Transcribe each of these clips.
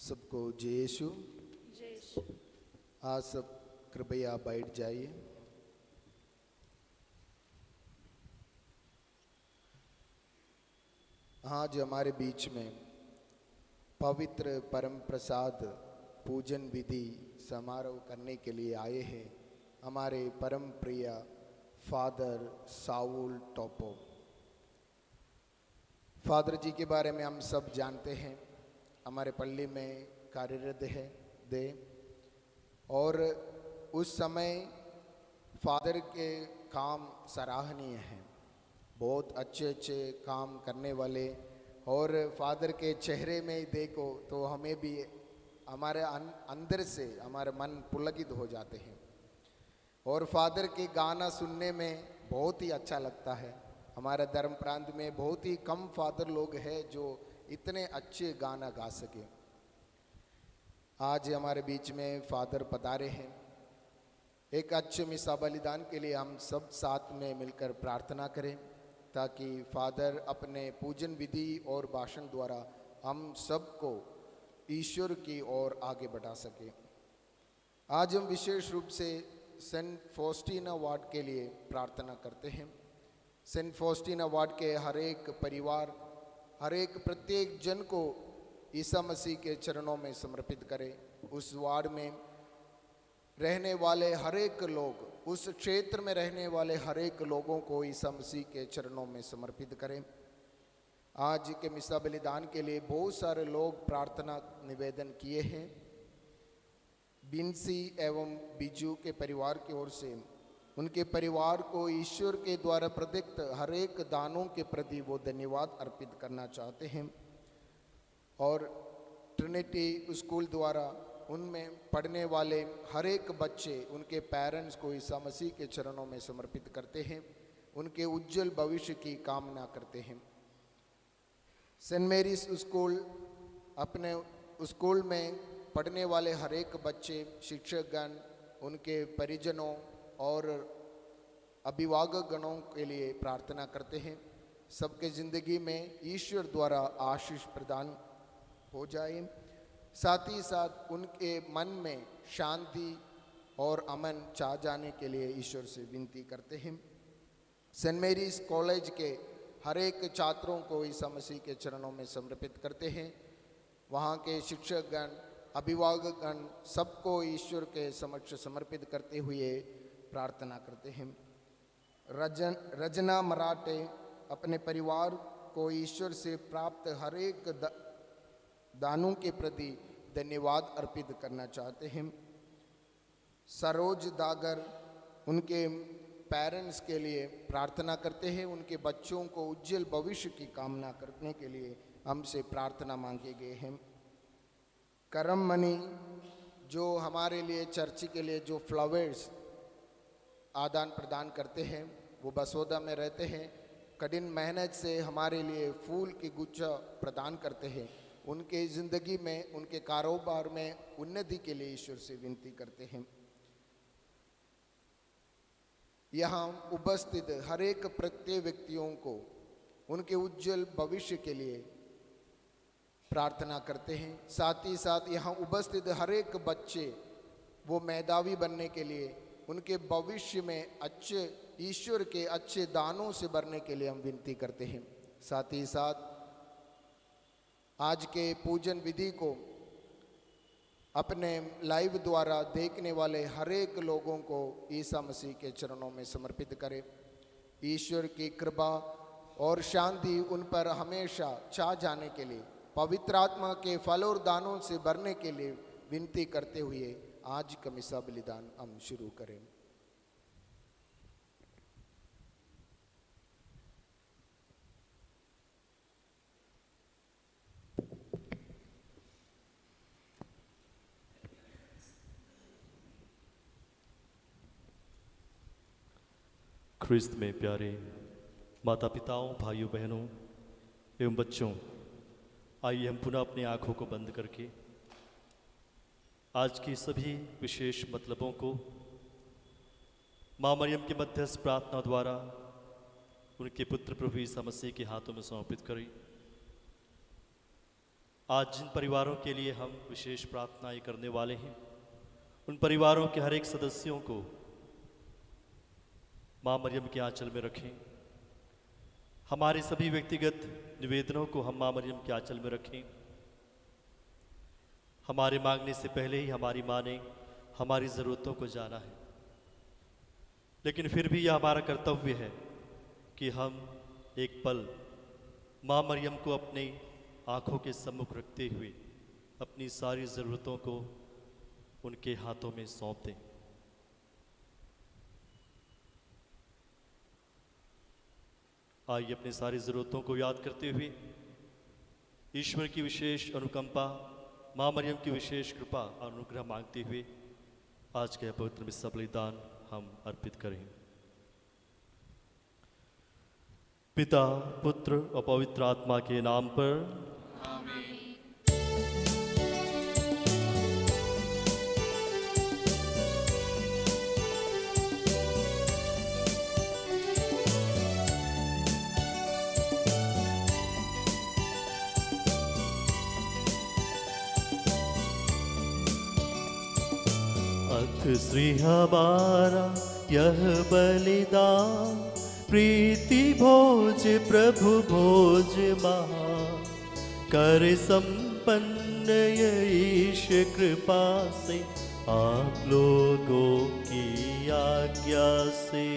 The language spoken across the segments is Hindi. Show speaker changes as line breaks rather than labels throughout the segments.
सबको जय यीशु। आज सब कृपया बैठ जाइए। आज हमारे बीच में पवित्र परम प्रसाद पूजन विधि समारोह करने के लिए आए हैं हमारे परम प्रिय फादर साउल टोपो। फादर जी के बारे में हम सब जानते हैं, हमारे पल्ली में कार्यरत है और उस समय फादर के काम सराहनीय हैं, बहुत अच्छे काम करने वाले। और फादर के चेहरे में देखो तो हमें भी हमारे अंदर से हमारे मन पुलकित हो जाते हैं और फादर के गाना सुनने में बहुत ही अच्छा लगता है। हमारे धर्म प्रांत में बहुत ही कम फादर लोग हैं जो इतने अच्छे गाना गा सके। आज हमारे बीच में फादर पधारे हैं। एक अच्छे मिसा बलिदान के लिए हम सब साथ में मिलकर प्रार्थना करें ताकि फादर अपने पूजन विधि और भाषण द्वारा हम सबको ईश्वर की ओर आगे बढ़ा सके। आज हम विशेष रूप से सेंट फॉस्टीना वार्ड के लिए प्रार्थना करते हैं। सेंट फॉस्टीना वार्ड के हर एक परिवार, हर एक प्रत्येक जन को ईसा मसीह के चरणों में समर्पित करें। उस वार्ड में रहने वाले हर एक लोग, उस क्षेत्र में रहने वाले हर एक लोगों को ईसा मसीह के चरणों में समर्पित करें। आज के मिसा बलिदान के लिए बहुत सारे लोग प्रार्थना निवेदन किए हैं। बिन्सी एवं बिजू के परिवार की ओर से उनके परिवार को ईश्वर के द्वारा प्रदत्त हर एक दानों के प्रति वो धन्यवाद अर्पित करना चाहते हैं। और ट्रिनिटी स्कूल द्वारा उनमें पढ़ने वाले हर एक बच्चे उनके पेरेंट्स को ईसा मसीह के चरणों में समर्पित करते हैं, उनके उज्जवल भविष्य की कामना करते हैं। सेंट मैरीज स्कूल, अपने स्कूल में पढ़ने वाले हर एक बच्चे, शिक्षकगण, उनके परिजनों और अभिभावक गणों के लिए प्रार्थना करते हैं। सबके ज़िंदगी में ईश्वर द्वारा आशीष प्रदान हो जाए, साथ ही साथ उनके मन में शांति और अमन चाह जाने के लिए ईश्वर से विनती करते हैं। सेंट मैरीज कॉलेज के हर एक छात्रों को ईसा मसीह के चरणों में समर्पित करते हैं। वहाँ के शिक्षकगण, अभिभावकगण सबको ईश्वर के समक्ष समर्पित करते हुए प्रार्थना करते हैं। रजना मराठे अपने परिवार को ईश्वर से प्राप्त हर एक दानों के प्रति धन्यवाद अर्पित करना चाहते हैं। सरोज दागर उनके पेरेंट्स के लिए प्रार्थना करते हैं, उनके बच्चों को उज्जवल भविष्य की कामना करने के लिए हमसे प्रार्थना मांगे गए हैं। करम मणि जो हमारे लिए चर्च के लिए जो फ्लावर्स आदान प्रदान करते हैं, वो बसोदा में रहते हैं, कठिन मेहनत से हमारे लिए फूल की गुच्छा प्रदान करते हैं। उनके ज़िंदगी में, उनके कारोबार में उन्नति के लिए ईश्वर से विनती करते हैं। यहाँ उपस्थित हर एक प्रत्येक व्यक्तियों को उनके उज्जवल भविष्य के लिए प्रार्थना करते हैं। साथ ही साथ यहाँ उपस्थित हर एक बच्चे वो मेधावी बनने के लिए, उनके भविष्य में अच्छे ईश्वर के अच्छे दानों से भरने के लिए हम विनती करते हैं। साथ ही साथ आज के पूजन विधि को अपने लाइव द्वारा देखने वाले हर एक लोगों को ईसा मसीह के चरणों में समर्पित करें। ईश्वर की कृपा और शांति उन पर हमेशा छा जाने के लिए, पवित्र आत्मा के फल और दानों से भरने के लिए विनती करते हुए आज का मिसा बलिदान हम शुरू करें।
ख्रिस्त में प्यारे माता पिताओं, भाइयों बहनों एवं बच्चों, आइए हम पुनः अपनी आँखों को बंद करके आज की सभी विशेष मतलबों को माँ मरियम की मध्यस्थ प्रार्थना द्वारा उनके पुत्र प्रभु ईसा मसीह के हाथों में समर्पित करें। आज जिन परिवारों के लिए हम विशेष प्रार्थनाएं करने वाले हैं, उन परिवारों के हर एक सदस्यों को माँ मरियम के आंचल में रखें। हमारे सभी व्यक्तिगत निवेदनों को हम माँ मरियम के आंचल में रखें। हमारे मांगने से पहले ही हमारी माँ ने हमारी ज़रूरतों को जाना है, लेकिन फिर भी यह हमारा कर्तव्य है कि हम एक पल माँ मरियम को अपनी आँखों के सम्मुख रखते हुए अपनी सारी ज़रूरतों को उनके हाथों में सौंप दें। आइए अपनी सारी ज़रूरतों को याद करते हुए ईश्वर की विशेष अनुकंपा, माँ मरियम की विशेष कृपा और अनुग्रह मांगते हुए आज के पवित्र मिस्सा बलिदान हम अर्पित करें। पिता, पुत्र और पवित्र आत्मा के नाम पर
आमीन।
अथ श्री हमारा यह बलिदान प्रीति भोज प्रभु भोज महा कर संपन्न ईश कृपा से आप लोगों की आज्ञा से।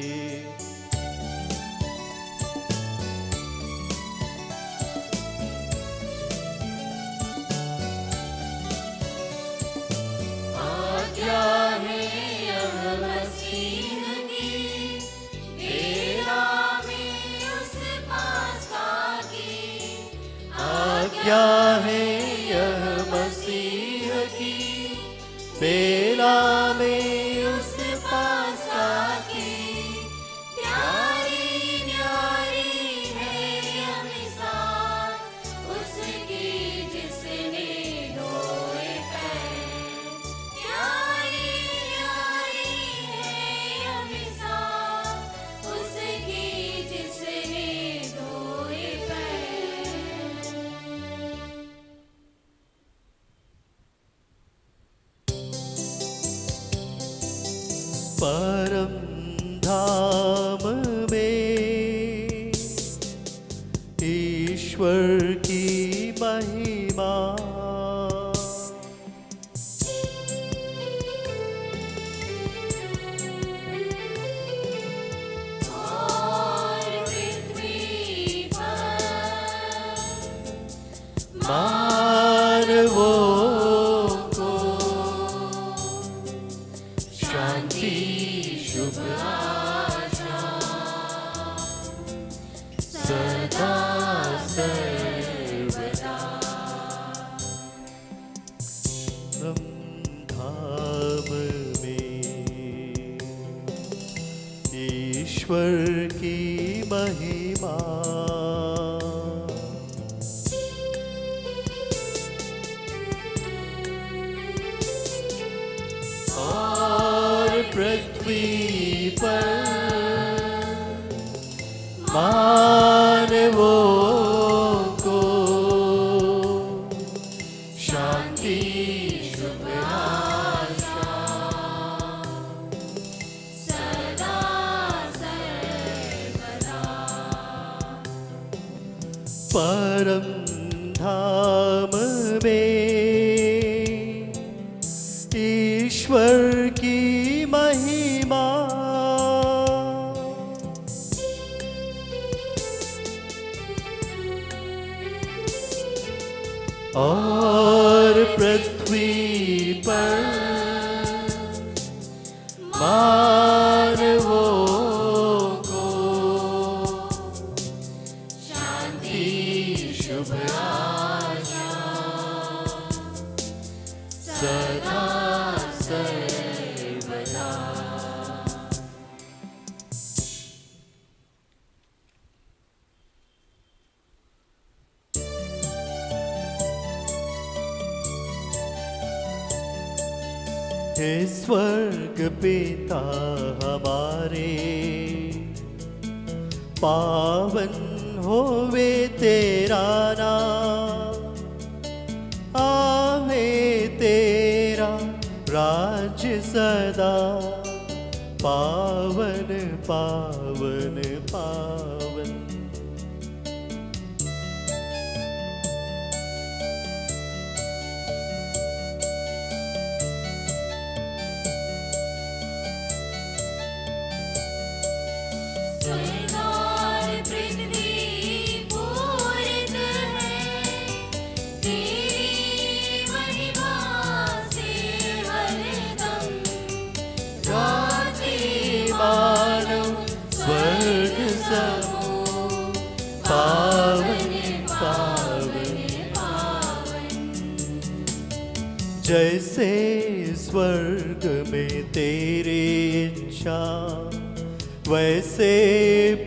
क्या है यह मसीह की बेला में उस पासा की
प्यारी प्यारी है यह मिसाल उसकी जिसने धोए पैर। प्यारी प्यारी है यह मिसाल उसकी जिसने धोए पैर।
परम धाम में ईश्वर की महिमा
और पृथ्वी पर
मानवों को शांति शुभ आशा सदा सर्वदा। धाम में ईश्वर की महिमा और पृथ्वी पर मानवों को शांति शुभ आशा
सदा सर्वदा।
परम धाम में ईश्वर की महिमा और पृथ्वी पर मानवों को शांति शुभ आशा सदा सर्वदा। हे स्वर्ग पिता हमारे, पावन होवे तेरा नाम, राज सदा पावन पावन पावन।
स्वर्ग और पृथ्वी पूरित है तेरी महिमा से हरदम।
रात्रि मानव स्वर्ग समूह पावन पावन
पावन।
जैसे स्वर्ग में तेरी इच्छा वैसे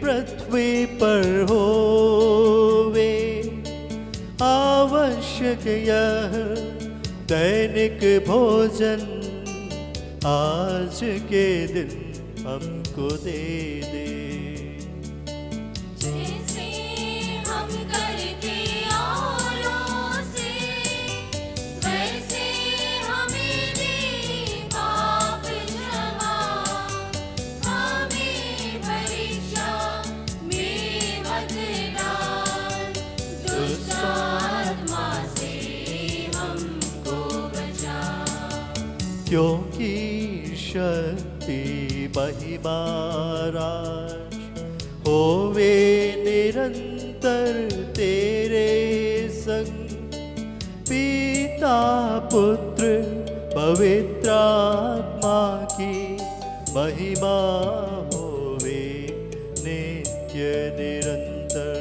पृथ्वी पर होवे। आवश्यक यह दैनिक भोजन आज के दिन हमको दे दे।
जैसे हम करते औरों से वैसे हमें दे पाप क्षमा। हमें परीक्षा में मत डाल दुष्ट आत्मा से हमको बचा।
क्योंकि शक्ति महिमा राज होवे निरंतर तेरे संग। पिता पुत्र पवित्र आत्मा की महिमा होवे नित्य निरंतर।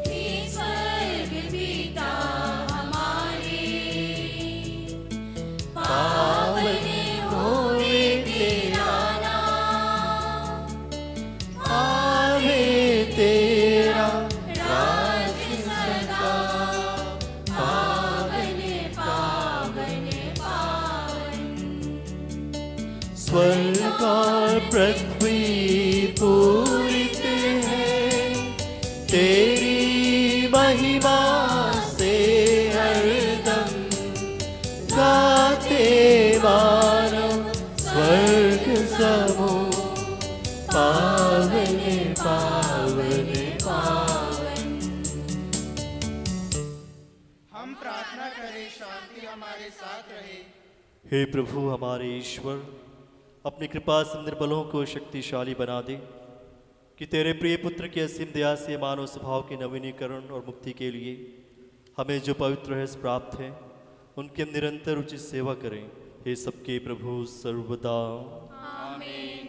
हे स्वर्ग पिता हमारे पावन होवे तेरा नाम।
आवे तेरा
राज सदा पावन पावन पावन।
स्वर्ग और पृथ्वी पूरित है तेरी महिमा से हरदम। गाते मानव स्वर्ग समूह पावन पावन पावन।
हम प्रार्थना करें शांति हमारे साथ रहे।
हे प्रभु हमारे ईश्वर, अपनी कृपा से निर्बलों को शक्तिशाली बना दे कि तेरे प्रिय पुत्र की असीम दया से मानव स्वभाव के नवीनीकरण और मुक्ति के लिए हमें जो पवित्र रहस्य प्राप्त है उनकी हम निरंतर उचित सेवा करें। हे सबके प्रभु सर्वदा।
आमीन।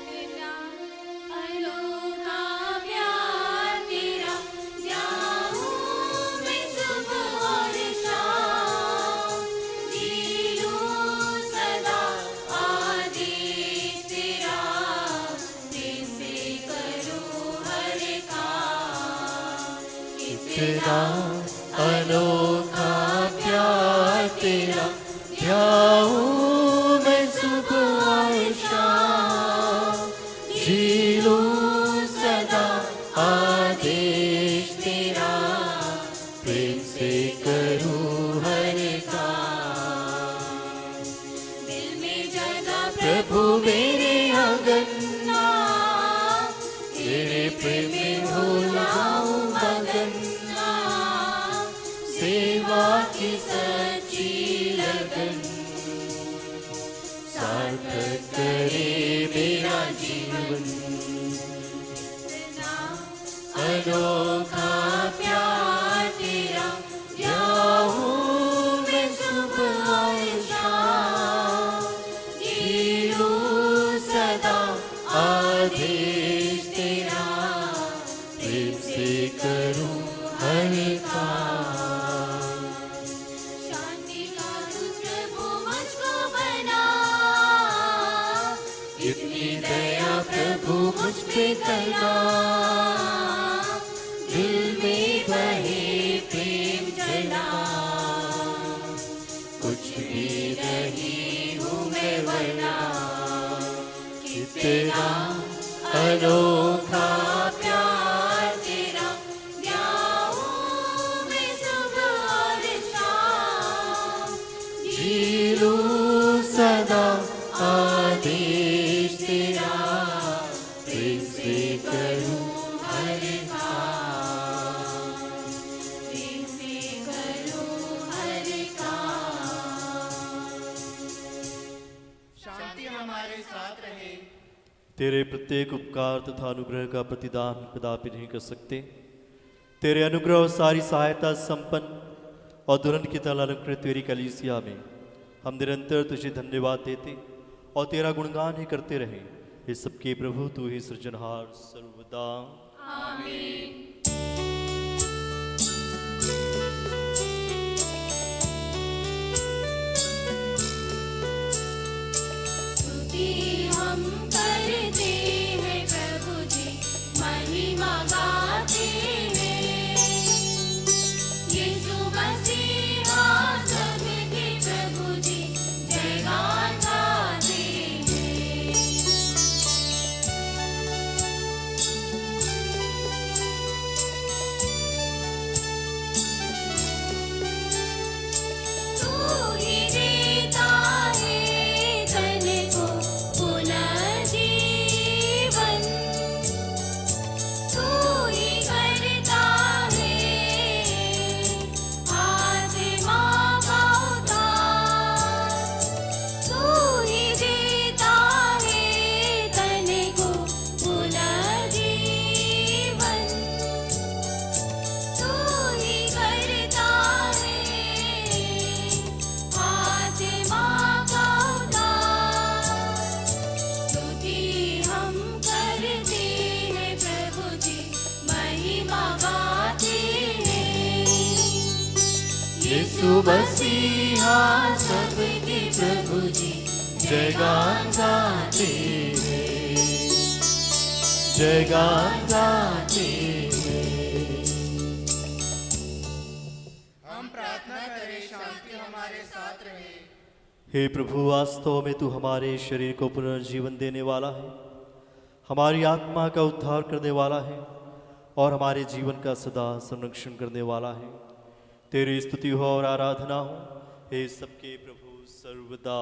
तेरा अनोखा प्यार तेरा जाऊं मैं सुबह और शाम। जी लूं सदा आदेश तेरा प्रेम से करूं हर काम।
तेरा अनोखा प्यार तेरा ध्याऊं मैं सुबह और शाम। जी लूं सदा आदेश तेरा प्रेम से करूं हर काम।
दिल में जगह
प्रभु मेरे
अगन्ना
तेरे प्रेम में हो जाऊं मगन। सेवा की सच्ची लगन सार्थक करे मेरा जीवन। अनोखा प्यार तेरा जाऊं मैं सुबह और शाम। जी लूं सदा आदेश तेरा प्रेम से करूं हर काम। तेरे प्रत्येक उपकार तथा अनुग्रह का प्रतिदान कदापि नहीं कर सकते। तेरे अनुग्रह और सारी सहायता संपन्न और दुल्हन की तरह अलंकृत तेरी कलीसिया में हम निरंतर तुझे धन्यवाद देते और तेरा गुणगान ही करते रहे। इस सबके प्रभु तू ही सृजनहार सर्वदा।
स्तुति हम करते हैं प्रभु जी, महिमा गाते हैं। यीशु मसीहा सबके प्रभु जी, जयगान गाते हैं। तू ही देता है तन को पुनर्जीवन, तू ही करता है आत्मा का उद्धार, तू ही देता है तन को पुनर्जीवन, तू ही करता है आत्मा का उद्धार। स्तुति हम करते हैं प्रभु जी, महिमा गाते हैं।
यीशु मसीहा सबके प्रभु जी, जयगान गाते हैं, जयगान गाते हैं।
हम प्रार्थना करें शांति हमारे साथ रहे।
हे प्रभु, वास्तव में तू हमारे शरीर को पुनर्जीवन देने वाला है, हमारी आत्मा का उद्धार करने वाला है और हमारे जीवन का सदा संरक्षण करने वाला है। तेरी स्तुति हो और आराधना हो, हे सबके प्रभु सर्वदा।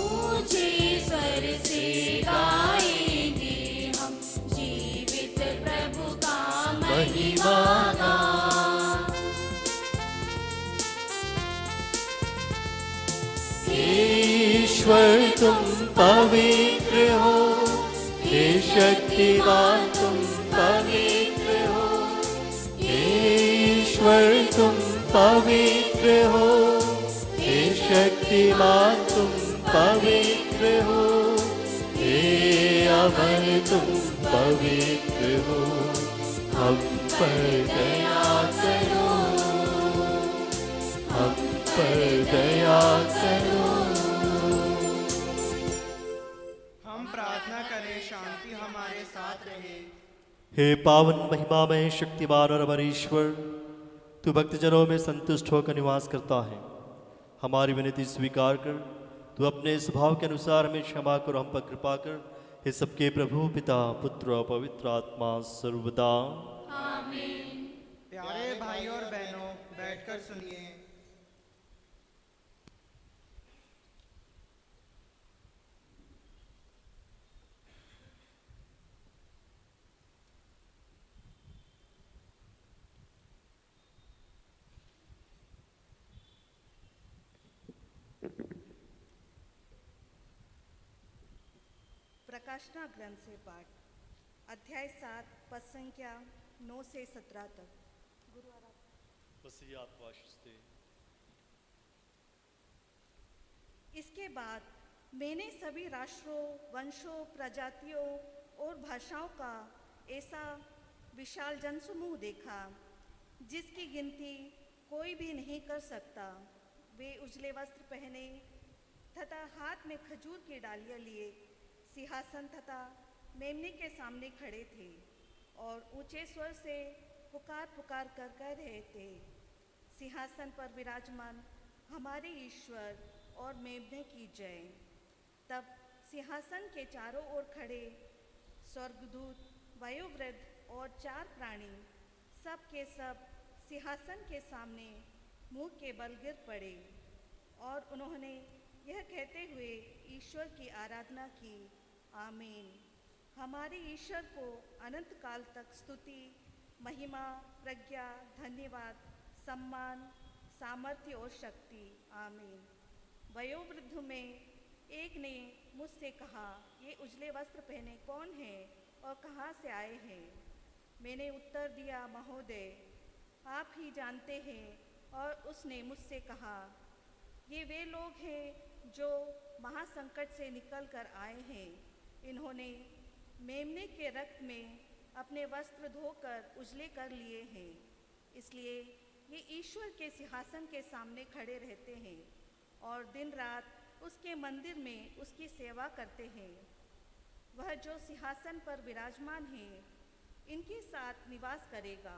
ऊंचे स्वर से गाएंगे हम जीवित प्रभु का महिमा गान।
ईश्वर तुम पवित्र हो, हे शक्तिमान तुम पवित्र हो, ईश्वर तुम पवित्र हो, हे शक्तिमान तुम पवित्र हो, हे अमर तुम पवित्र हो। हम पर दया करो, हम पर दया करो।
हम प्रार्थना करें शांति हमारे साथ रहे।
हे पावन महिमामय शक्तिमान और अमर ईश्वर, तू भक्तजनों में संतुष्ट होकर निवास करता है। हमारी विनती स्वीकार कर, तू अपने स्वभाव के अनुसार हमें क्षमा कर, हम पर कृपा कर। हे सबके प्रभु पिता पुत्र और पवित्र आत्मा सर्वदा।
प्यारे भाई और बहनों, बैठकर सुनिए।
प्रकाशना ग्रंथ से पाठ, अध्याय 7 पद संख्या 9 से 17 तक।
मसीह आपको आशीष दे।
इसके बाद मैंने सभी राष्ट्रों, वंशों, प्रजातियों और भाषाओं का ऐसा विशाल जनसमूह देखा जिसकी गिनती कोई भी नहीं कर सकता। वे उजले वस्त्र पहने तथा हाथ में खजूर की डालियां लिए सिंहासन तथा मेमने के सामने खड़े थे और ऊंचे स्वर से पुकार पुकार कर कह रहे थे, सिंहासन पर विराजमान हमारे ईश्वर और मेमने की जय। तब सिंहासन के चारों ओर खड़े स्वर्गदूत, वयोवृद्ध और 4 प्राणी सब के सब सिंहासन के सामने मुंह के बल गिर पड़े और उन्होंने यह कहते हुए ईश्वर की आराधना की, आमीन। हमारे ईश्वर को अनंत काल तक स्तुति, महिमा, प्रज्ञा, धन्यवाद, सम्मान, सामर्थ्य और शक्ति। आमीन। वयोवृद्ध में एक ने मुझसे कहा, ये उजले वस्त्र पहने कौन है और कहाँ से आए हैं? मैंने उत्तर दिया, महोदय, आप ही जानते हैं। और उसने मुझसे कहा, ये वे लोग हैं जो महासंकट से निकल कर आए हैं। इन्होंने मेमने के रक्त में अपने वस्त्र धोकर उजले कर लिए हैं, इसलिए ये ईश्वर के सिंहासन के सामने खड़े रहते हैं और दिन रात उसके मंदिर में उसकी सेवा करते हैं। वह जो सिंहासन पर विराजमान है, इनके साथ निवास करेगा।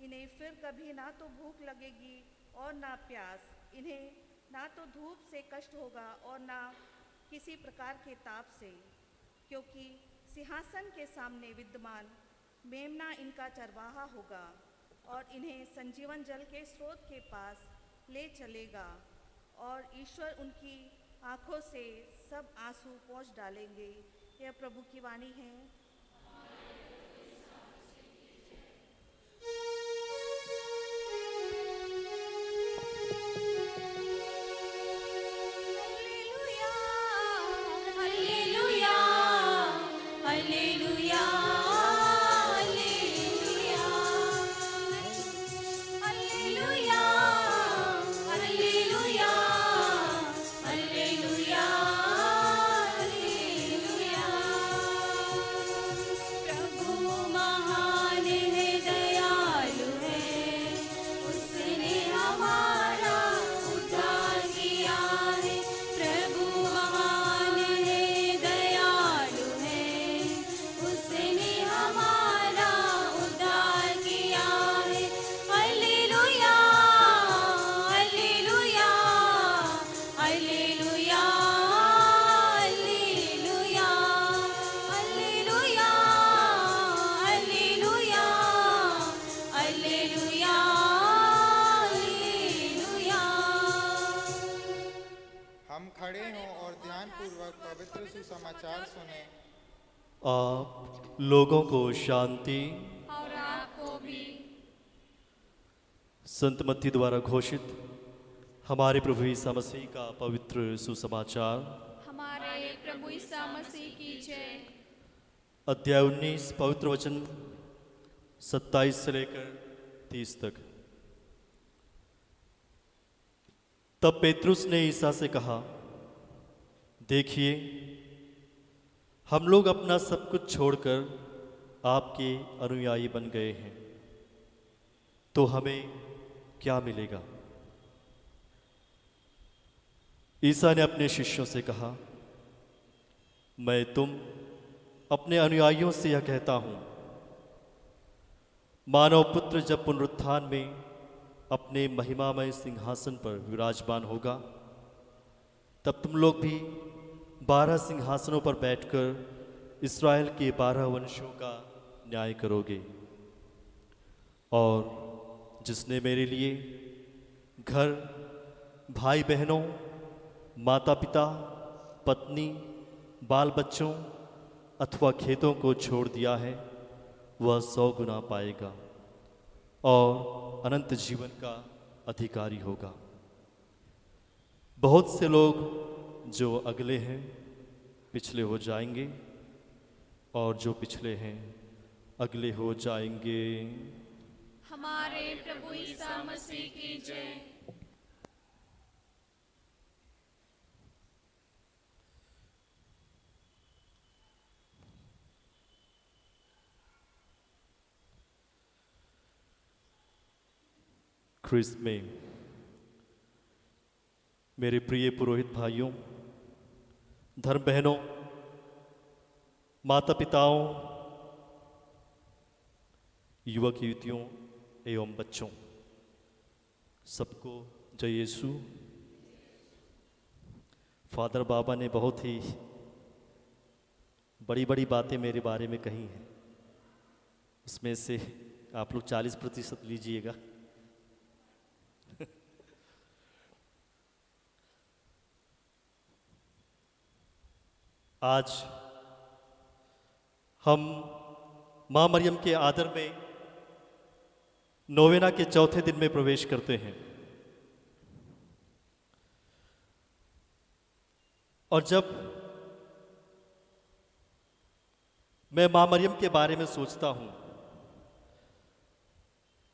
इन्हें फिर कभी ना तो भूख लगेगी और ना प्यास। इन्हें ना तो धूप से कष्ट होगा और ना किसी प्रकार के ताप से, क्योंकि सिंहासन के सामने विद्यमान मेमना इनका चरवाहा होगा और इन्हें संजीवन जल के स्रोत के पास ले चलेगा और ईश्वर उनकी आँखों से सब आंसू पोंछ डालेंगे। यह प्रभु की वाणी है।
Hallelujah, hallelujah, hallelujah, hallelujah, hallelujah, hallelujah, hallelujah. प्रभु महान है, दयालु है, उसने हमारा उद्धार किया है। प्रभु महान है, दयालु है, उसने हमारा उद्धार किया है। Hallelujah, hallelujah, hallelujah, hallelujah, hallelujah, hallelujah, hallelujah, hallelujah.
हम खड़े हों और ध्यानपूर्वक पवित्र सुसमाचार सुने।
आप लोगों को शांति।
और आपको भी।
संत मत्ती द्वारा घोषित हमारे प्रभु ईसा मसीह का पवित्र सुसमाचार,
हमारे प्रभु ईसा मसीह की जय।
अध्याय 19 पवित्र वचन 27 से लेकर 30 तक। तब पेतरुस ने ईसा से कहा, देखिए, हम लोग अपना सब कुछ छोड़कर आपके अनुयायी बन गए हैं, तो हमें क्या मिलेगा? ईसा ने अपने शिष्यों से कहा, मैं तुम अपने अनुयायियों से यह कहता हूं, मानव पुत्र जब पुनरुत्थान में अपने महिमामय सिंहासन पर विराजमान होगा, तब तुम लोग भी 12 सिंहासनों पर बैठकर इस्राएल के 12 वंशों का न्याय करोगे। और जिसने मेरे लिए घर, भाई बहनों, माता पिता, पत्नी, बाल बच्चों अथवा खेतों को छोड़ दिया है, वह 100 गुना पाएगा और अनंत जीवन का अधिकारी होगा। बहुत से लोग जो अगले हैं पिछले हो जाएंगे, और जो पिछले हैं अगले हो जाएंगे।
हमारे प्रभु ईसा मसीह की जय।
ख्रिस्त में मेरे प्रिय पुरोहित भाइयों, धर्म बहनों, माता पिताओं, युवक युवतियों एवं बच्चों, सबको जय यीशु। फादर बाबा ने बहुत ही बड़ी बड़ी बातें मेरे बारे में कही हैं, उसमें से आप लोग 40% लीजिएगा। आज हम माँ मरियम के आदर में नोवेना के चौथे दिन में प्रवेश करते हैं। और जब मैं मां मरियम के बारे में सोचता हूं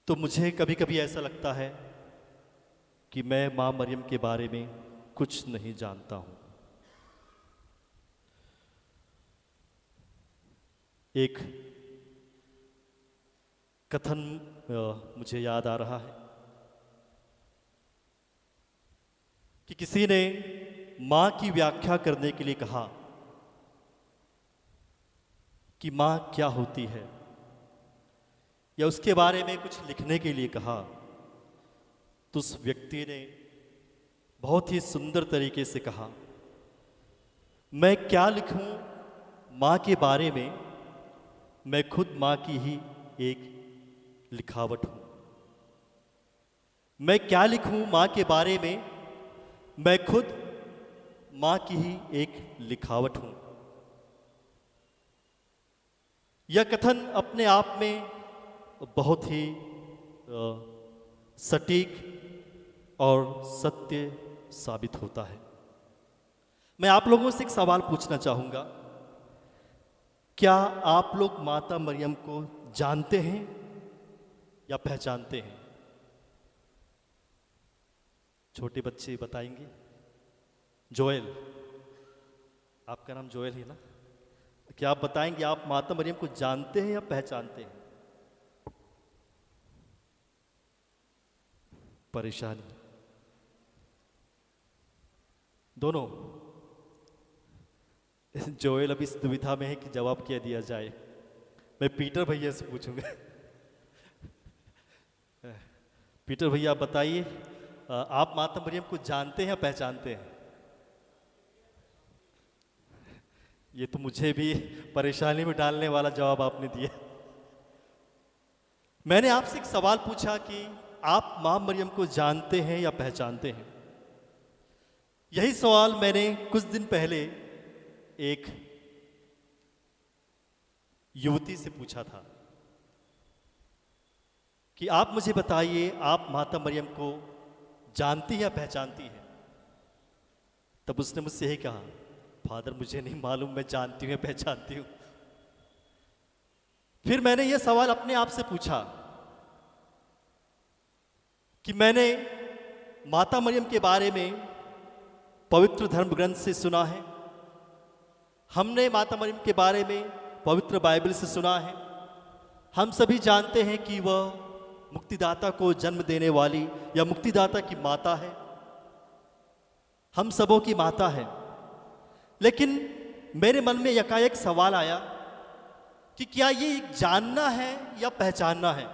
तो मुझे कभी कभी ऐसा लगता है कि मैं मां मरियम के बारे में कुछ नहीं जानता हूं। एक कथन मुझे याद आ रहा है कि किसी ने मां की व्याख्या करने के लिए कहा कि मां क्या होती है, या उसके बारे में कुछ लिखने के लिए कहा, तो उस व्यक्ति ने बहुत ही सुंदर तरीके से कहा, मैं क्या लिखूं मां के बारे में, मैं खुद मां की ही एक लिखावट हूं। मैं क्या लिखूं मां के बारे में, मैं खुद मां की ही एक लिखावट हूं। यह कथन अपने आप में बहुत ही सटीक और सत्य साबित होता है। मैं आप लोगों से एक सवाल पूछना चाहूंगा, क्या आप लोग माता मरियम को जानते हैं या पहचानते हैं? छोटे बच्चे बताएंगे। जोएल, आपका नाम जोएल है ना? क्या आप बताएंगे आप माता मरियम को जानते हैं या पहचानते हैं? परेशानी दोनों। जोएल अभी इस दुविधा में है कि जवाब क्या दिया जाए। मैं पीटर भैया से पूछूंगा। पीटर भैया आप बताइए, आप माता मरियम को जानते हैं या पहचानते हैं? ये तो मुझे भी परेशानी में डालने वाला जवाब आपने दिया। मैंने आपसे एक सवाल पूछा कि आप मां मरियम को जानते हैं या पहचानते हैं। यही सवाल मैंने कुछ दिन पहले एक युवती से पूछा था कि आप मुझे बताइए, आप माता मरियम को जानती हैं या पहचानती हैं? तब उसने मुझसे यही कहा, फादर मुझे नहीं मालूम, मैं जानती हूँ या पहचानती हूँ। फिर मैंने यह सवाल अपने आप से पूछा कि मैंने माता मरियम के बारे में पवित्र धर्म ग्रंथ से सुना है, हमने माता मरियम के बारे में पवित्र बाइबल से सुना है। हम सभी जानते हैं कि वह मुक्तिदाता को जन्म देने वाली या मुक्तिदाता की माता है, हम सबों की माता है। लेकिन मेरे मन में यकायक सवाल आया कि क्या ये जानना है या पहचानना है?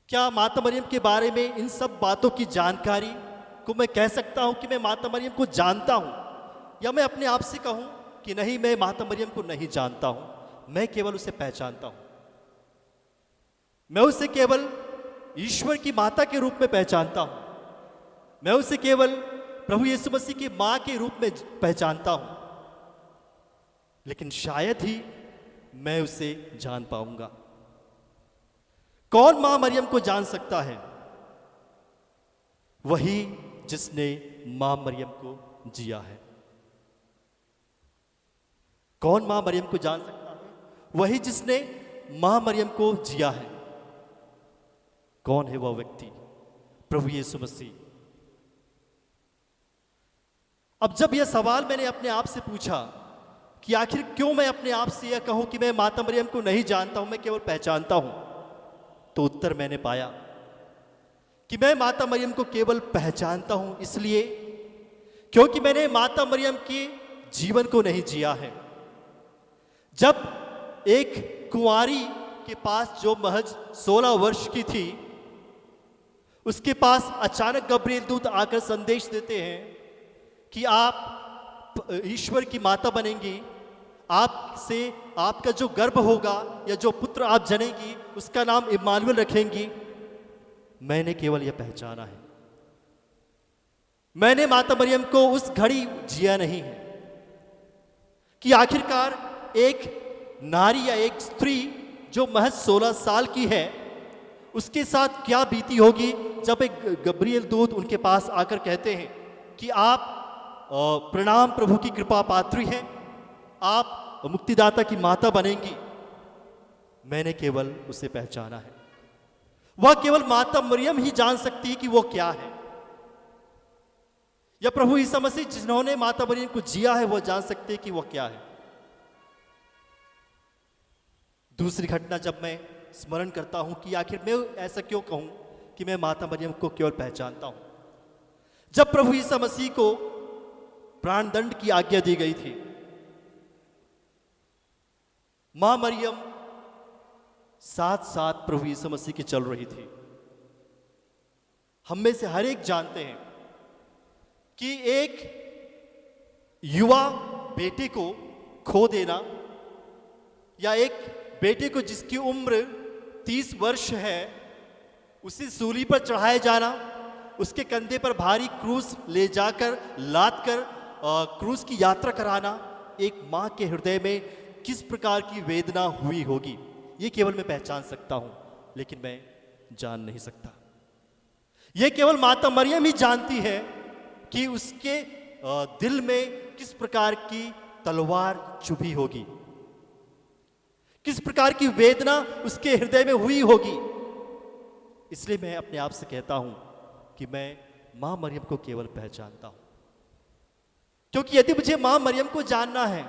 क्या माता मरियम के बारे में इन सब बातों की जानकारी को मैं कह सकता हूं कि मैं माता मरियम को जानता हूं, या मैं अपने आप से कहूं कि नहीं, मैं माता मरियम को नहीं जानता हूं, मैं केवल उसे पहचानता हूं। मैं उसे केवल ईश्वर की माता के रूप में पहचानता हूं, मैं उसे केवल प्रभु यीशु मसीह की मां के रूप में पहचानता हूं, लेकिन शायद ही मैं उसे जान पाऊंगा। कौन मां मरियम को जान सकता है? वही जिसने मां मरियम को जिया है। कौन मां मरियम को जान सकता है? वही जिसने मां मरियम को जिया है। कौन है वह व्यक्ति? प्रभु यीशु मसीह। अब जब यह सवाल मैंने अपने आप से पूछा कि आखिर क्यों मैं अपने आप से यह कहूं कि मैं माता मरियम को नहीं जानता हूं, मैं केवल पहचानता हूं, तो उत्तर मैंने पाया कि मैं माता मरियम को केवल पहचानता हूं इसलिए क्योंकि मैंने माता मरियम के जीवन को नहीं जिया है। जब एक कुंवारी के पास जो महज 16 वर्ष की थी, उसके पास अचानक गब्रिएल दूत आकर संदेश देते हैं कि आप ईश्वर की माता बनेंगी, आपसे आपका जो गर्भ होगा या जो पुत्र आप जनेगी उसका नाम इम्मानुएल रखेंगी। मैंने केवल यह पहचाना है, मैंने माता मरियम को उस घड़ी जिया नहीं है कि आखिरकार एक नारी या एक स्त्री जो महज 16 साल की है, उसके साथ क्या बीती होगी जब एक गब्रिएल दूत उनके पास आकर कहते हैं कि आप प्रणाम, प्रभु की कृपा पात्री हैं, आप मुक्तिदाता की माता बनेंगी। मैंने केवल उसे पहचाना है। वह केवल माता मरियम ही जान सकती है कि वो क्या है। या प्रभु यीशु मसीह जिन्होंने माता मरियम को जिया है, वो जान सकते हैं कि वो क्या है। दूसरी घटना जब मैं स्मरण करता हूं कि आखिर मैं ऐसा क्यों कहूं कि मैं माता मरियम को केवल पहचानता हूं, जब प्रभु यीशु मसीह को प्राणदंड की आज्ञा दी गई थी, मां मरियम साथ साथ प्रभु यीशु मसीह की चल रही थी। हम में से हर एक जानते हैं कि एक युवा बेटे को खो देना, या एक बेटे को जिसकी उम्र 30 वर्ष है, उसे सूली पर चढ़ाए जाना, उसके कंधे पर भारी क्रूस ले जाकर लाद कर क्रूस की यात्रा कराना, एक मां के हृदय में किस प्रकार की वेदना हुई होगी, ये केवल मैं पहचान सकता हूं, लेकिन मैं जान नहीं सकता। यह केवल माता मरियम ही जानती है कि उसके दिल में किस प्रकार की तलवार चुभी होगी, किस प्रकार की वेदना उसके हृदय में हुई होगी। इसलिए मैं अपने आप से कहता हूं कि मैं मां मरियम को केवल पहचानता हूं, क्योंकि यदि मुझे मां मरियम को जानना है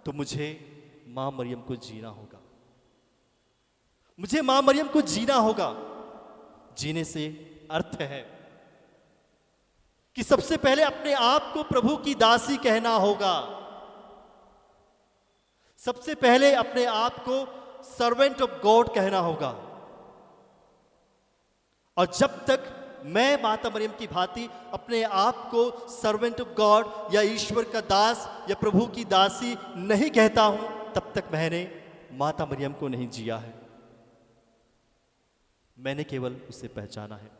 तो मुझे मां मरियम को जीना होगा। मुझे मां मरियम को जीना होगा। जीने से अर्थ है कि सबसे पहले अपने आप को प्रभु की दासी कहना होगा। सबसे पहले अपने आप को सर्वेंट ऑफ गॉड कहना होगा। और जब तक मैं माता मरियम की भांति अपने आप को सर्वेंट ऑफ गॉड या ईश्वर का दास या प्रभु की दासी नहीं कहता हूं, तब तक मैंने माता मरियम को नहीं जिया है। मैंने केवल उसे पहचाना है।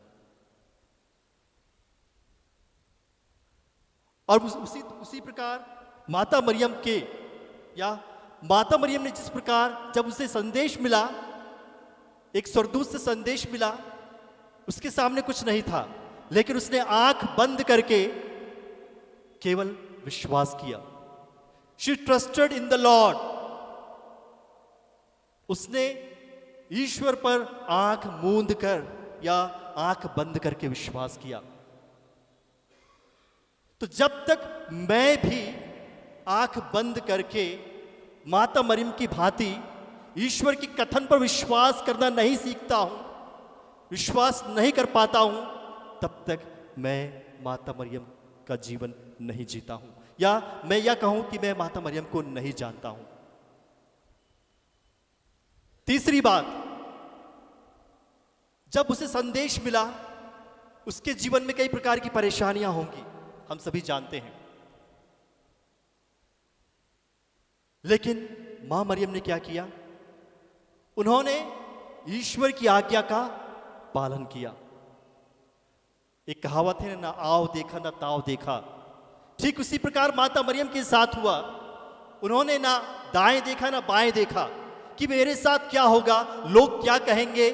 और उसी प्रकार माता मरियम के, या माता मरियम ने जिस प्रकार जब उसे संदेश मिला, एक स्वर्गदूत से संदेश मिला, उसके सामने कुछ नहीं था, लेकिन उसने आंख बंद करके केवल विश्वास किया। She trusted in the Lord. उसने ईश्वर पर आंख मूंद कर या आंख बंद करके विश्वास किया। तो जब तक मैं भी आंख बंद करके माता मरियम की भांति ईश्वर की कथन पर विश्वास करना नहीं सीखता हूं, विश्वास नहीं कर पाता हूं, तब तक मैं माता मरियम का जीवन नहीं जीता हूं, या मैं यह कहूं कि मैं माता मरियम को नहीं जानता हूं। तीसरी बात, जब उसे संदेश मिला, उसके जीवन में कई प्रकार की परेशानियां होंगी, हम सभी जानते हैं। लेकिन मां मरियम ने क्या किया? उन्होंने ईश्वर की आज्ञा का पालन किया। एक कहावत है ना, आओ देखा ना ताव देखा। ठीक उसी प्रकार माता मरियम के साथ हुआ। उन्होंने ना दाएं देखा ना बाएं देखा कि मेरे साथ क्या होगा, लोग क्या कहेंगे,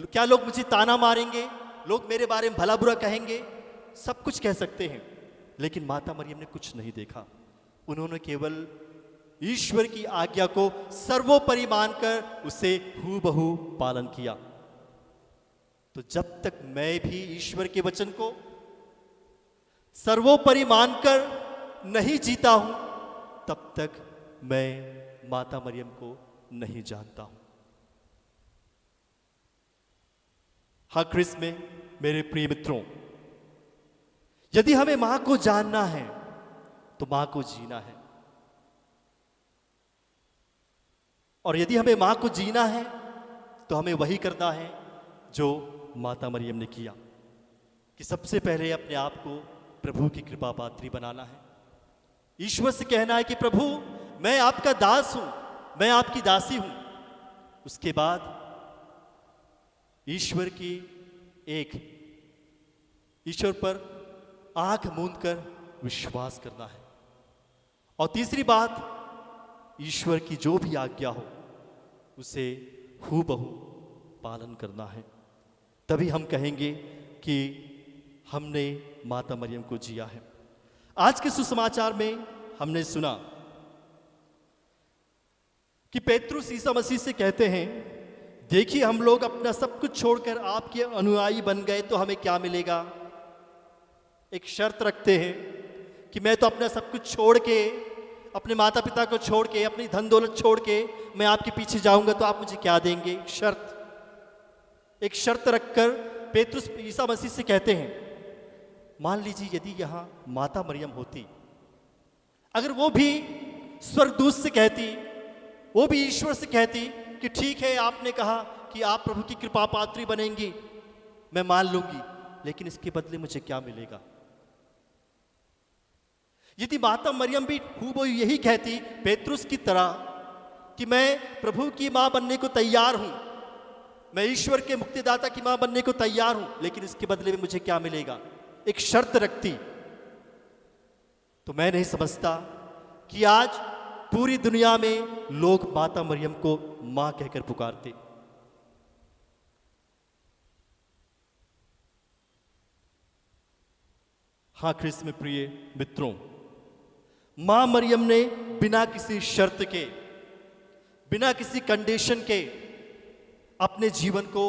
क्या लोग मुझे ताना मारेंगे, लोग मेरे बारे में भला बुरा कहेंगे, सब कुछ कह सकते हैं। लेकिन माता मरियम ने कुछ नहीं देखा। उन्होंने केवल ईश्वर की आज्ञा को सर्वोपरि मानकर उसे हूबहू पालन किया। तो जब तक मैं भी ईश्वर के वचन को सर्वोपरि मानकर नहीं जीता हूं, तब तक मैं माता मरियम को नहीं जानता हूं। हाँ, क्रिस में मेरे प्रिय मित्रों, यदि हमें मां को जानना है तो मां को जीना है। और यदि हमें मां को जीना है तो हमें वही करना है जो माता मरियम ने किया, कि सबसे पहले अपने आप को प्रभु की कृपा पात्री बनाना है। ईश्वर से कहना है कि प्रभु, मैं आपका दास हूं, मैं आपकी दासी हूं। उसके बाद ईश्वर पर आंख मूंद कर विश्वास करना है। और तीसरी बात, ईश्वर की जो भी आज्ञा हो उसे हूबहू पालन करना है। तभी हम कहेंगे कि हमने माता मरियम को जिया है। आज के सुसमाचार में हमने सुना कि पेतरुस ईसा मसीह से कहते हैं, देखिए हम लोग अपना सब कुछ छोड़कर आपके अनुयायी बन गए तो हमें क्या मिलेगा। एक शर्त रखते हैं कि मैं तो अपना सब कुछ छोड़ के, अपने माता पिता को छोड़ के, अपनी धन दौलत छोड़ के मैं आपके पीछे जाऊंगा तो आप मुझे क्या देंगे। एक शर्त रखकर पेतरुस ईसा मसीह से कहते हैं, मान लीजिए यदि यहां माता मरियम होती, अगर वो भी स्वर्गदूत से कहती, वो भी ईश्वर से कहती कि ठीक है आपने कहा कि आप प्रभु की कृपा पात्री बनेंगी, मैं मान लूंगी, लेकिन इसके बदले मुझे क्या मिलेगा। यदि माता मरियम भी हूबहू यही कहती पेतरुस की तरह कि मैं प्रभु की मां बनने को तैयार हूं, मैं ईश्वर के मुक्तिदाता की मां बनने को तैयार हूं, लेकिन इसके बदले में मुझे क्या मिलेगा, एक शर्त रखती, तो मैं नहीं समझता कि आज पूरी दुनिया में लोग माता मरियम को मां कहकर पुकारते। हाँ ख्रिस्त में प्रिय मित्रों, मां मरियम ने बिना किसी शर्त के, बिना किसी कंडीशन के अपने जीवन को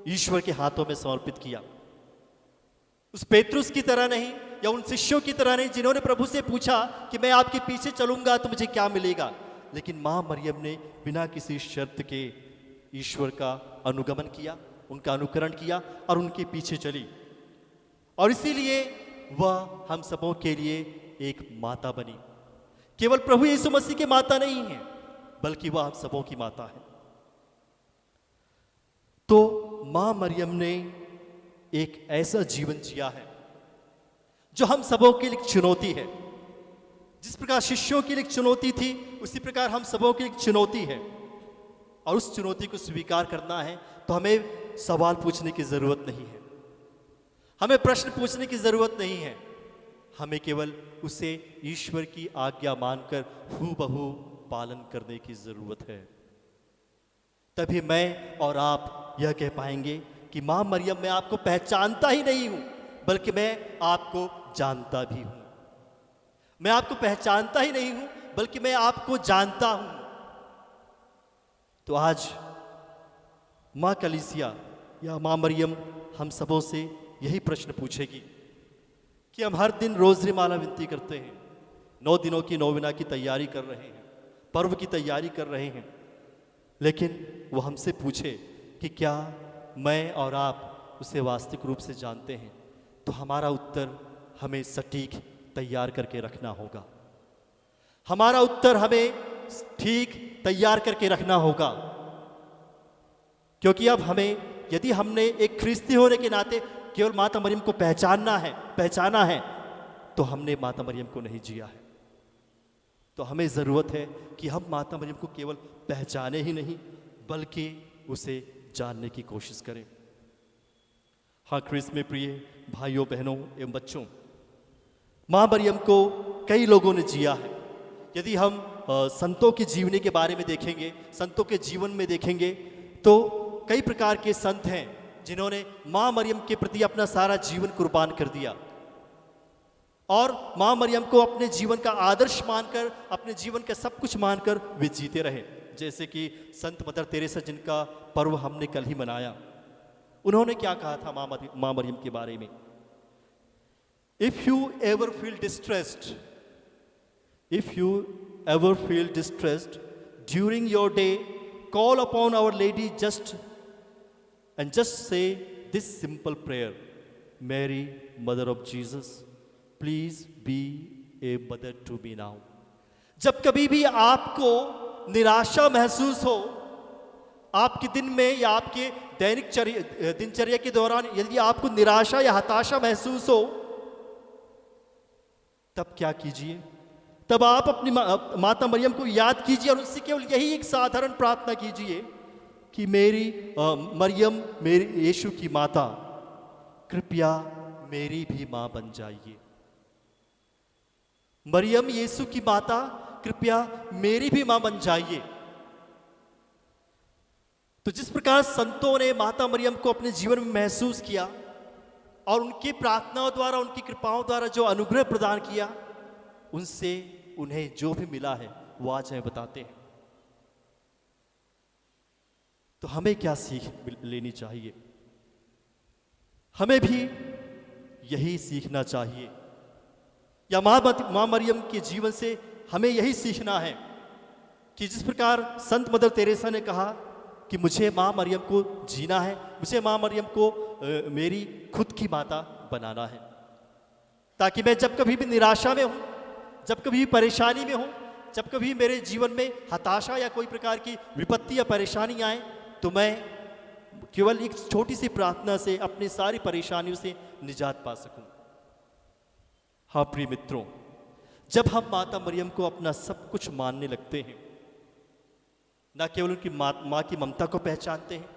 ईश्वर के हाथों में समर्पित किया। उस पेतरुस की तरह नहीं या उन शिष्यों की तरह नहीं जिन्होंने प्रभु से पूछा कि मैं आपके पीछे चलूंगा तो मुझे क्या मिलेगा, लेकिन मां मरियम ने बिना किसी शर्त के ईश्वर का अनुगमन किया, उनका अनुकरण किया और उनके पीछे चली। और इसीलिए वह हम सबों के लिए एक माता बनी। केवल प्रभु यीशु मसीह की माता नहीं है, बल्कि वह हम सबों की माता है। तो मां मरियम ने एक ऐसा जीवन जिया है जो हम सबों के लिए चुनौती है। जिस प्रकार शिष्यों के लिए चुनौती थी, उसी प्रकार हम सबों के लिए चुनौती है। और उस चुनौती को स्वीकार करना है तो हमें सवाल पूछने की जरूरत नहीं है, हमें प्रश्न पूछने की जरूरत नहीं है, हमें केवल उसे ईश्वर की आज्ञा मानकर हूबहू पालन करने की जरूरत है। तभी मैं और आप यह कह पाएंगे कि मां मरियम, मैं आपको पहचानता ही नहीं हूं, बल्कि मैं आपको जानता भी हूं। मैं आपको पहचानता ही नहीं हूं, बल्कि मैं आपको जानता हूं। तो आज मां कलीसिया या मां मरियम हम सबों से यही प्रश्न पूछेगी कि हम हर दिन रोजरी माला विनती करते हैं, 9 दिनों की नौविना की तैयारी कर रहे हैं, पर्व की तैयारी कर रहे हैं, लेकिन वो हमसे पूछे कि क्या मैं और आप उसे वास्तविक रूप से जानते हैं, तो हमारा उत्तर हमें सटीक तैयार करके रखना होगा। हमारा उत्तर हमें ठीक तैयार करके रखना होगा, क्योंकि अब हमें, यदि हमने एक ख्रिस्ती होने के नाते केवल माता मरियम को पहचाना है, तो हमने माता मरियम को नहीं जिया है। तो हमें ज़रूरत है कि हम माता मरियम को केवल पहचाने ही नहीं, बल्कि उसे जानने की कोशिश करें। हाँ ख्रिस्त में प्रिय भाइयों बहनों एवं बच्चों, मां मरियम को कई लोगों ने जिया है। यदि हम संतों के जीवनी के बारे में देखेंगे, संतों के जीवन में देखेंगे, तो कई प्रकार के संत हैं जिन्होंने मां मरियम के प्रति अपना सारा जीवन कुर्बान कर दिया और मां मरियम को अपने जीवन का आदर्श मानकर, अपने जीवन का सब कुछ मानकर वे जीते रहे। जैसे कि संत मदर तेरेसा, जिनका पर्व हमने कल ही मनाया, उन्होंने क्या कहा था मां मरियम के बारे में? If you ever feel distressed during your day, call upon Our Lady just say this simple prayer: Mary, Mother of Jesus, please be a mother to me now. जब कभी भी आपको निराशा महसूस हो, आपके दिन में या आपके दैनिक दिनचर्या के दौरान यदि आपको निराशा या हताशा महसूस हो, तब क्या कीजिए? तब आप अपनी माता मरियम को याद कीजिए और उससे केवल यही एक साधारण प्रार्थना कीजिए कि मेरी मरियम, मेरी यीशु की माता, कृपया मेरी भी मां बन जाइए। मरियम यीशु की माता, कृपया मेरी भी मां बन जाइए। तो जिस प्रकार संतों ने माता मरियम को अपने जीवन में महसूस किया और उनकी प्रार्थनाओं द्वारा, उनकी कृपाओं द्वारा जो अनुग्रह प्रदान किया, उनसे उन्हें जो भी मिला है वो आज हमें बताते हैं। तो हमें क्या सीख लेनी चाहिए? हमें भी यही सीखना चाहिए, या मां मरियम के जीवन से हमें यही सीखना है कि जिस प्रकार संत मदर तेरेसा ने कहा कि मुझे मां मरियम को जीना है, मुझे मां मरियम को मेरी खुद की माता बनाना है, ताकि मैं जब कभी भी निराशा में हूं, जब कभी भी परेशानी में हूं, जब कभी मेरे जीवन में हताशा या कोई प्रकार की विपत्ति या परेशानी आए, तो मैं केवल एक छोटी सी प्रार्थना से अपनी सारी परेशानियों से निजात पा सकूं। हाँ प्रिय मित्रों, जब हम माता मरियम को अपना सब कुछ मानने लगते हैं, न केवल उनकी माँ की ममता को पहचानते हैं,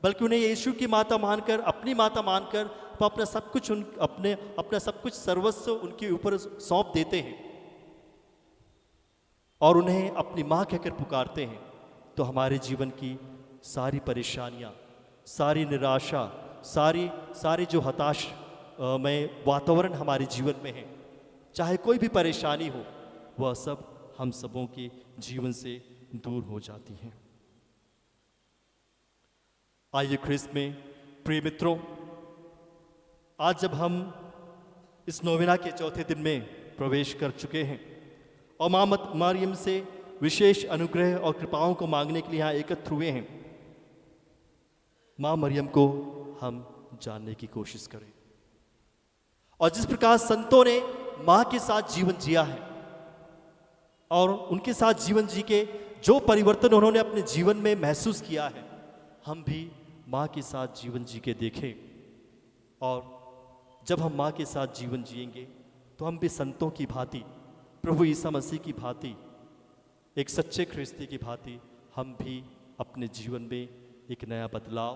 बल्कि उन्हें यीशु की माता मानकर, अपनी माता मानकर वो अपना सब कुछ अपना सब कुछ सर्वस्व उनके ऊपर सौंप देते हैं और उन्हें अपनी माँ कहकर पुकारते हैं, तो हमारे जीवन की सारी परेशानियाँ, सारी निराशा, सारी जो हताश में वातावरण हमारे जीवन में है, चाहे कोई भी परेशानी हो, वह सब हम सबों के जीवन से दूर हो जाती हैं। आइए ख्रिस्त में प्रिय मित्रों, आज जब हम इस नोवेना के चौथे दिन में प्रवेश कर चुके हैं और मां मरियम से विशेष अनुग्रह और कृपाओं को मांगने के लिए यहाँ एकत्र हुए हैं, मां मरियम को हम जानने की कोशिश करें। और जिस प्रकार संतों ने मां के साथ जीवन जिया है और उनके साथ जीवन जी के जो परिवर्तन उन्होंने अपने जीवन में महसूस किया है, हम भी मां के साथ जीवन जी के देखें। और जब हम मां के साथ जीवन जिएंगे तो हम भी संतों की भांति, प्रभु ईसा मसीह की भांति, एक सच्चे ख्रिस्ती की भांति, हम भी अपने जीवन में एक नया बदलाव,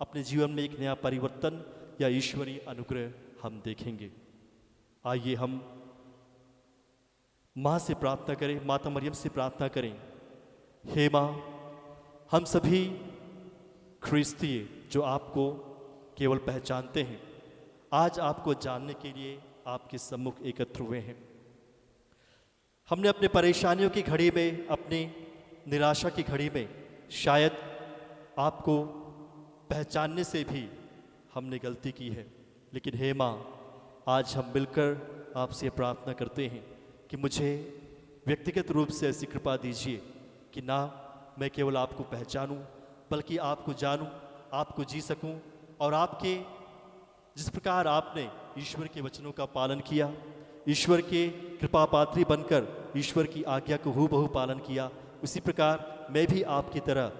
अपने जीवन में एक नया परिवर्तन या ईश्वरीय अनुग्रह हम देखेंगे। आइए हम माँ से प्रार्थना करें, माता मरियम से प्रार्थना करें। हे माँ, हम सभी ख्रिस्तीय जो आपको केवल पहचानते हैं, आज आपको जानने के लिए आपके सम्मुख एकत्र हुए हैं। हमने अपने परेशानियों की घड़ी में, अपनी निराशा की घड़ी में शायद आपको पहचानने से भी हमने गलती की है, लेकिन हे माँ, आज हम मिलकर आपसे प्रार्थना करते हैं कि मुझे व्यक्तिगत रूप से ऐसी कृपा दीजिए कि ना मैं केवल आपको पहचानूं, बल्कि आपको जानूं, आपको जी सकूं, और आपके जिस प्रकार आपने ईश्वर के वचनों का पालन किया, ईश्वर के कृपा पात्री बनकर ईश्वर की आज्ञा को हूबहू पालन किया, उसी प्रकार मैं भी आपकी तरह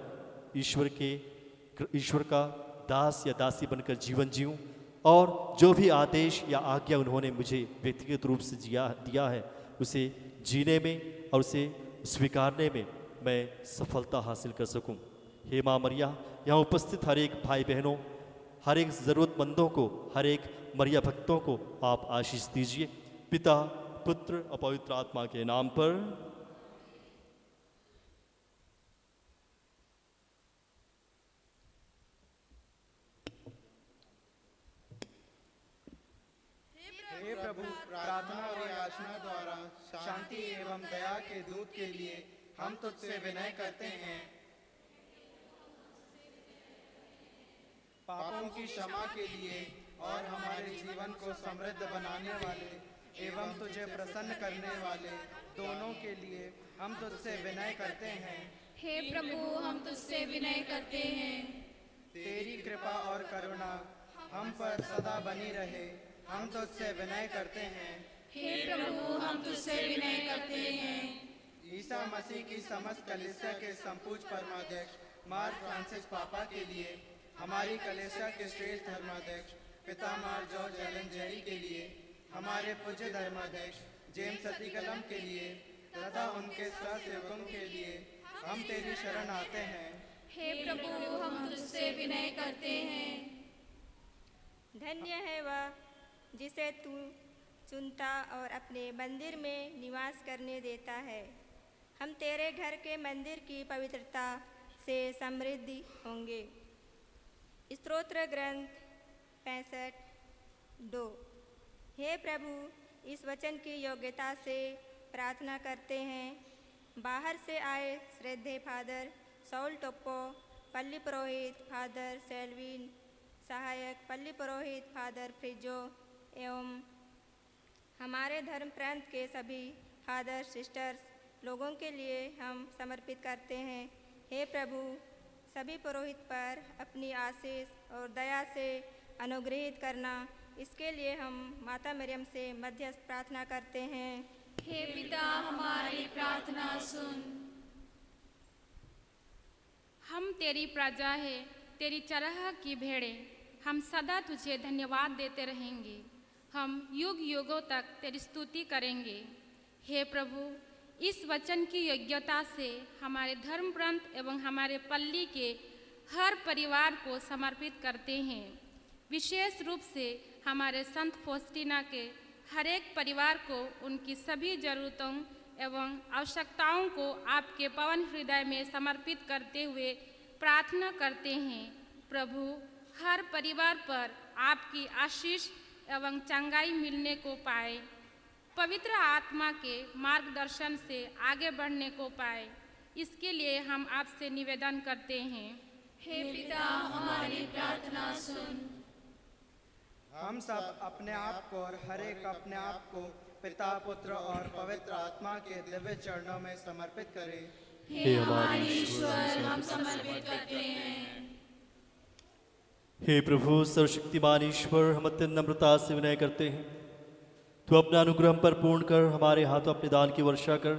ईश्वर का दास या दासी बनकर जीवन जीऊं, और जो भी आदेश या आज्ञा उन्होंने मुझे व्यक्तिगत रूप से दिया है, उसे जीने में और उसे स्वीकारने में मैं सफलता हासिल कर सकूं। हे माँ मरिया, यहाँ उपस्थित हर एक भाई बहनों, हर एक ज़रूरतमंदों को, हर एक मरिया भक्तों को आप आशीष दीजिए। पिता, पुत्र और पवित्र आत्मा के नाम पर।
हे प्रभु, प्रार्थना और याचना द्वारा शांति एवं दया के दूत के लिए हम तुझसे विनय करते हैं। पापों की क्षमा के लिए और हमारे जीवन को समृद्ध बनाने वाले एवं तुझे प्रसन्न करने वाले दोनों के लिए हम तुझसे विनय करते हैं।
हे प्रभु, हम तुझसे विनय करते हैं।
तेरी कृपा और करुणा हम पर सदा बनी रहे, हम तुझसे विनय करते हैं।
हे प्रभु, हम तुझसे विनय करते हैं।
ईसा मसीह की समस्त कलीसिया के संपूज परमाध्यक्ष मार फ्रांसिस पापा के लिए, हमारी कलीसिया के श्रेष्ठ धर्माध्यक्ष पिता मार जॉर्ज एलन जेरी के लिए, हमारे पूज्य धर्माध्यक्ष जेम्स अतिकलम के लिए तथा उनके सहसेवकों के लिए हम तेरी शरण आते हैं।
हे प्रभु, हम तुझसे विनय करते हैं।
धन्य है वह जिसे तू चुनता और अपने मंदिर में निवास करने देता है। हम तेरे घर के मंदिर की पवित्रता से समृद्धि होंगे। स्तोत्र ग्रंथ 65:2। हे प्रभु, इस वचन की योग्यता से प्रार्थना करते हैं। बाहर से आए श्रद्धेय फादर सौल टोप्पो, पल्ली पुरोहित फादर सेल्विन, सहायक पल्ली पुरोहित फादर फ्रिजो एवं हमारे धर्म प्रांत के सभी फादर सिस्टर्स लोगों के लिए हम समर्पित करते हैं। हे प्रभु, सभी पुरोहित पर अपनी आशीष और दया से अनुग्रहित करना, इसके लिए हम माता मरियम से मध्यस्थ प्रार्थना करते हैं।
हे पिता, हमारी प्रार्थना सुन।
हम तेरी प्रजा है, तेरी चराह की भेड़ें, हम सदा तुझे धन्यवाद देते रहेंगे। हम युग युगों तक तेरी स्तुति करेंगे। हे प्रभु, इस वचन की योग्यता से हमारे धर्म ग्रंथ एवं हमारे पल्ली के हर परिवार को समर्पित करते हैं। विशेष रूप से हमारे संत फौस्टीना के हर एक परिवार को उनकी सभी जरूरतों एवं आवश्यकताओं को आपके पवन हृदय में समर्पित करते हुए प्रार्थना करते हैं। प्रभु, हर परिवार पर आपकी आशीष एवं चंगाई मिलने को पाए, पवित्र आत्मा के मार्गदर्शन से आगे बढ़ने को पाए, इसके लिए हम आपसे निवेदन करते हैं।
हे पिता, हमारी प्रार्थना सुन।
हम सब अपने आप को और हर एक अपने आप को पिता, पुत्र और पवित्र आत्मा के दिव्य चरणों में समर्पित करें।
हे हमारे ईश्वर, हम समर्पित करते हैं।
हे प्रभु सर्वशक्तिमान ईश्वर, हम अत्यंत नम्रता से विनय करते हैं। तू अपना अनुग्रह हम पर पूर्ण कर, हमारे हाथों अपने दान की वर्षा कर,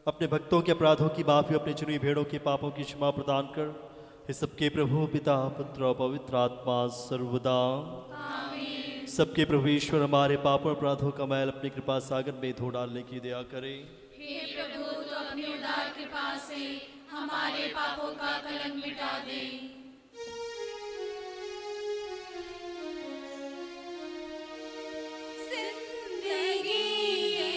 अपने भक्तों के अपराधों की माफी, अपनी चुनी भेड़ों के पापों की क्षमा प्रदान कर। हे सबके प्रभु पिता, पुत्र और पवित्र आत्मा सर्वदा
आमीन।
सबके प्रभु ईश्वर हमारे पापों अपराधों का मैल अपनी कृपा सागर में धो डालने की दया करे।
हे प्रभु, तो अपनी उदार कृपा से हमारे पापों का कलंक मिटा दे।
जिंदगी ये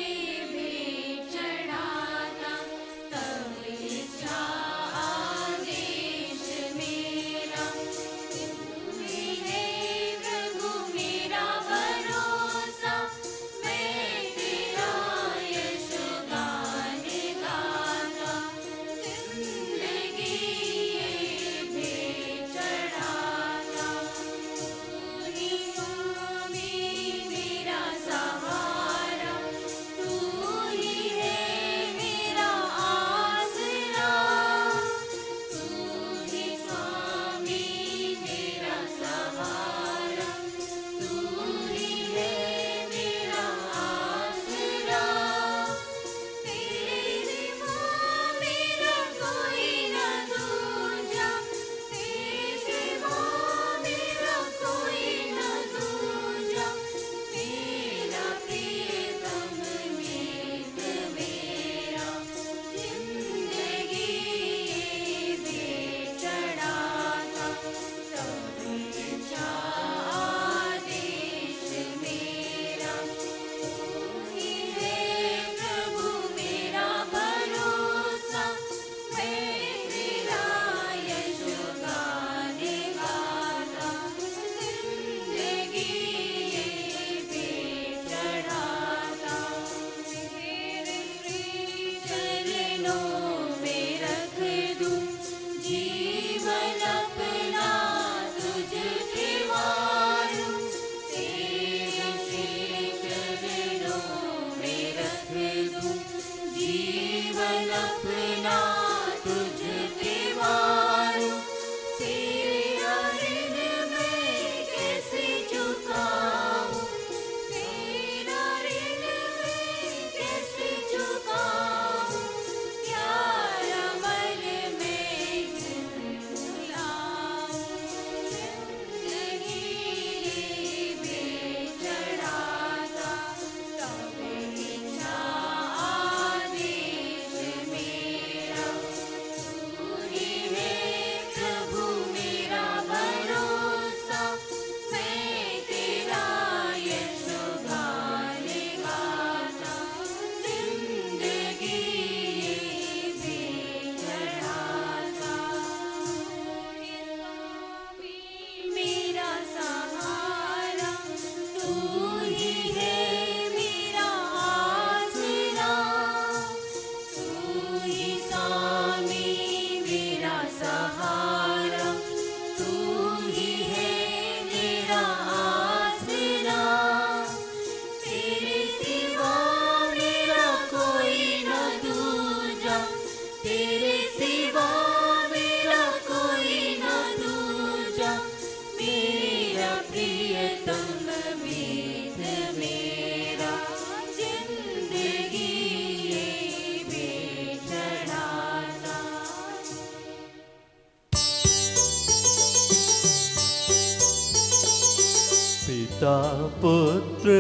पिता पुत्र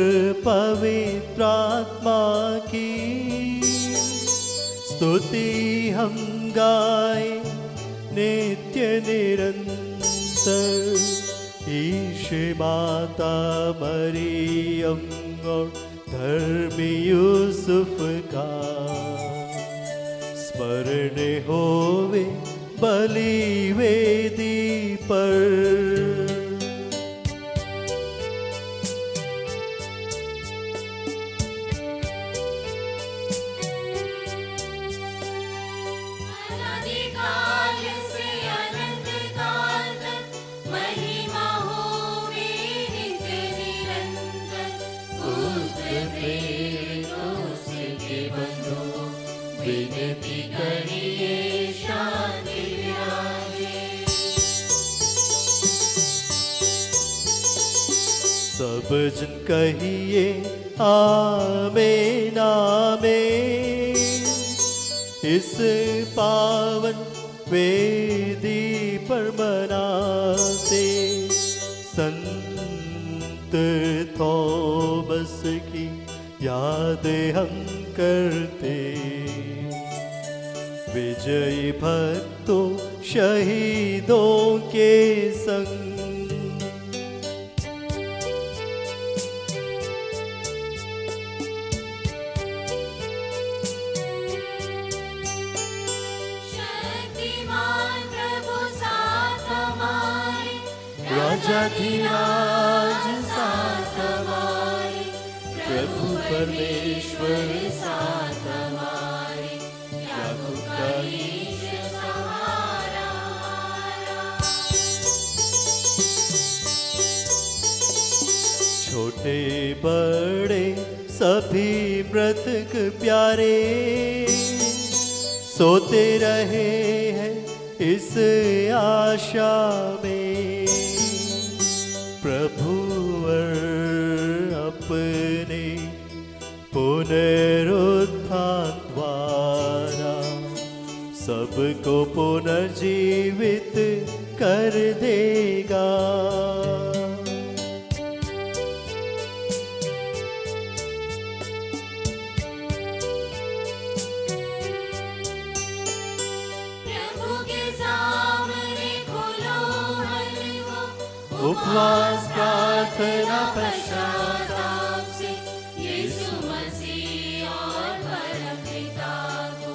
पवित्र आत्मा की स्तुति हम गाए नित्य निरंतर। ईशु माता मरियम और धर्मी यूसुफ का स्मरण होवे बलि वेदी पर।
अनादिकाल से अनंत काल तक महिमा होवे नित्य निरंतर। पुत्र प्रेरितों से के बंधो विनती करिए शांति विराजे।
सब जन कहिए आमीन आमीन। इस पावन वेदी पर मनाते संत थॉमस की याद हम करते। विजयी भक्तों शहीदों के संग राजाधिराज साथ हमारे, प्रभु परमेश्वर साथ हमारे, याकूब का ईश सहारा हमारा। छोटे बड़े सभी मृतक प्यारे सोते रहे हैं इस आशा में। प्रभु अपने पुनरुत्थान द्वारा सबको पुनर्जीवित कर देगा। उपवास प्रार्थना पश्चाताप से यीशु मसीह और परमपिता को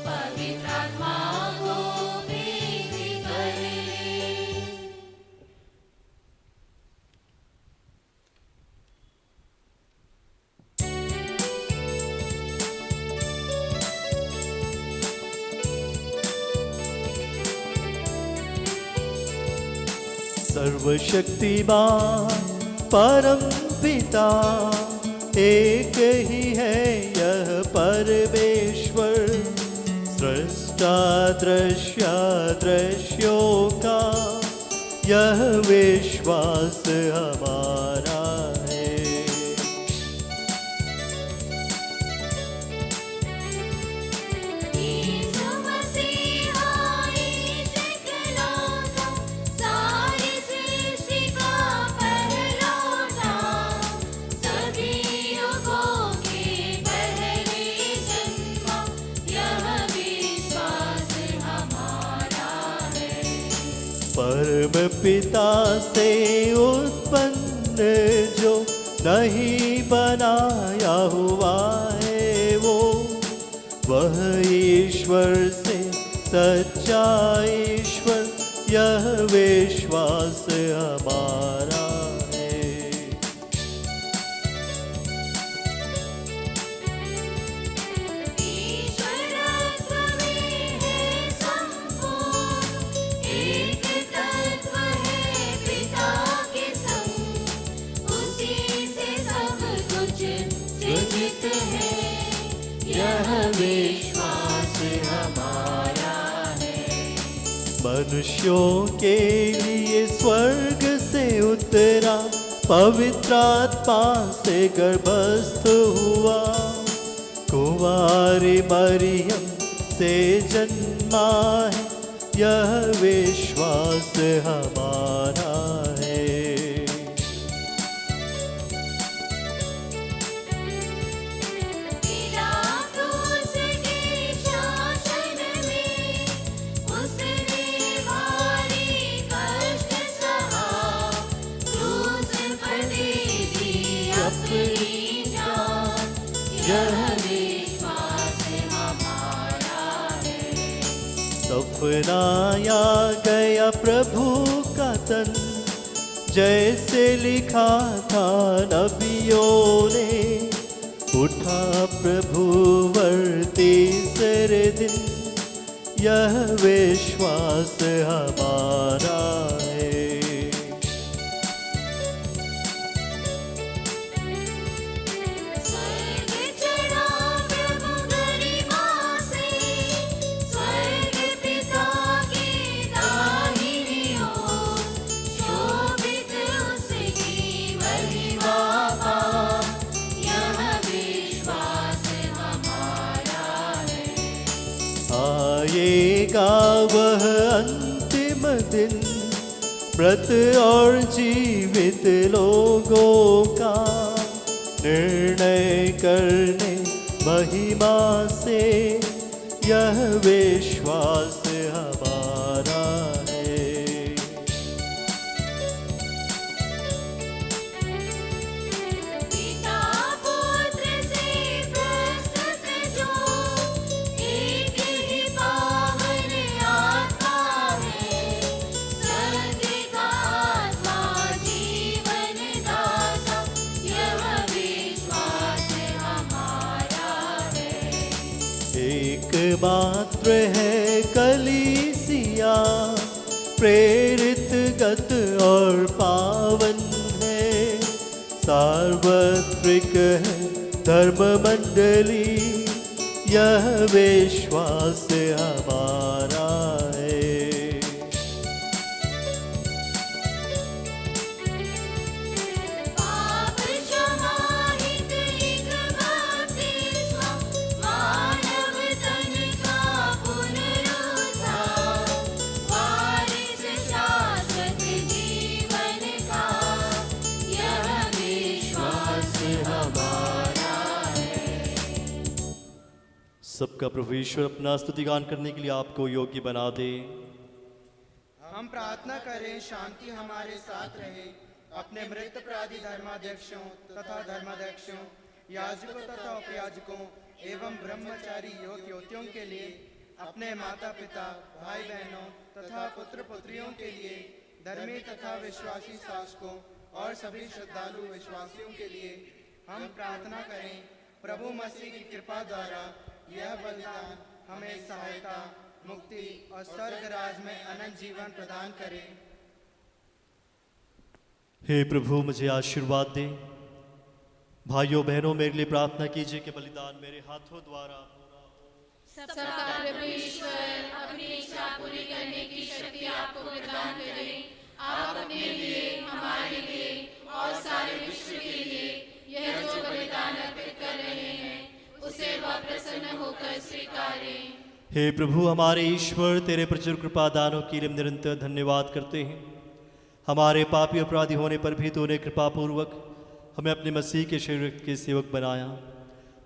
पवित्र आत्मा को प्रीति करें। सर्वशक्तिमान परम पिता एक ही है यह परमेश्वर, सृष्टा दृश्य दृश्यों का यह विश्वास हमारा है। परम पिता से उत्पन्न जो नहीं बनाया हुआ है वो, वह ईश्वर से सच्चा ईश्वर, यह विश्वास हमारा है। विश्वास हमारा है। मनुष्यों के लिए स्वर्ग से उतरा, पवित्र आत्मा से गर्भस्थ हुआ, कुंवारी मरियम से जन्मा है, यह विश्वास हमारा है।
यह विश्वास हमारा है।
दफनाया गया प्रभु का तन, जैसे लिखा था नबियों ने, उठा प्रभु वर तीसरे दिन, यह विश्वास हमारा है।
स्वर्ग चढ़ा प्रभु गरिमा से, स्वर्ग पिता की दाहिनी ओर, शोभित उसकी महिमा का, यह विश्वास हमारा है।
आएगा वह अंतिम दिन, मृत और जीवित लोगों का निर्णय करने महिमा से, यह विश्वास हमारा है।
पिता पुत्र से प्रस्तुत जो, एक ही पावन आत्मा है, सत्य का आत्मा जीवन दाता, यह विश्वास हमारा है।
एकमात्र है कलीसिया, प्रेरित गत और पावन है, सार्वत्रिक है धर्म मंडली, यह विश्वास हमारा है।
पाप क्षमा हित एक बपतिस्मा, मानव तन का पुनरुद्धार, वारिस शाश्वत जीवन का, यह विश्वास हमारा है।
सबका प्रभु ईश्वर अपना स्तुति गान करने के लिए आपको योग्य बना दे।
हम प्रार्थना करें शांति हमारे साथ रहे। अपने मृत अपराधी धर्माध्यक्षों तथा धर्माध्यक्षों, याजकों तथा उपयाजकों एवं ब्रह्मचारी युवतियों के लिए, अपने माता पिता भाई बहनों तथा पुत्र पुत्रियों के लिए, धर्मी तथा विश्वासी शासकों और सभी श्रद्धालु विश्वासियों के लिए हम प्रार्थना करें। प्रभु मसीह की कृपा द्वारा यह बलिदान हमें सहायता, मुक्ति और स्वर्ग राज में अनंत जीवन प्रदान करे।
हे प्रभु मुझे आशीर्वाद दे। भाइयों बहनों मेरे लिए प्रार्थना कीजिए कि बलिदान मेरे हाथों द्वारा
सबका प्रभु ईश्वर अपनी इच्छा पूरी करने की शक्ति आपको प्रदान करे। आप अपने लिए, हमारे लिए और सारे विश्व के लिए यह जो बलिदान अर्पित कर रहे हैं, उसे वह प्रसन्न होकर स्वीकारें।
हे प्रभु हमारे ईश्वर, तेरे प्रचुर कृपा दानों के लिए हम निरंतर धन्यवाद करते हैं। हमारे पापी अपराधी होने पर भी तूने कृपा पूर्वक हमें अपने मसीह के शरीर के सेवक बनाया।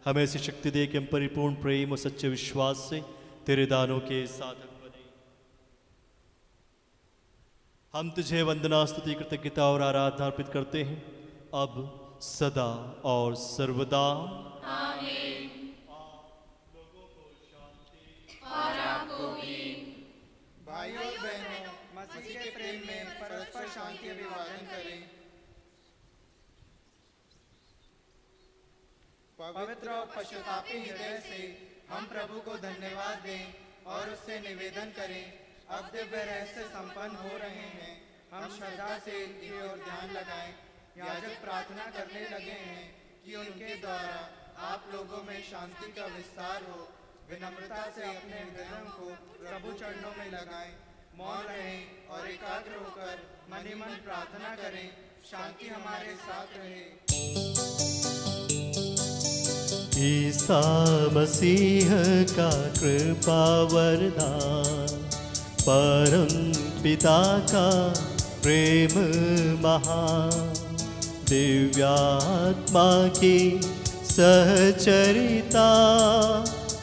हमें ऐसी शक्ति दे कि हम परिपूर्ण प्रेम और सच्चे विश्वास से तेरे दानों के साधक बने। हम तुझे वंदना, स्तुति, कृतज्ञता और आराधना अर्पित करते हैं, अब सदा और सर्वदा।
आमीन। और आपको भी।
भाइयों और बहनों, मसीह के प्रेम में परस्पर शांति अभिवादन करें। पवित्र और पश्चातापी हृदय से हम प्रभु को धन्यवाद दें और उससे निवेदन करें। अब दिव्य रहस्य संपन्न हो रहे हैं, हम श्रद्धा से इनकी ओर ध्यान लगाएं। याजक प्रार्थना करने लगे हैं कि उनके द्वारा आप लोगों में शांति का विस्तार हो। विनम्रता से अपने हृदयों को प्रभु चरणों में लगाएं, मौन रहें और एकाग्र होकर मन ही मन प्रार्थना करें। शांति हमारे साथ रहे।
ईसा मसीह का कृपा वरदान, परम पिता का प्रेम महान, दिव्यात्मा की सहचरिता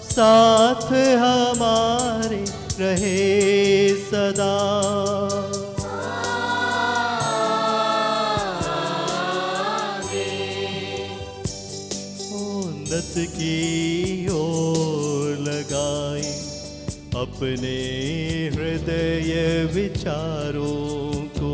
साथ हमारे रहे सदा। उन्नत की ओर लगाए अपने हृदय विचारों को।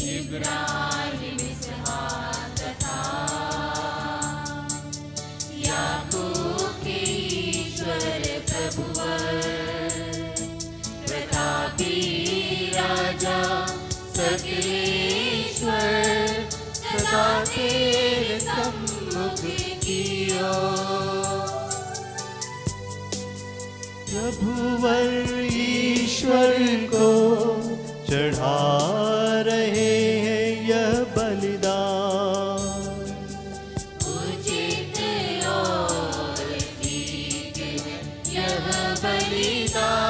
इब्राहिम इसहाक तथा याकूब के ईश्वर प्रभुवर, प्रतापी राजा सकलेश्वर, सदा तेरे सम्मुख की ओर।
प्रभुवर ईश्वर को चढ़ा रहे हैं यह बलिदान,
उचित और ठीक है यह बलिदान,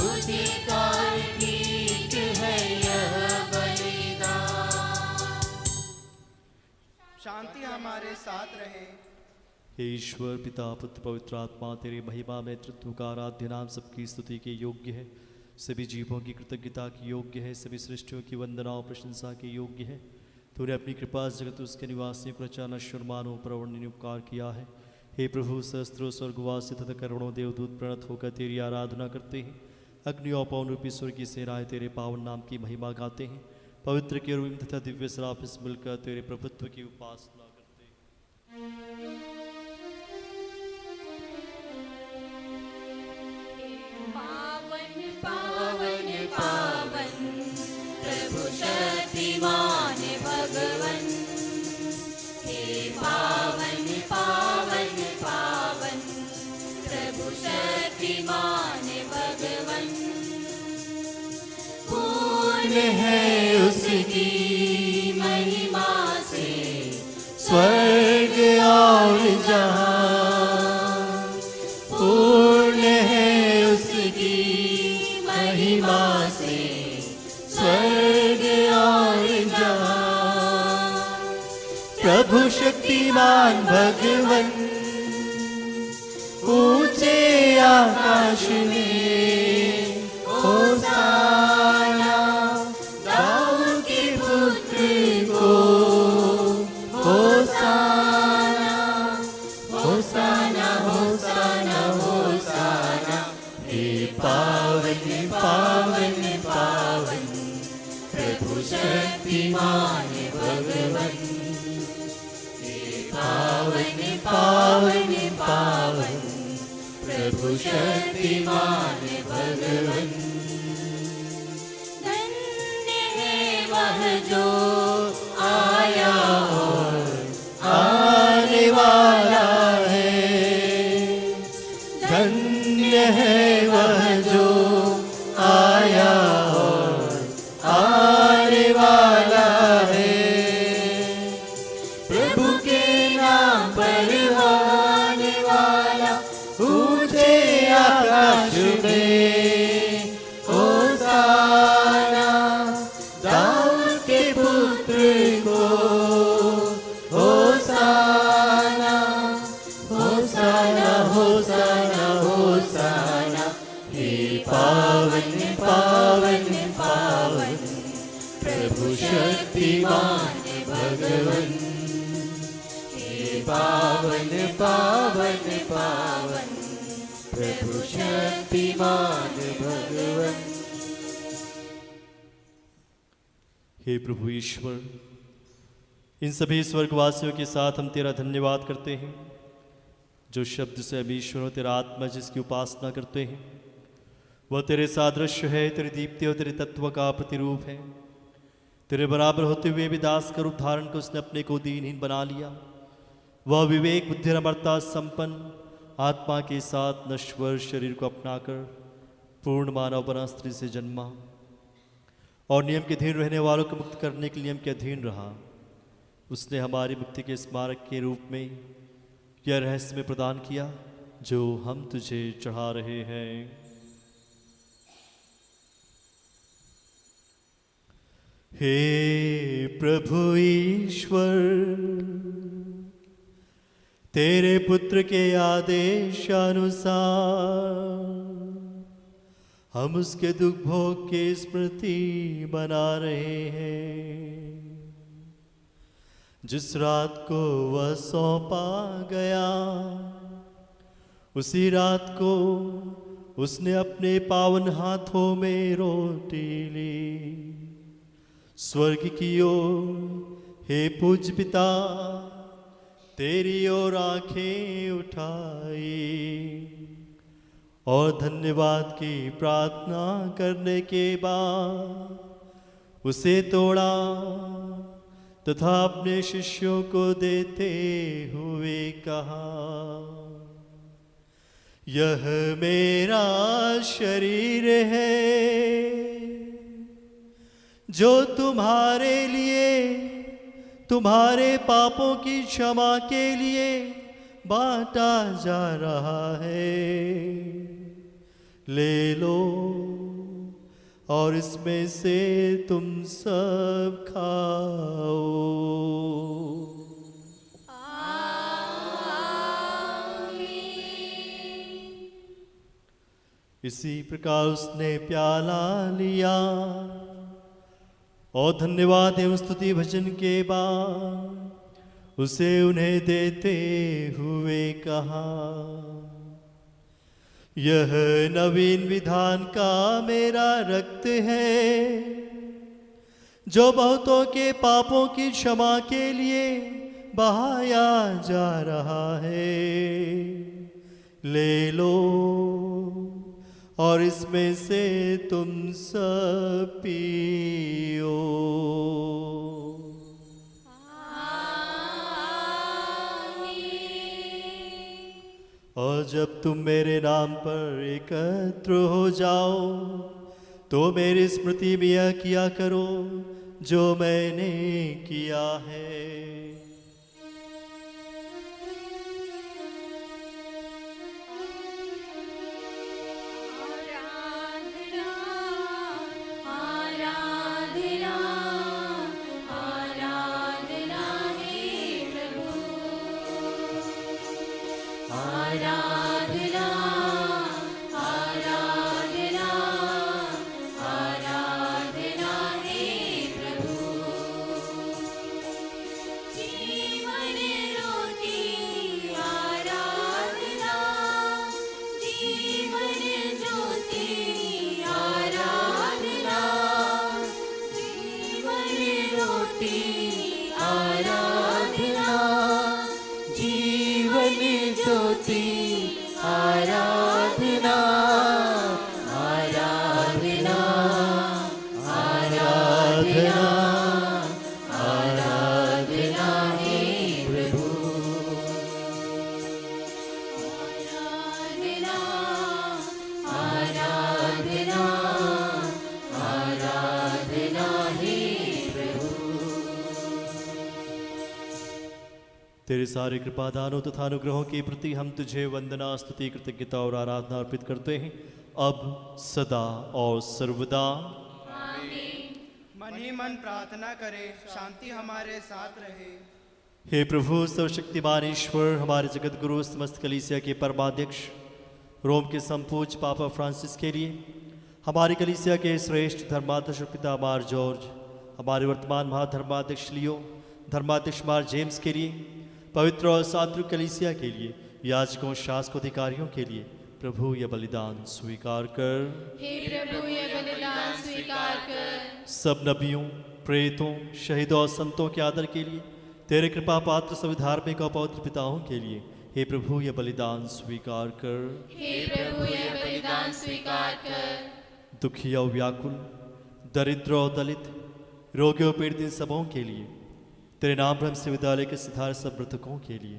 उचित और ठीक है यह बलिदान।
शांति हमारे साथ रहे।
हे ईश्वर पिता पुत्र पवित्र आत्मा, तेरे महिमा में तृत्व का आराध्य नाम सबकी स्तुति के योग्य है, सभी जीवों की कृतज्ञता की योग्य है, सभी सृष्टियों की वंदना और प्रशंसा के योग्य है। तूने अपनी कृपा से जगत उसके निवासी प्रचा नश्वर मानव पर वर्णनीय उपकार किया है। हे प्रभु, सहस्त्रों स्वर्गवासी तथा करोड़ों देवदूत प्रणत होकर तेरी आराधना करते हैं। अग्नि और पवन रूपी स्वर्ग की सेनाएं तेरे पावन नाम की महिमा गाते हैं। पवित्र केरूबिम तथा दिव्य सराफिस मिलकर तेरे प्रभुत्व की उपासना करते हैं।
पावन पावन पावन प्रभु शक्तिमान भगवन, हे पावन पावन पावन प्रभु शक्तिमान भगवन। पूर्ण है उसकी महिमा से स्वर्ग और जहां, पूर्ण है उसकी महिमा से स्वर्ग और जहां।
प्रभु शक्तिमान भगवन ऊंचे आकाश में होसाना,
दाऊद के पुत्र को होसाना, होसाना होसाना होसाना।
हे पावन पावन पावन
प्रभु शक्तिमान भगवन, हे पावन पावन पावन प्रभु शक्तिमान भगवन। धन्य है वह जो आया और
आने वाला है, धन्य है वह जो आया और आने वाला है।
प्रभु के नाम पर आने वाला
ऊंचे आकाश में
होसाना, दाऊद के पुत्र को होसाना, होसाना होसाना होसाना। हे पावन पावन पावन प्रभु शक्तिमान भगवन, हे पावन पावन पावन प्रभु शक्तिमान भगवन।
हे प्रभु ईश्वर, इन सभी स्वर्गवासियों के साथ हम तेरा धन्यवाद करते हैं, जो शब्द से हम ईश्वर और तेरा आत्मा जिसकी उपासना करते हैं वह तेरे सादृश्य है, तेरी दीप्ति और तेरे तत्व का प्रतिरूप है। तेरे बराबर होते हुए भी दास का रूप धारण कर उसने अपने को दीनहीन बना लिया। वह विवेक बुद्धि अमरता संपन्न आत्मा के साथ नश्वर शरीर को अपनाकर पूर्ण मानव बना स्त्री से जन्मा और नियम के अधीन रहने वालों को मुक्त करने के नियम के अधीन रहा। उसने हमारी मुक्ति के स्मारक के रूप में यह रहस्य में प्रदान किया जो हम तुझे चढ़ा रहे हैं। हे प्रभु ईश्वर, तेरे पुत्र के आदेशानुसार हम उसके दुख भोग की स्मृति बना रहे हैं। जिस रात को वह सौंपा गया, उसी रात को उसने अपने पावन हाथों में रोटी ली, स्वर्ग की ओर हे पूज्य पिता तेरी ओर आंखें उठाई और धन्यवाद की प्रार्थना करने के बाद उसे तोड़ा तथा अपने शिष्यों को देते हुए कहा, यह मेरा शरीर है जो तुम्हारे लिए तुम्हारे पापों की क्षमा के लिए बांटा जा रहा है। ले लो और इसमें से तुम सब खाओ। इसी प्रकार उसने प्याला लिया और धन्यवाद एवं स्तुति भजन के बाद उसे उन्हें देते हुए कहा, यह नवीन विधान का मेरा रक्त है जो बहुतों के पापों की क्षमा के लिए बहाया जा रहा है। ले लो और इसमें से तुम सब पियो। और जब तुम मेरे नाम पर एकत्र हो जाओ तो मेरी स्मृति में यह किया करो जो मैंने किया है। तेरे सारे कृपा दानों तथा अनुग्रहों के प्रति हम तुझे वंदना स्तुति कृतज्ञता और आराधना अर्पित करते हैं, अब सदा और सर्वदा।
मन ही मन प्रार्थना करें, शांति हमारे साथ रहे।
हे प्रभु सर्वशक्तिमान ईश्वर, हमारे जगत गुरु समस्त कलीसिया के परमाध्यक्ष रोम के संपूज्य पापा फ्रांसिस के लिए, हमारी कलीसिया के श्रेष्ठ धर्माध्यक्ष पिता मार जॉर्ज, हमारे वर्तमान महाधर्माध्यक्ष लियो, धर्माध्यक्ष मार जेम्स के लिए, पवित्र और सात्विक कलीसिया के लिए, याजकों शासकों अधिकारियों के लिए प्रभु यह बलिदान स्वीकार कर।
हे प्रभु यह बलिदान स्वीकार कर।
सब नबियों, प्रेतों, शहीदों और संतों के आदर के लिए, तेरे कृपा पात्र सभी धार्मिक और पवित्र पिताओं के लिए, हे प्रभु यह बलिदान स्वीकार कर।
हे प्रभु यह बलिदान स्वीकार कर।
दुखी और व्याकुल, दरिद्र और दलित, रोगियों पीड़ित इन सबों के लिए, तेरे नाम ब्रह्म से विद्यालय के सिद्धार्थ सब मृतकों के लिए,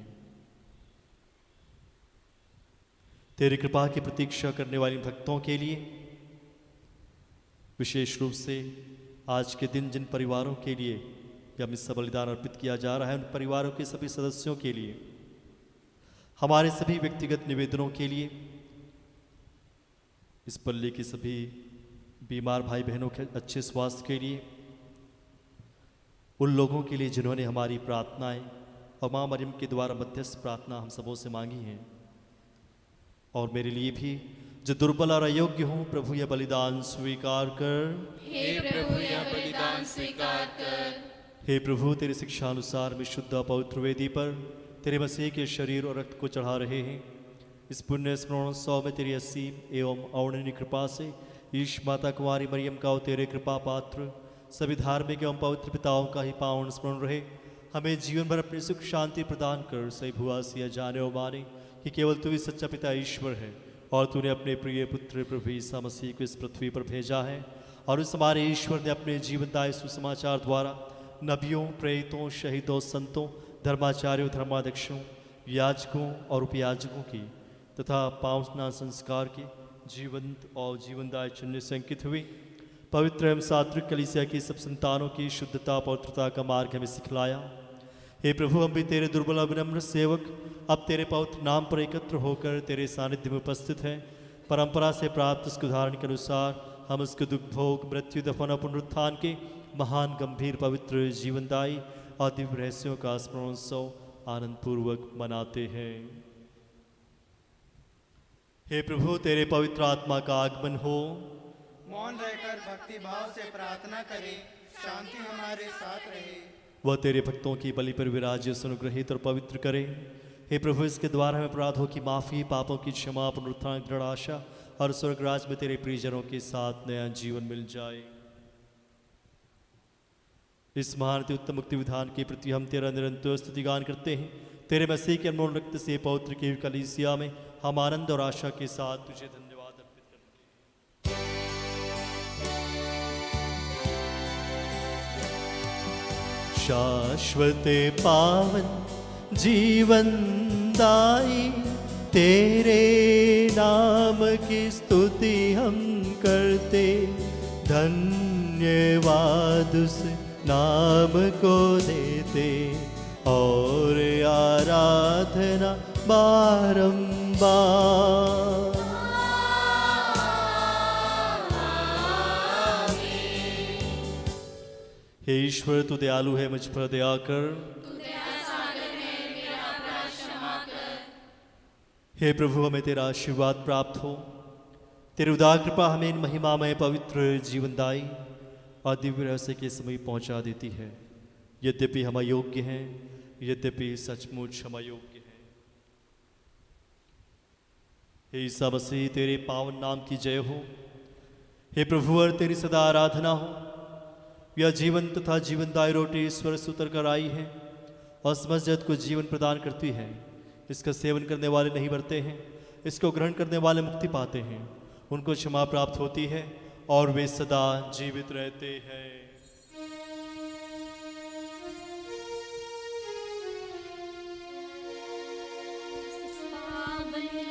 तेरी कृपा की प्रतीक्षा करने वाले भक्तों के लिए, विशेष रूप से आज के दिन जिन परिवारों के लिए हम इसका बलिदान अर्पित किया जा रहा है, उन परिवारों के सभी सदस्यों के लिए, हमारे सभी व्यक्तिगत निवेदनों के लिए, इस पल्ले के सभी बीमार भाई बहनों के अच्छे स्वास्थ्य के लिए, उन लोगों के लिए जिन्होंने हमारी प्रार्थनाएं और माँ मरियम के द्वारा मध्यस्थ प्रार्थना हम सबों से मांगी है। और मेरे लिए भी जो दुर्बल और अयोग्य हूँ, प्रभु यह बलिदान स्वीकार कर।
हे प्रभु यह बलिदान स्वीकार कर।
हे प्रभु, तेरी शिक्षा अनुसार हम शुद्ध और पवित्र वेदी पर तेरे मसीह के शरीर और रक्त को चढ़ा रहे हैं। इस पुण्य स्मरणोत्सव में तेरी असीम एवं अवर्णनीय कृपा से ईश माता कुमारी मरियम का और तेरे कृपा पात्र सभी धार्मिक एवं पवित्र पिताओं का ही पावन स्मरण रहे। हमें जीवन भर अपनी सुख शांति प्रदान कर सही भुआसिया जाने और माने कि केवल तू ही सच्चा पिता ईश्वर है और तूने अपने प्रिय पुत्र प्रभु ईसा मसीह को इस पृथ्वी पर भेजा है। और उस हमारे ईश्वर ने अपने जीवनदायी सुसमाचार द्वारा नबियों, प्रेरितों, शहीदों, संतों, धर्माचार्यों, धर्माध्यक्षों, याजकों और उपयाजकों की तथा पावना संस्कार के जीवंत और जीवनदायी चिन्ह से अंकित हुई पवित्र एवं सात्विक कलीसिया की सब संतानों की शुद्धता पवित्रता का मार्ग हमें सिखलाया। हे प्रभु, हम भी तेरे दुर्बल और विनम्र सेवक अब तेरे पवित्र नाम पर एकत्र होकर तेरे सानिध्य में उपस्थित हैं। परंपरा से प्राप्त उसके उदाहरण के अनुसार हम उसके दुख भोग, मृत्यु, दफन और पुनरुत्थान के महान, गंभीर, पवित्र, जीवनदायी और दिव्य रहस्यों का स्मरणोत्सव आनंद पूर्वक मनाते हैं। हे प्रभु, तेरे पवित्र आत्मा का आगमन हो।
मौन रहकर भक्ति भाव से प्रार्थना करें, शांति हमारे साथ रहे।
वह तेरे भक्तों की बलि पर विराजे, अनुग्रहित और पवित्र करे। हे प्रभु, इसके द्वारा हमें अपराधों की माफ़ी, पापों की क्षमा, पुनरुत्थान, दृढ़ आशा और स्वर्गराज में तेरे प्रियजनों के साथ नया जीवन मिल जाए। इस महान उत्तम मुक्ति विधान के प्रति हम तेरा निरंतर स्तुतिगान करते हैं। तेरे मसीह के अनमोल रक्त से पवित्र की कलीसिया में हम आनंद और आशा के साथ तुझे धन्यवाद अर्पित करते हैं। शाश्वत पावन जीवनदाई तेरे नाम की स्तुति हम करते, धन्यवाद उस नाम को देते और आराधना बारंबार। हे ईश्वर, तू दयालु है, मुझ पर दया कर। हे प्रभु, हमें तेरा आशीर्वाद प्राप्त हो। तेरी उदार कृपा हमें इन महिमामय, पवित्र, जीवनदायी और दिव्य रहस्य के समीप पहुंचा देती है। यद्यपि हम अयोग्य हैं, यद्यपि सचमुच हम अयोग्य हैं। हे ईसा मसीह, तेरे पावन नाम की जय हो। हे प्रभु, और तेरी सदा आराधना हो। यह जीवन तथा जीवनदायी रोटी ईश्वर से उतर कर आई है और समस्त जगत को जीवन प्रदान करती है। इसका सेवन करने वाले नहीं मरते हैं, इसको ग्रहण करने वाले मुक्ति पाते हैं। उनको क्षमा प्राप्त होती है और वे सदा जीवित रहते हैं।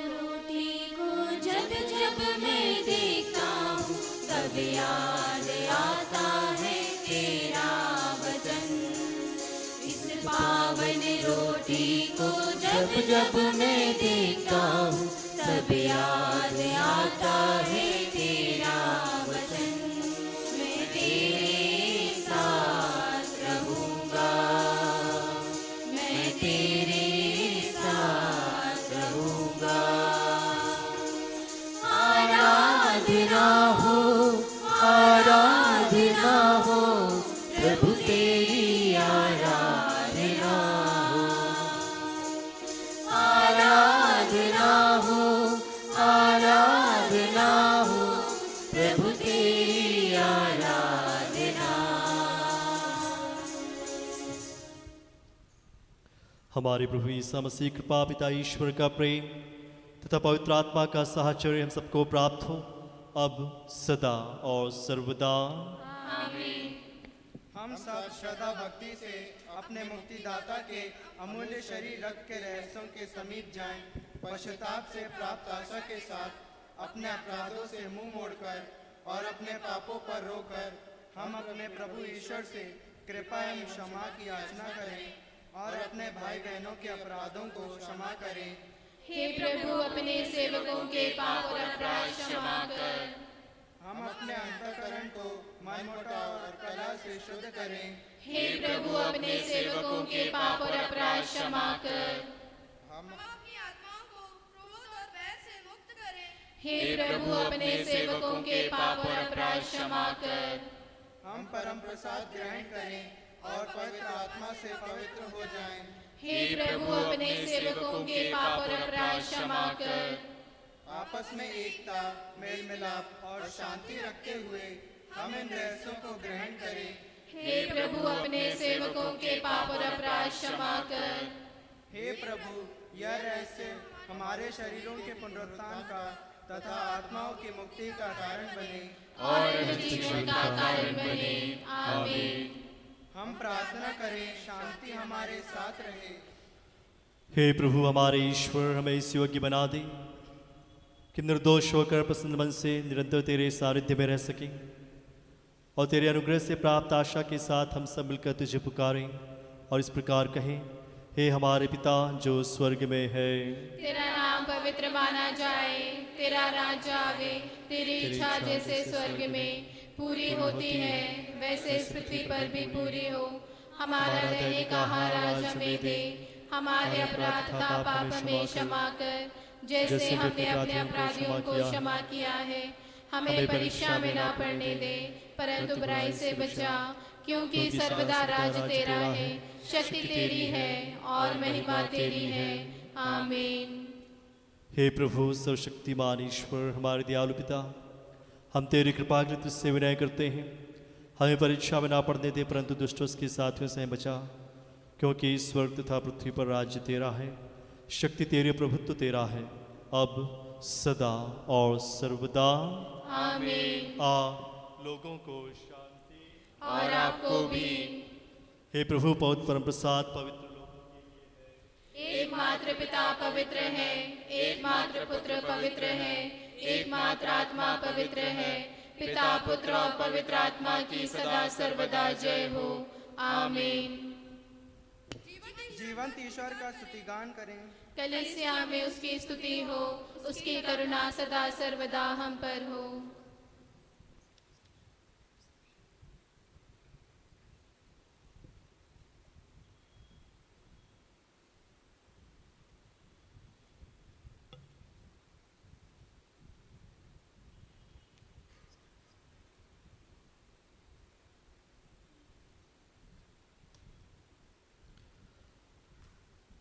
रोटी को जब जब मैं देखता हूँ तब याद आता है तेरा वचन। इस पावन रोटी को जब जब मैं देखता हूँ तब याद आता है तेरा वचन। मैं तेरे साथ रहूँगा, मैं तेरे साथ रहूँगा। आराधना हो, आराधना हो, प्रभु तेरी आराधना हो। आराधना हो, आराधना हो, प्रभु तेरी आराधना।
हमारे प्रभु ईसा मसीह कृपा, पिता ईश्वर का प्रेम तथा पवित्र आत्मा का साहचर्य हम सबको प्राप्त हो, अब सदा और सर्वदा।
हम सब श्रद्धा भक्ति से अपने मुक्तिदाता के अमूल्य शरीर रक्त के रहस्यों के समीप जाएं। पश्चाताप से प्राप्त आशा के साथ अपने अपराधों से मुंह मोड़कर और अपने पापों पर रोकर हम अपने प्रभु ईश्वर से कृपा एवं क्षमा की याचना करें और अपने भाई बहनों के अपराधों को क्षमा करें।
हे प्रभु, अपने सेवकों के पाप और अपराध क्षमा कर।
हम अपने अंतःकरण को मनमुटाव और कलह से शुद्ध करें
हे प्रभु अपने सेवकों के पाप और अपराध क्षमा कर।
हम
अपनी आत्माओं को क्रोध और वैर से मुक्त करें।
हे प्रभु अपने सेवकों के पाप और अपराध क्षमा कर।
हम परम प्रसाद ग्रहण करें और पवित्र आत्मा से पवित्र हो जाएं।
हे प्रभु अपने सेवकों के पाप और अपराध क्षमा कर।
आपस में एकता, मेल मिलाप और शांति रखते हुए हम इन रहस्यों को ग्रहण करें।
हे प्रभु अपने सेवकों के पाप और अपराध क्षमा कर।
हे प्रभु, यह रहस्य हमारे शरीरों के पुनरुत्थान का तथा आत्माओं की मुक्ति का कारण बने
और जीवन का कारण बने। आमीन।
हम प्रार्थना करें, शांति हमारे साथ रहे।
हे प्रभु हमारे ईश्वर, हमें इस योग्य बना दे कि निर्दोष होकर प्रसन्न मन से निरंतर तेरे सानिध्य में रह सकें और तेरे अनुग्रह से प्राप्त आशा के साथ हम सब मिलकर तुझे पुकारें और इस प्रकार कहें, हे हमारे पिता जो स्वर्ग में है,
तेरा नाम पवित्र माना जाए, तेरा राज्य आवे, तेरी इच्छा जैसे स्वर्ग में पूरी होती है वैसे इस पृथ्वी पर भी पूरी हो। हमारा रहने का आहार आज हमें दे, हमारे अपराध का पाप हमें क्षमा कर, जैसे हमने अपने अपराधियों को क्षमा किया है। हमें परीक्षा में ना पड़ने दे, परंतु बुराई से बचा, क्योंकि सर्वदा राज तेरा है, शक्ति तेरी है और महिमा तेरी है। आमीन।
हे प्रभु सर्वशक्तिमान ईश्वर, हमारे दयालु पिता, हम तेरी कृपा के लिए तुझसे विनय करते हैं। हमें परीक्षा में ना पड़ने दे, परंतु दुष्टों के साथियों से बचा, क्योंकि स्वर्ग तथा पृथ्वी पर राज्य तेरा है, शक्ति तेरी, प्रभुत्व तेरा है, अब सदा और सर्वदा।
आमीन।
लोगों को शांति
और आपको भी।
हे प्रभु पवित्र परम प्रसाद पवित्र लोगों के लिए है।
एकमात्र पिता पवित्र है, एकमात्र पुत्र पवित्र है, एकमात्र आत्मा पवित्र है। पिता, पुत्र और पवित्र आत्मा की सदा सर्वदा जय हो। आमीन।
जीवंत ईश्वर का स्तुतिगान करें।
कलीसिया में उसकी स्तुति हो, उसकी करुणा सदा सर्वदा हम पर हो।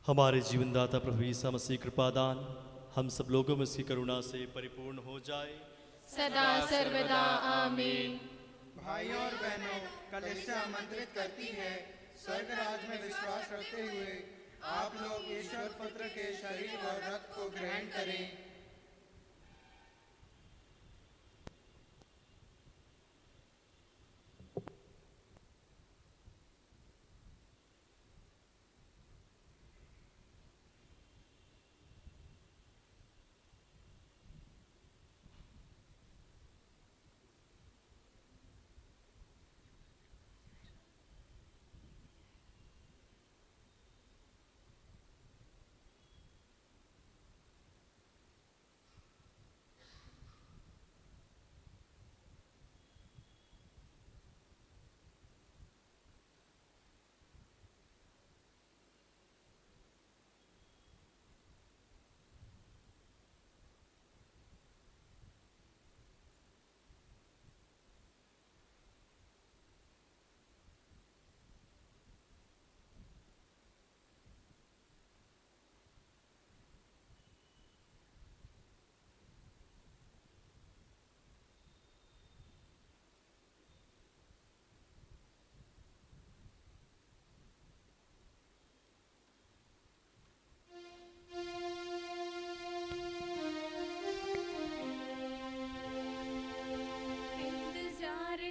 हमारे जीवनदाता प्रभु यीशु मसीह कृपादान हम सब लोगों में उसकी करुणा से परिपूर्ण हो जाए
सदा सर्वदा। आमीन।
भाइयों और बहनों, कलीसिया आमंत्रित करती है, स्वर्ग राज में विश्वास रखते हुए आप लोग ईश्वर पुत्र के शरीर और रक्त को ग्रहण करें।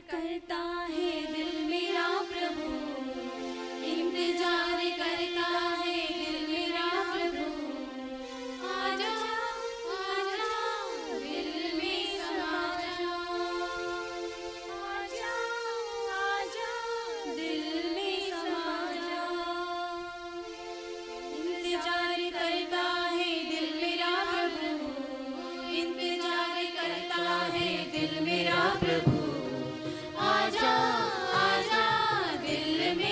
करता है दिल मेरा प्रभु, इंतजार करता है दिल मेरा प्रभु। आजा आजा दिल में समा जा, आजा आजा दिल में समा जा। इंतजार करता है दिल मेरा प्रभु, इंतजार करता है दिल मेरा प्रभु। आजा आजा दिल में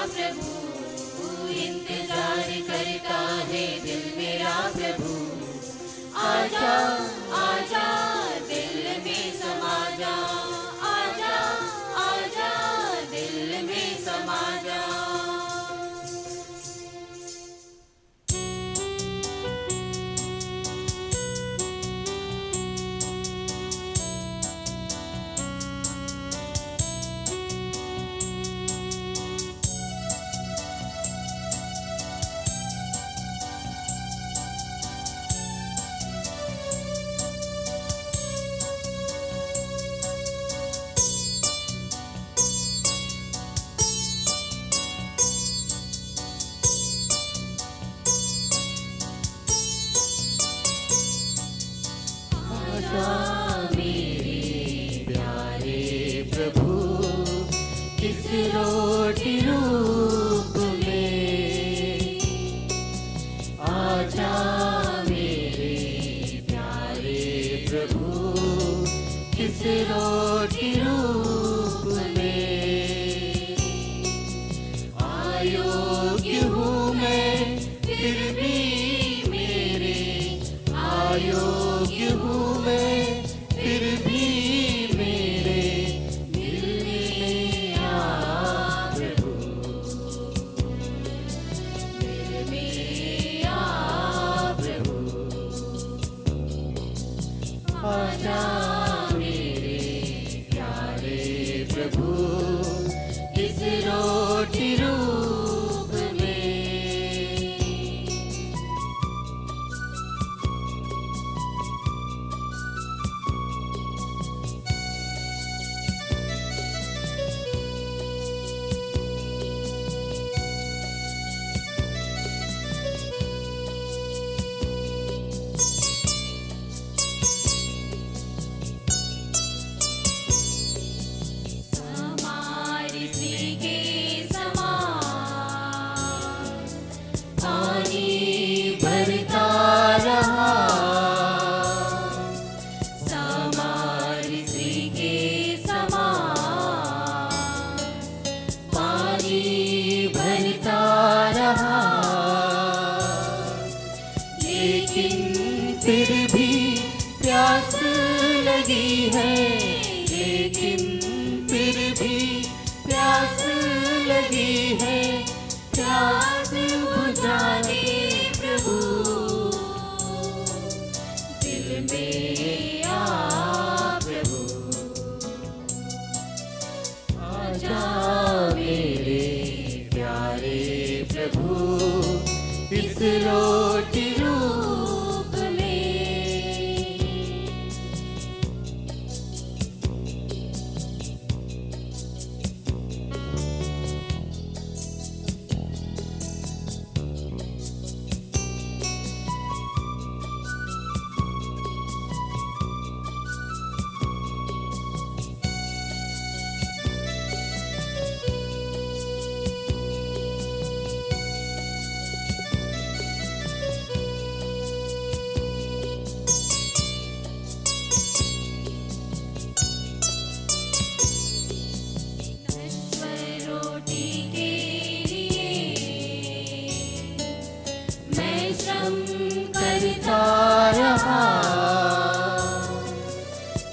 प्रभु, इंतजार करता है दिल मेरा प्रभु। आजा आजा दिल में समा जा, आजा आजा दिल में समा जा।
रोटी रूप में आजा मेरे प्यारे प्रभु, किस रोटी रूप में। अयोग्य हूँ मैं फिर भी मेरे, अयोग्य हूँ मैं फिर भी मेरे दिल में आ प्रभु, दिल में आ प्रभु। आजा मेरे प्यारे प्रभु, इस रोटी रूप में।
हमारी सी के समान पानी
भरता रहा,
हमारी सी के समान
पानी भरता रहा, लेकिन फिर भी प्यास लगी है, लेकिन फिर भी प्यास लगी है। प्यास बुझा दे प्रभु,
दिल में आ प्रभु।
आजा मेरे प्यारे प्रभु, इस रोटी रूप में।
नश्वर रोटी के लिए मैं श्रम करता
रहा,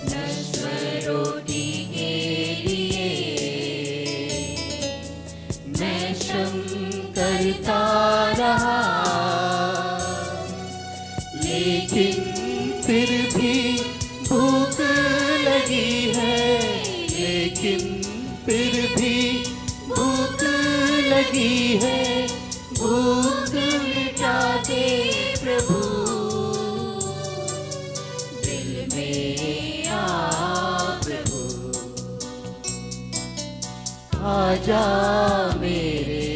नश्वर रोटी के लिए
मैं श्रम करता रहा, लेकिन फिर भी भूख लगी है, लेकिन फिर भी भूख लगी है। भूख मिटा दे प्रभु,
दिल में आ प्रभु।
आजा मेरे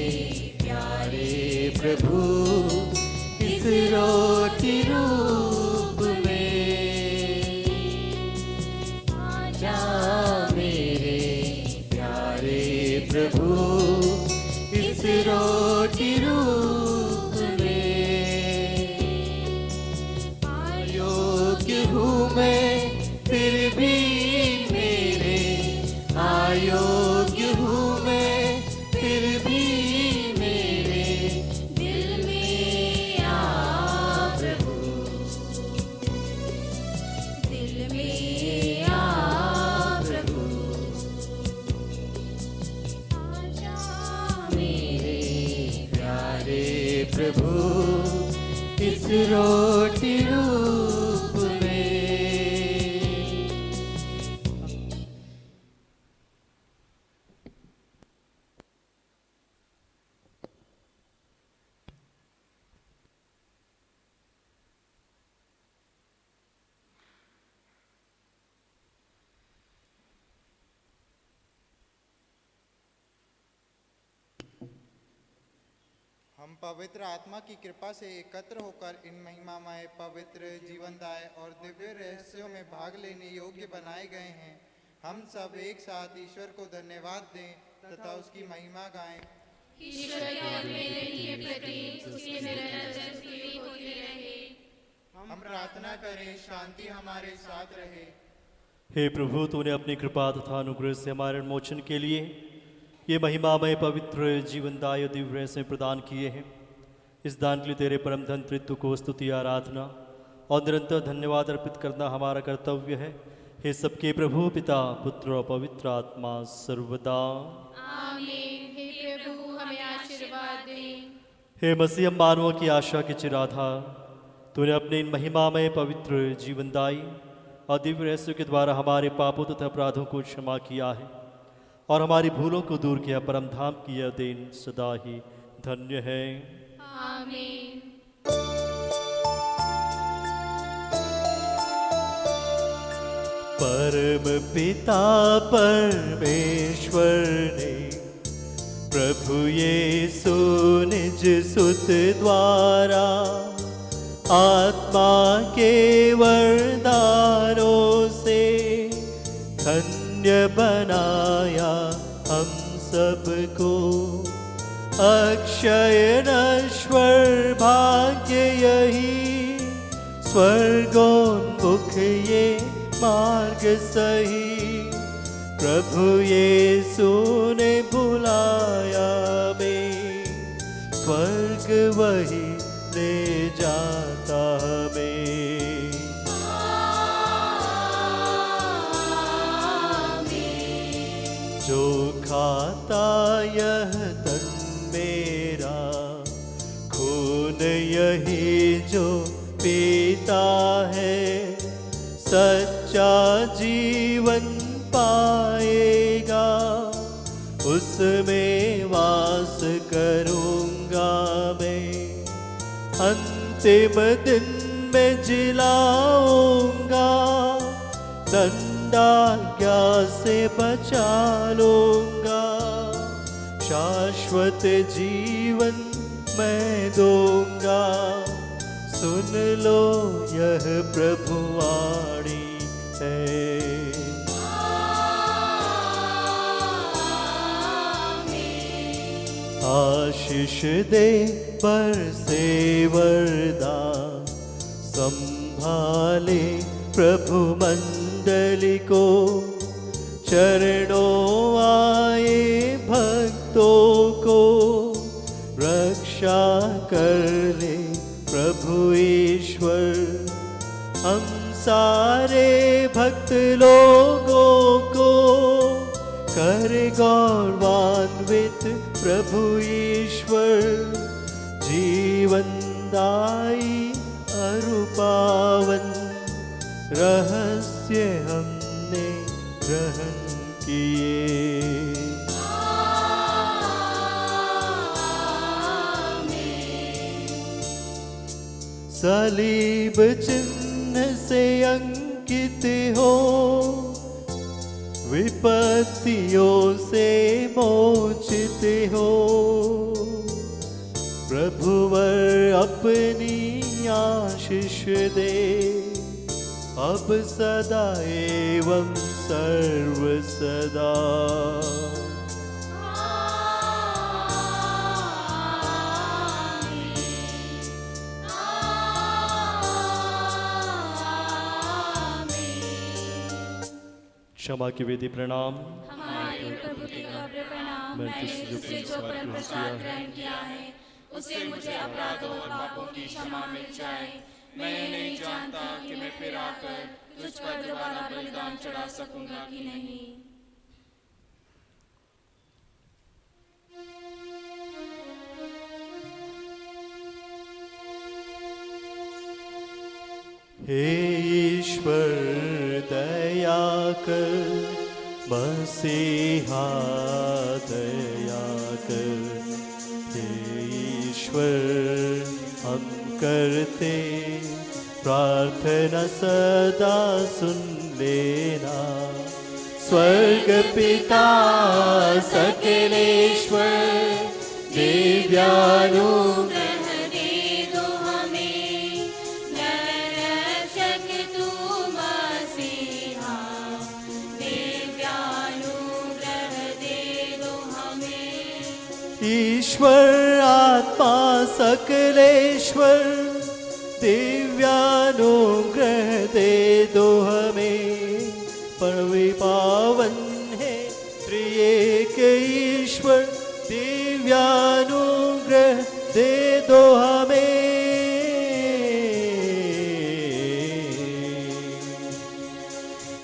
प्यारे प्रभु, इस रोटी रूप में। आजा मेरे प्यारे प्रभु, इस रोटी रूप में। अयोग्य हूँ मैं फिर भी मेरे, अयोग्य हूँ मैं फिर भी प्रभु इस रोटी रूप में।
हम पवित्र आत्मा की कृपा से एकत्र होकर इन महिमामय पवित्र जीवनदाय और दिव्य रहस्यों में भाग लेने योग्य बनाए गए हैं। हम सब एक साथ ईश्वर को धन्यवाद दें तथा उसकी महिमा गाएं।
ईश्वर के अपने बेटी के प्रति उसकी निरंतर स्तुति होती रहे।
हम प्रार्थना करें, शांति हमारे साथ रहे।
हे प्रभु, तूने अपनी कृपा तथा अनुग्रह से हमारे उन्मोचन के लिए ये महिमामय पवित्र जीवनदाय दिव्य रहस्य प्रदान किए हैं। इस दान के लिए तेरे परम धन तृत्व को स्तुति, आराधना और निरंतर धन्यवाद अर्पित करना हमारा कर्तव्य है। हे सबके प्रभु, पिता, पुत्र और पवित्र आत्मा सर्वदा
आमीन। हे प्रभु, हमें आशीर्वाद दें।
हे मसीह, हम मानवों की आशा के चिराधार, तूने अपने इन महिमामय पवित्र जीवनदायी और दिव्य रहस्यों के द्वारा हमारे पापों तथा अपराधों को क्षमा किया है और हमारी भूलों को दूर किया। परम धाम की यह देन सदा ही धन्य है।
आमीन।
परम पिता परमेश्वर ने प्रभु यीशु निज सुत द्वारा आत्मा के वरदानों से धन्य बनाया हम सबको। अक्षय नश्वर भाग्य यही, स्वर्गोन्मुख ये मार्ग सही। प्रभु यीशु ने बुलाया में, स्वर्ग वही ले जाता हमें। जो खाता यह तन मेरा, खून यही जो पीता है, सच्चा जीवन पाएगा। उसमें वास करूँगा मैं, अंतिम दिन में जिलाऊंगा। दंडाज्ञा से बचा लूंगा, शाश्वत जीवन मैं दूंगा। सुन लो यह प्रभु वाणी है। आशीष दे बरसे वरदान, संभाले प्रभु मंडली को। चरणों आए भक्तों को, रक्षा कर ले प्रभु ईश्वर। हम सारे भक्त लोगों को कर गौरवान्वित प्रभु ईश्वर। जीवनदायी अरुपावन रहस्य हमने ग्रहण किए। सलीब चिन्ह से अंकित हो, विपत्तियों से मोचित हो। प्रभुवर अपनी आशीष दे, अब सदा एवं सर्व सदा।
क्षमा की वेदी प्रणाम।
हमारे प्रभु के गौरव प्रणाम। मैंने उससे जो परम प्रसाद ग्रहण किया है, उससे मुझे अपराधों और पापों की क्षमा मिल जाए। मैं ये नहीं जानता कि मैं फिर आकर तुझ पर दोबारा बलिदान चढ़ा सकूंगा कि नहीं।
हे ईश्वर दया कर, मसीहा दया कर। हे ईश्वर हम करते प्रार्थना सदा सुन लेना। स्वर्ग पिता सकलेश्वर दिव्यानुग्रह
दे दो हमें, नररक्षक तू मसीहा, दिव्यानुग्रह दे दो हमें।
ईश्वर आत्मा सकलेश्वर दिव्यानुग्रह दे दो हमें। पवित्र पावन है त्रिएक ईश्वर, दिव्यानुग्रह दे दो हमें।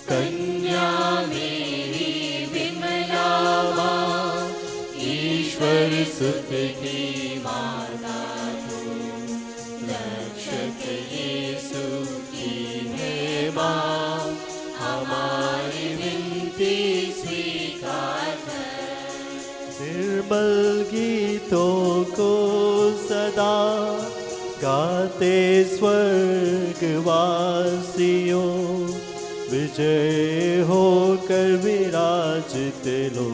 कन्या मेरी विमला माँ, ईश्वर सुत की माता तू, रक्षक यीशु की है माँ, हमारी विनती स्वीकार कर।
निर्मल गीतों को सदा गाते स्वर्गवासियों, विजय होकर विराजित लो,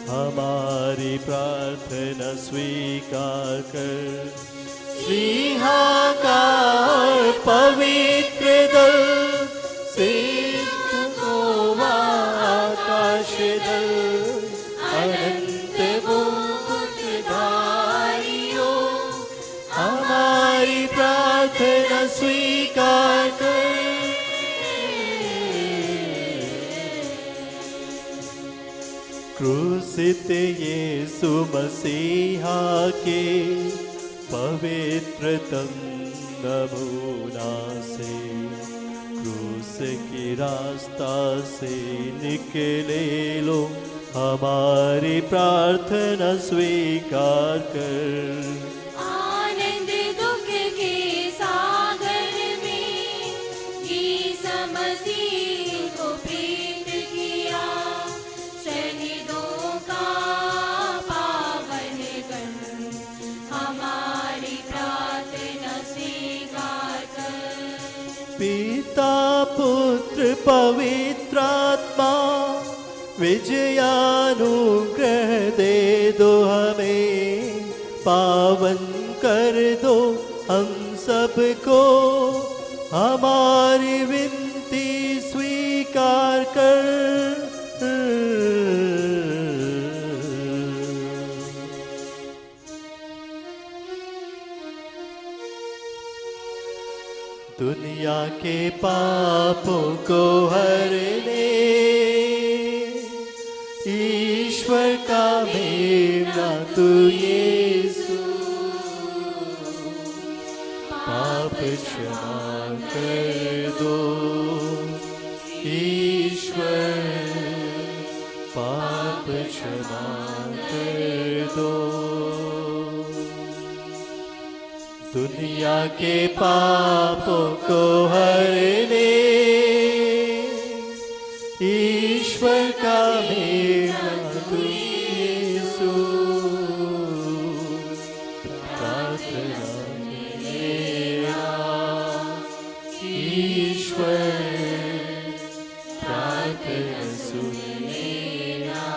हमारी प्रार्थना स्वीकार कर। सिंहाकार पवित्र दल, सिद्ध आकाश दल, अनंत मुकुटधारियों, हमारी प्रार्थना स्वीकार कर। क्रूसित यीशु मसीहा के पवित्रतम नमूना से, क्रूस की रास्ता से निकले लो, हमारी प्रार्थना स्वीकार कर।
आनंद दुख के सागर में यीशु मसीह को प्रीत किया, शहीदों का पावन कर, हमारी प्रार्थना स्वीकार कर।
पिता पुत्र पवित्र आत्मा, विजयानुग्रह दे दो हमें। पावन कर दो हम सबको, हमारी विनती स्वीकार कर। दुनिया के पापों को हरने ईश्वर का मेमना तू यीशु, पाप क्षमा कर दो ईश्वर, पाप क्षमा कर दो। दुनिया के पापों को हरने ईश्वर का मेमना तू यीशु, प्रार्थना मेरा ईश्वर, प्रार्थना सुन लेना।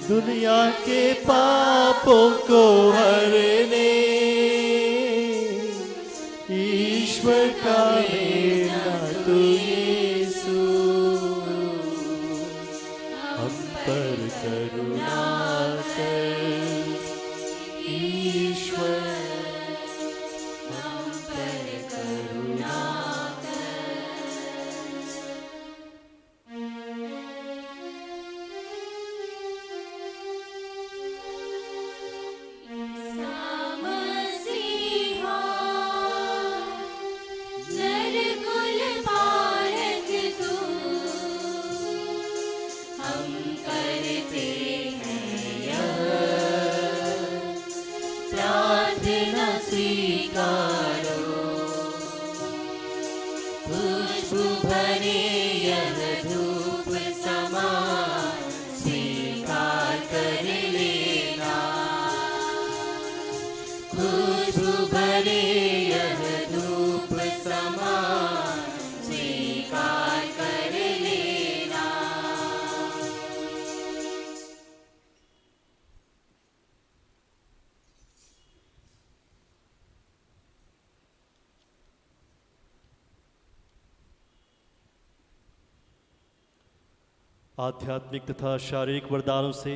दुनिया के पापों को हरने ईश्वर का मेमना तू यीशु, हम पर करुणा कर ईश्वर, हम पर करुणा
मसीहा नरकुल पालक तू, हम करते हैं यह प्रार्थना
आध्यात्मिक तथा शारीरिक वरदानों से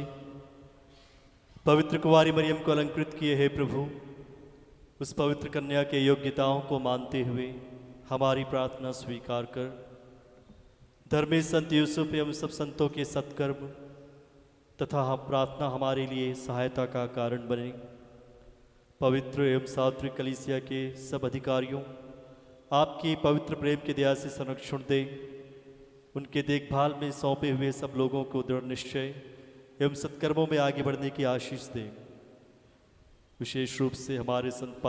पवित्र कुंवारी मरियम को अलंकृत किए हे प्रभु, उस पवित्र कन्या के योग्यताओं को मानते हुए हमारी प्रार्थना स्वीकार कर धर्मी संत यूसुफ एवं सब संतों के सत्कर्म तथा हम प्रार्थना हमारे लिए सहायता का कारण बने। पवित्र एवं सात्विक कलीसिया के सब अधिकारियों आपकी पवित्र प्रेम के दया से संरक्षण दे। उनके देखभाल में सौंपे हुए सब लोगों को दृढ़ निश्चय एवं सत्कर्मों में आगे बढ़ने की आशीष दे। विशेष रूप से हमारे संत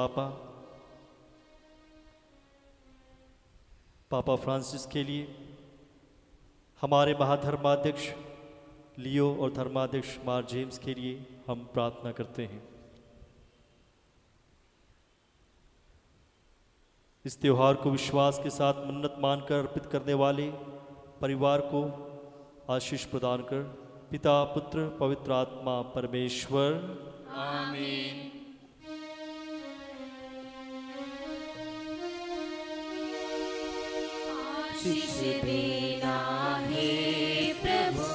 पापा फ्रांसिस के लिए, हमारे महाधर्माध्यक्ष लियो और धर्माध्यक्ष मार जेम्स के लिए हम प्रार्थना करते हैं। इस त्योहार को विश्वास के साथ मन्नत मानकर अर्पित करने वाले परिवार को आशीष प्रदान कर, पिता पुत्र पवित्र आत्मा परमेश्वर
आमीन। आशीष देना है प्रभु,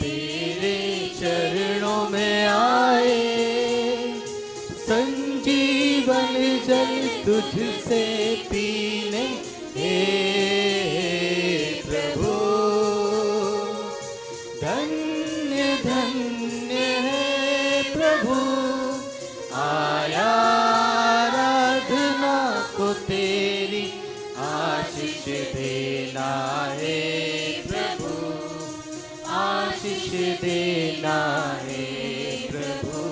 तेरे चरणों में आए, संजीवन जल तुझसे पीने हे प्रभु। धन्य धन्य है प्रभु, आया आराधना को तेरी आशीष देना है प्रभु, आशीष देना है प्रभु।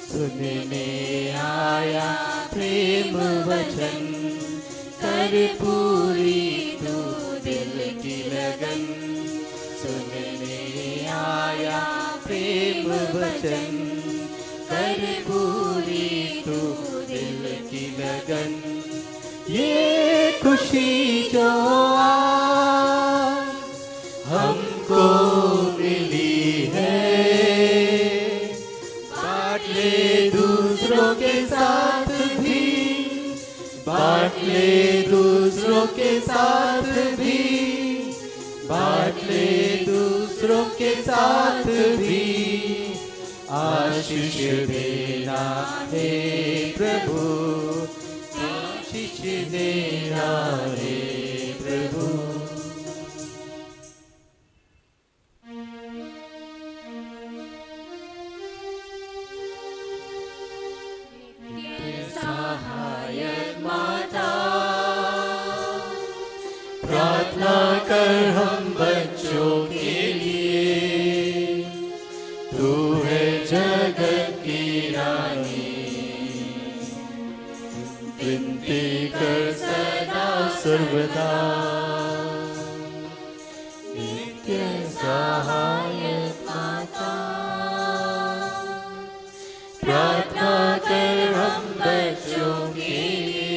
सुनने आया प्रेम वचन, कर पूरी तू दिल की लगन। सुनने आया प्रेम वचन, कर पूरी तू दिल की लगन। ये खुशी जो आज हमको मिली है, बांट ले दूसरों के साथ भी, बांट ले दूसरों के साथ भी, बांट ले दूसरों के साथ भी। आशीष देना है प्रभु, आशीष देना है प्रभु। सहायक माता, प्रार्थना कर हम बच्चों के लिए, तू है जगत की रानी। विनती कर सदा सर्वदा, नित्य सहायक माता। प्रार्थना कर हम बच्चों के लिए,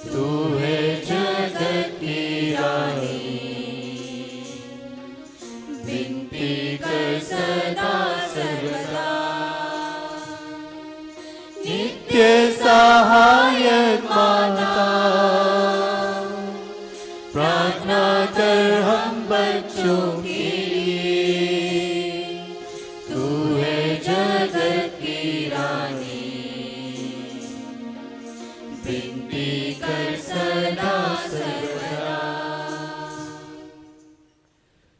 तू है जगत की रानी। विनती कर सदा सर्वदा, नित्य सहायक माता। प्रार्थना कर हम बच्चों के लिए, तू है जगत की रानी। विनती कर सदा सर्वदा।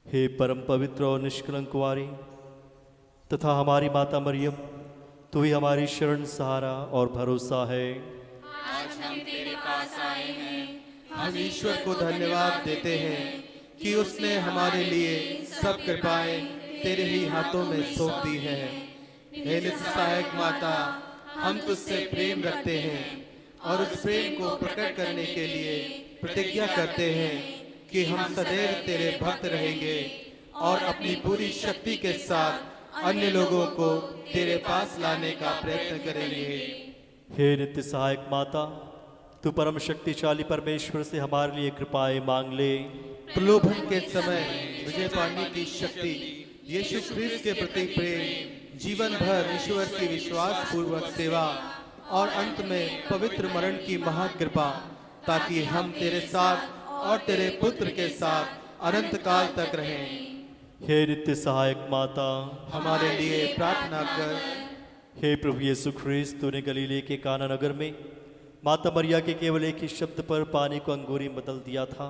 हे परम पवित्र और निष्कलंक कुंवारी तथा हमारी माता मरियम, तू ही हमारी शरण सहारा और भरोसा है।
आज हम तेरे पास आए हैं,
हम ईश्वर को धन्यवाद देते हैं कि उसने हमारे लिए सब कृपाएं तेरे ही हाथों में सौंप दी हैं। हे नित्य सहायक माता, हम तुझसे प्रेम रखते हैं और उस प्रेम को प्रकट करने के लिए प्रतिज्ञा करते हैं कि हम सदैव तेरे भक्त रहेंगे और अपनी पूरी शक्ति के साथ अन्य लोगों को तेरे पास लाने का प्रयत्न करेंगे।
हे नित्य सहायक माता, तू परम शक्तिशाली परमेश्वर से हमारे लिए कृपाएं मांग ले।
प्रलोभन के समय विजय पाने की शक्ति, यीशु ख्रीस्त के प्रति प्रेम, जीवन भर ईश्वर की विश्वास पूर्वक सेवा और अंत में पवित्र मरण की महाकृपा, ताकि हम तेरे साथ और तेरे पुत्र के साथ
अनंत काल तक रहें।
हे नित्य सहायक माता,
हमारे लिए प्रार्थना कर।
हे प्रभु यीशु ख्रिस्त, तूने गलीले के काना नगर में माता मरिया के केवल एक ही शब्द पर पानी को अंगूरी में बदल दिया था।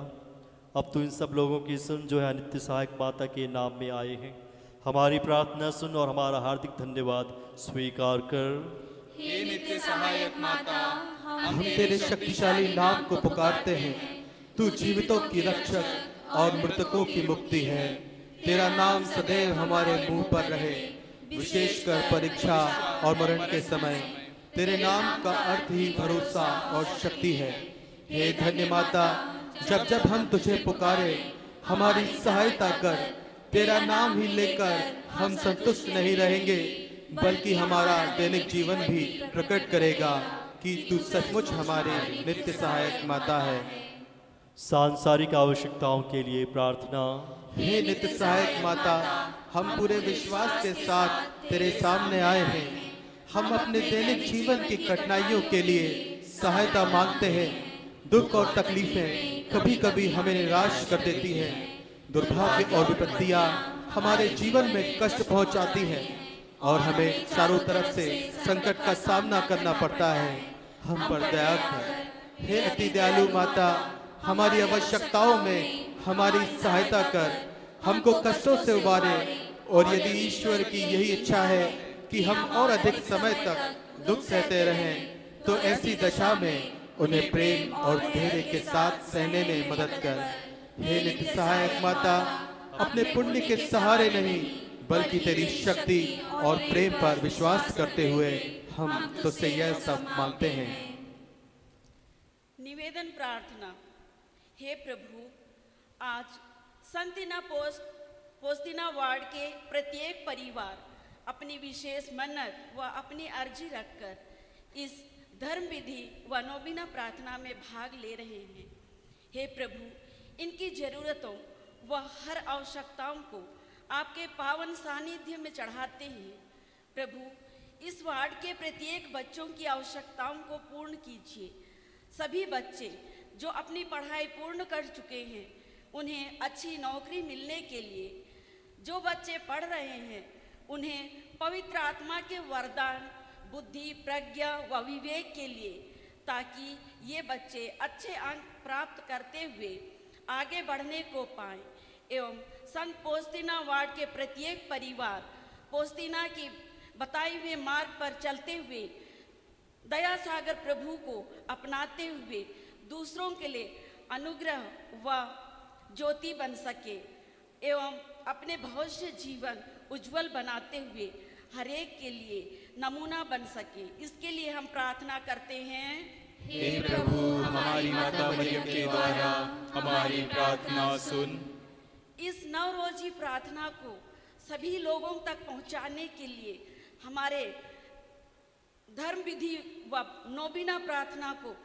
अब तू इन सब लोगों की सुन जो है नित्य सहायक माता के नाम में आए हैं। हमारी प्रार्थना सुन और हमारा हार्दिक धन्यवाद स्वीकार कर।
हे नित्य सहायक माता,
हम तेरे शक्तिशाली नाम को पुकारते हैं। तू जीवितों की रक्षक और मृतकों की मुक्ति है। तेरा नाम सदैव हमारे मुंह पर रहे, विशेषकर परीक्षा और मरण के समय। तेरे नाम का अर्थ ही भरोसा और शक्ति है। हे धन्य माता, जब जब हम तुझे पुकारे हमारी सहायता कर। तेरा नाम ही लेकर हम संतुष्ट नहीं रहेंगे, बल्कि हमारा दैनिक जीवन भी प्रकट करेगा कि तू सचमुच हमारी नित्य सहायक माता है।
सांसारिक आवश्यकताओं के लिए प्रार्थना।
हे नित्य सहायक माता, हम पूरे विश्वास के साथ तेरे सामने आए हैं। हम अपने दैनिक जीवन की कठिनाइयों के लिए सहायता मांगते हैं। दुख और तकलीफें कभी कभी हमें निराश कर देती हैं। दुर्भाग्य और विपत्तियां हमारे जीवन में कष्ट पहुंचाती हैं और हमें चारों तरफ से संकट का सामना करना पड़ता है। हम पर दया कर। हे अति दयालु माता, हमारी आवश्यकताओं में हमारी सहायता कर। हमको कष्टों से उबारे, और यदि ईश्वर की यही इच्छा है कि हम और अधिक समय तक दुख सहते रहें, तो ऐसी दशा में उन्हें प्रेम और धैर्य के साथ सहने में मदद कर। हे नित्य सहायक माता, अपने पुण्य के सहारे नहीं बल्कि तेरी शक्ति और प्रेम पर विश्वास करते हुए हम तुझसे यह सब मांगते हैं।
निवेदन प्रार्थना। हे प्रभु, आज संतिना पोस्तिना वार्ड के प्रत्येक परिवार अपनी विशेष मन्नत व अपनी अर्जी रखकर इस धर्म विधि व नोबिना प्रार्थना में भाग ले रहे हैं। हे प्रभु, इनकी जरूरतों व हर आवश्यकताओं को आपके पावन सानिध्य में चढ़ाते हैं। प्रभु, इस वार्ड के प्रत्येक बच्चों की आवश्यकताओं को पूर्ण कीजिए। सभी बच्चे जो अपनी पढ़ाई पूर्ण कर चुके हैं, उन्हें अच्छी नौकरी मिलने के लिए, जो बच्चे पढ़ रहे हैं उन्हें पवित्र आत्मा के वरदान, बुद्धि, प्रज्ञा व विवेक के लिए, ताकि ये बच्चे अच्छे अंक प्राप्त करते हुए आगे बढ़ने को पाएं। एवं संत पोस्तिना वार्ड के प्रत्येक परिवार पोस्तिना की बताए हुए मार्ग पर चलते हुए दया सागर प्रभु को अपनाते हुए दूसरों के लिए अनुग्रह व ज्योति बन सके एवं अपने भविष्य जीवन उज्जवल बनाते हुए हर एक के लिए नमूना बन सके। इसके लिए हम प्रार्थना करते हैं।
हे प्रभु, हमारी माता मरियम के द्वारा हमारी प्रार्थना सुन।
इस नवरोजी प्रार्थना को सभी लोगों तक पहुंचाने के लिए हमारे धर्म विधि व नोबिना प्रार्थना को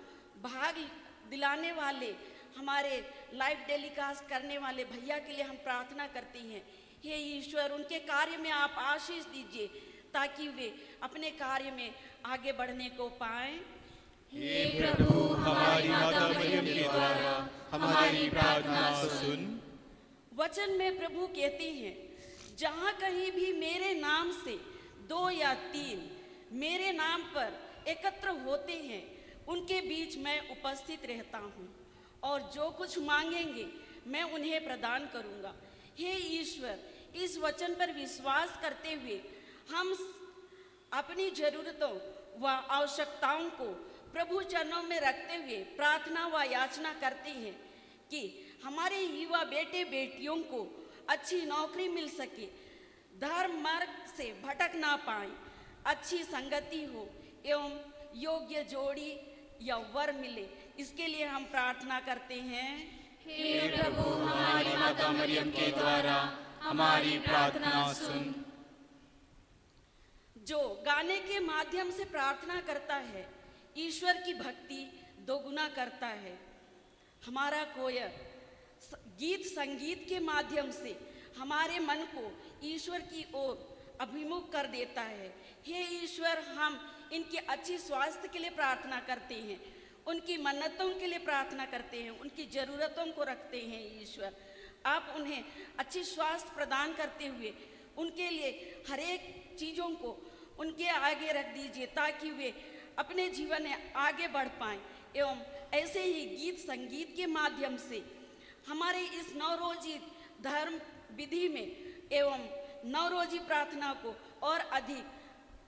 भाग दिलाने वाले हमारे लाइव टेलीकास्ट करने वाले भैया के लिए हम प्रार्थना करते हैं। हे ईश्वर, उनके कार्य में आप आशीष दीजिए ताकि वे अपने कार्य में आगे बढ़ने को पाएं।
हे प्रभु, हमारी माता मरियम के द्वारा हमारी प्रार्थना सुन।
वचन में प्रभु कहते हैं, जहाँ कहीं भी मेरे नाम से 2 या 3 मेरे नाम पर एकत्र होते हैं, उनके बीच मैं उपस्थित रहता हूँ, और जो कुछ मांगेंगे मैं उन्हें प्रदान करूँगा। हे ईश्वर, इस वचन पर विश्वास करते हुए हम अपनी जरूरतों व आवश्यकताओं को प्रभु चरणों में रखते हुए प्रार्थना व याचना करते हैं कि हमारे युवा बेटे बेटियों को अच्छी नौकरी मिल सके, धर्म मार्ग से भटक ना पाए, अच्छी संगति हो एवं योग्य जोड़ी या वर मिले। इसके लिए हम प्रार्थना करते हैं।
हे प्रभु, हमारी माता मरियम के द्वारा हमारी प्रार्थना सुन।
जो गाने के माध्यम से प्रार्थना करता है, ईश्वर की भक्ति दोगुना करता है। हमारा कोयर गीत संगीत के माध्यम से हमारे मन को ईश्वर की ओर अभिमुख कर देता है। हे ईश्वर, हम इनके अच्छी स्वास्थ्य के लिए प्रार्थना करते हैं, उनकी मन्नतों के लिए प्रार्थना करते हैं, उनकी ज़रूरतों को रखते हैं। ईश्वर, आप उन्हें अच्छी स्वास्थ्य प्रदान करते हुए उनके लिए हर एक चीज़ों को उनके आगे रख दीजिए, ताकि वे अपने जीवन में आगे बढ़ पाएं। एवं ऐसे ही गीत संगीत के माध्यम से हमारे इस नवरोजी धर्म विधि में एवं नवरोजी प्रार्थना को और अधिक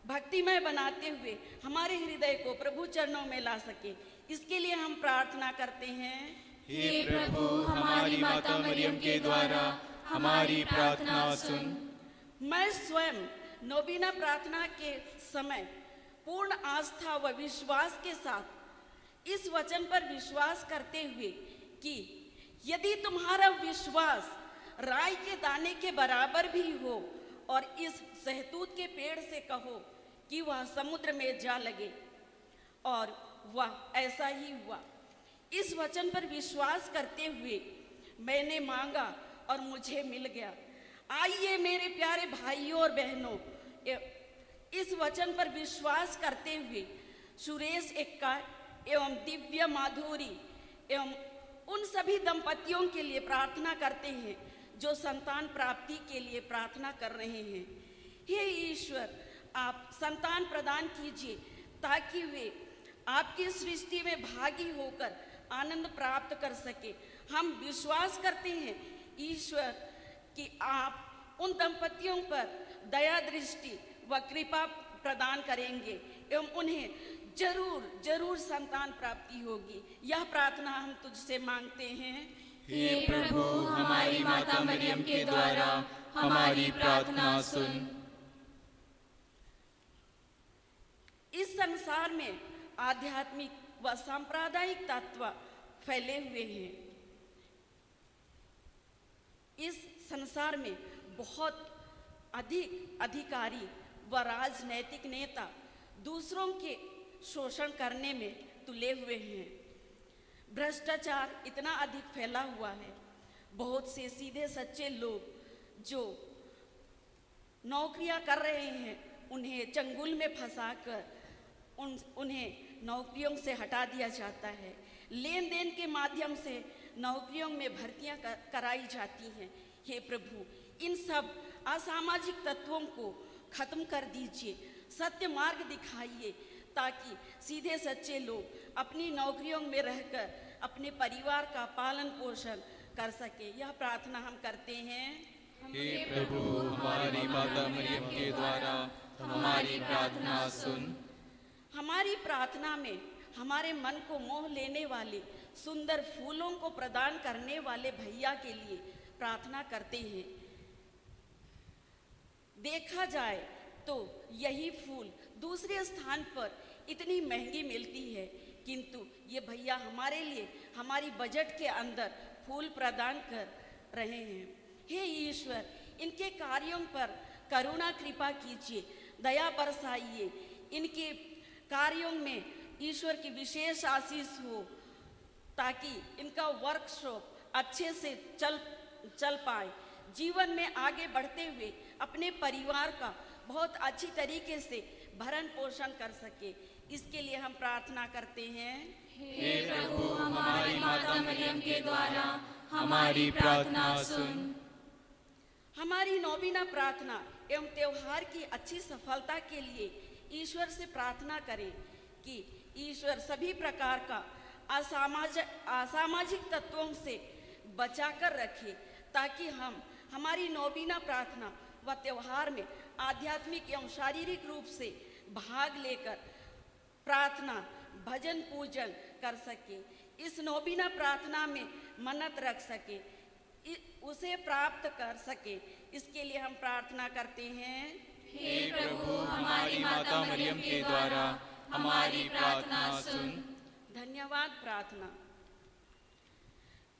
भक्तिमय बनाते हुए हमारे हृदय को प्रभु चरणों में ला सके, इसके लिए हम प्रार्थना करते हैं।
हे प्रभु, हमारी माता मरियम के द्वारा हमारी प्रार्थना सुन।
मैं स्वयं नोबीना प्रार्थना के समय पूर्ण आस्था व विश्वास के साथ इस वचन पर विश्वास करते हुए कि यदि तुम्हारा विश्वास राई के दाने के बराबर भी हो और इस सहतूत के पेड़ से कहो कि वह समुद्र में जा लगे, और वह ऐसा ही हुआ। इस वचन पर विश्वास करते हुए मैंने मांगा और मुझे मिल गया। आइए मेरे प्यारे भाइयों और बहनों, इस वचन पर विश्वास करते हुए सुरेश एक्का एवं दिव्य माधुरी एवं उन सभी दंपतियों के लिए प्रार्थना करते हैं जो संतान प्राप्ति के लिए प्रार्थना कर रहे हैं। हे ईश्वर, आप संतान प्रदान कीजिए ताकि वे आपकी सृष्टि में भागी होकर आनंद प्राप्त कर सके। हम विश्वास करते हैं ईश्वर कि आप उन दंपतियों पर दया दृष्टि व कृपा प्रदान करेंगे एवं उन्हें जरूर जरूर संतान प्राप्ति होगी। यह प्रार्थना हम तुझसे मांगते हैं।
हे प्रभु, हमारी माता मरियम के द्वारा हमारी प्रार्थना सुन।
इस संसार में आध्यात्मिक व सांप्रदायिक तत्व फैले हुए हैं। इस संसार में बहुत अधिक अधिकारी व राजनैतिक नेता दूसरों के शोषण करने में तुले हुए हैं। भ्रष्टाचार इतना अधिक फैला हुआ है। बहुत से सीधे सच्चे लोग जो नौकरियां कर रहे हैं उन्हें चंगुल में फंसाकर उन्हें नौकरियों से हटा दिया जाता है। लेन देन के माध्यम से नौकरियों में भर्तियां कराई जाती हैं। हे प्रभु, इन सब असामाजिक तत्वों को खत्म कर दीजिए, सत्य मार्ग दिखाइए ताकि सीधे सच्चे लोग अपनी नौकरियों में रहकर अपने परिवार का पालन पोषण कर सके। यह प्रार्थना हम करते हैं।
हे प्रभु, हमारी माता मरियम के द्वारा हमारी प्रार्थना सुन।
हमारी प्रार्थना में हमारे मन को मोह लेने वाले सुंदर फूलों को प्रदान करने वाले भैया के लिए प्रार्थना करते हैं। देखा जाए तो यही फूल दूसरे स्थान पर इतनी महंगी मिलती है, किंतु ये भैया हमारे लिए हमारी बजट के अंदर फूल प्रदान कर रहे हैं। हे ईश्वर, इनके कार्यों पर करुणा कृपा कीजिए, दया बरसाइए। इनके कार्यों में ईश्वर की विशेष आशीष हो ताकि इनका वर्कशॉप अच्छे से चल पाए। जीवन में आगे बढ़ते हुए अपने परिवार का बहुत अच्छी तरीके से भरण पोषण कर सके, इसके लिए हम प्रार्थना करते हैं।
हे प्रभु, हमारी माता मरियम के द्वारा हमारी प्रार्थना सुन।
हमारी नौबीना प्रार्थना एवं त्योहार की अच्छी सफलता के लिए ईश्वर से प्रार्थना करें कि ईश्वर सभी प्रकार का असामाजिक तत्वों से बचाकर रखे, ताकि हम हमारी नौबीना प्रार्थना व त्योहार में आध्यात्मिक एवं शारीरिक रूप से भाग लेकर प्रार्थना भजन पूजन कर सके, इस नौबीना प्रार्थना में मन्नत रख सके, उसे प्राप्त कर सके। इसके लिए हम प्रार्थना करते हैं।
हे प्रभु, हमारी माता मरियम के द्वारा हमारी प्रार्थना सुन।
धन्यवाद प्रार्थना।